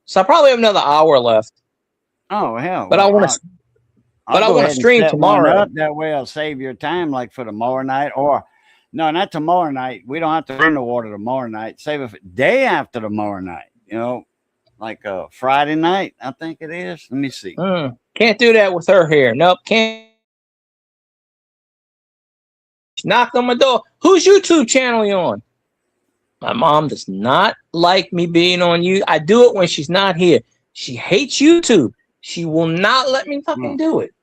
So I probably have another hour left. Oh hell! But I want to stream tomorrow. That way, I'll save your time, like for tomorrow night, or no, not tomorrow night. We don't have to run the water tomorrow night. Save it for day after tomorrow night. like Friday night, I think it is. Let me see. Can't do that with her here. Nope, can't. She knocked on my door. Whose YouTube channel you on? My mom does not like me being on you. I do it when she's not here. She hates YouTube. She will not let me fucking do it.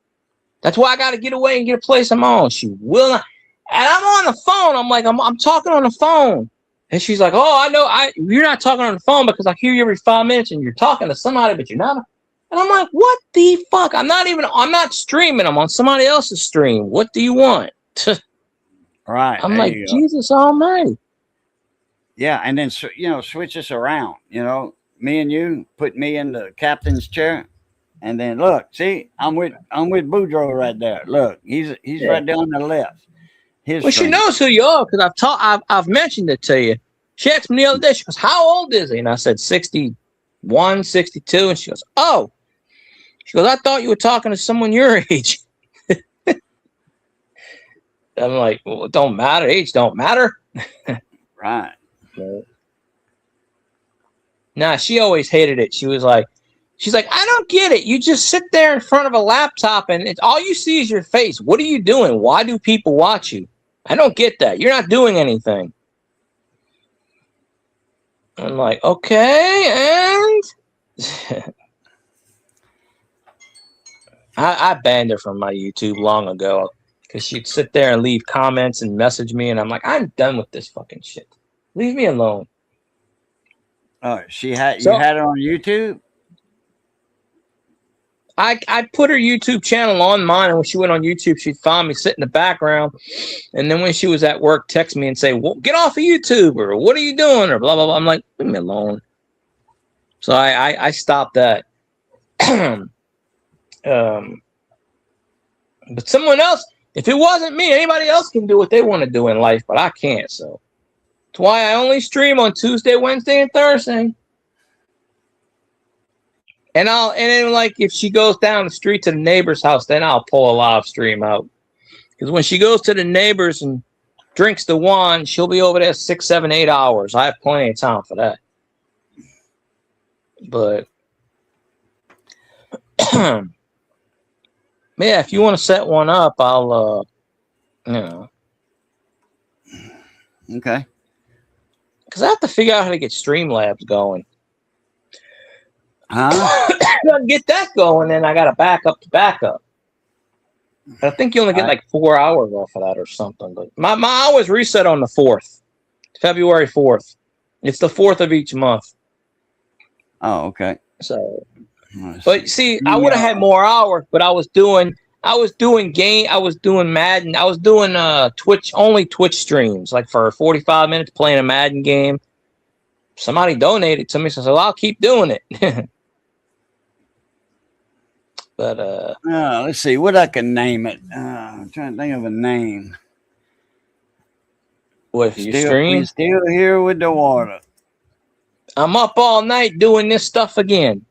That's why I got to get away and get a place I'm on. She will not. And I'm on the phone. I'm like, I'm talking on the phone. And she's like, oh, I know. You're not talking on the phone because I hear you every 5 minutes and you're talking to somebody, but you're not. And I'm like, what the fuck? I'm not streaming. I'm on somebody else's stream. What do you want? Right. I'm like, Jesus Almighty. Yeah, and then switch us around. Me and you put me in the captain's chair, and then look, see, I'm with Boudreaux right there. Look, he's right there on the left. Well, she knows who you are because I've mentioned it to you. She asked me the other day. She goes, "How old is he?" And I said 61, 62, and she goes, "Oh." She goes, "I thought you were talking to someone your age." I'm like, well, it don't matter. Age don't matter. Right. Nah, she always hated it. She's like, I don't get it. You just sit there in front of a laptop and all you see is your face. What are you doing? Why do people watch you? I don't get that. You're not doing anything. I'm like, okay, and I banned her from my YouTube long ago because she'd sit there and leave comments and message me, and I'm like, I'm done with this fucking shit. Leave me alone. Oh, you had her on YouTube? I put her YouTube channel on mine, and when she went on YouTube, she'd find me sit in the background, and then when she was at work, text me and say, well, get off of YouTube, or what are you doing, or blah, blah, blah. I'm like, leave me alone. So I stopped that. But someone else, if it wasn't me, anybody else can do what they want to do in life, but I can't. So that's why I only stream on Tuesday, Wednesday, and Thursday. And then like if she goes down the street to the neighbor's house, then I'll pull a live stream out. Because when she goes to the neighbor's and drinks the wine, she'll be over there 6, 7, 8 hours. I have plenty of time for that. But yeah, if you want to set one up, I'll Okay. Because I have to figure out how to get Streamlabs going. Huh? Get that going, then I got to back up to backup. I think you only get like 4 hours off of that or something. But my hours reset on the 4th, February 4th. It's the 4th of each month. Oh, okay. So, but see, I would have had more hours, but I was doing Madden. I was doing Twitch streams, like for 45 minutes playing a Madden game. Somebody donated to me, so I'll keep doing it. But let's see what I can name it. I'm trying to think of a name. What you stream? We're still here with the water. I'm up all night doing this stuff again.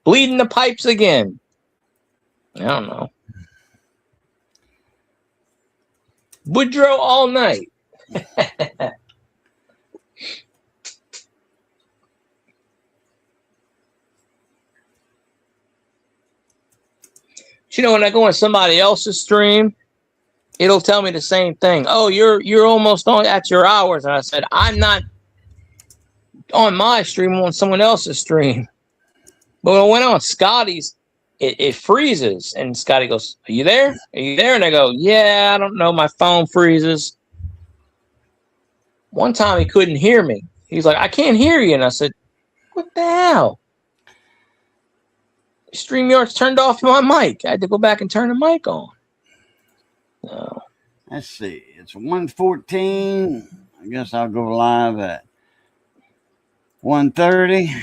Bleeding the pipes again. I don't know. Boudreaux all night. You know, when I go on somebody else's stream, it'll tell me the same thing. Oh, you're almost at your hours. And I said, I'm not on my stream, I'm on someone else's stream. But when I went on Scotty's, it freezes. And Scotty goes, are you there? Are you there? And I go, yeah, I don't know. My phone freezes. One time he couldn't hear me. He's like, I can't hear you. And I said, what the hell? StreamYard's turned off my mic. I had to go back and turn the mic on. So. Let's see. It's 1:14. I guess I'll go live at 1:30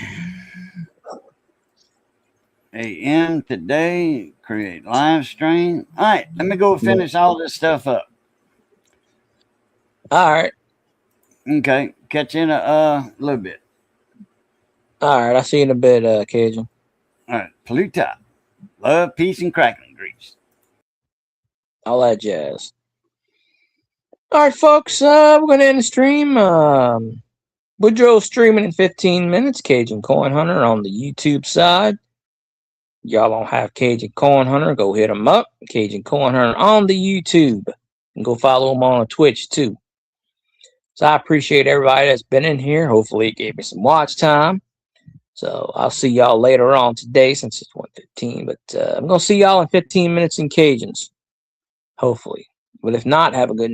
a.m. today. Create live stream. All right. Let me go finish all this stuff up. All right. Okay. Catch you in a little bit. All right. I'll see you in a bit, Cajun. All right, Pluta. Love, peace, and crackling grease. All that jazz. All right, folks. We're going to end the stream. Woodrow streaming in 15 minutes. Cajun Coin Hunter on the YouTube side. Y'all don't have Cajun Coin Hunter, go hit him up. Cajun Coin Hunter on the YouTube. And go follow him on Twitch too. So I appreciate everybody that's been in here. Hopefully it gave me some watch time. So I'll see y'all later on today since it's 1:15. But I'm going to see y'all in 15 minutes in Cajuns. Hopefully. But if not, have a good night.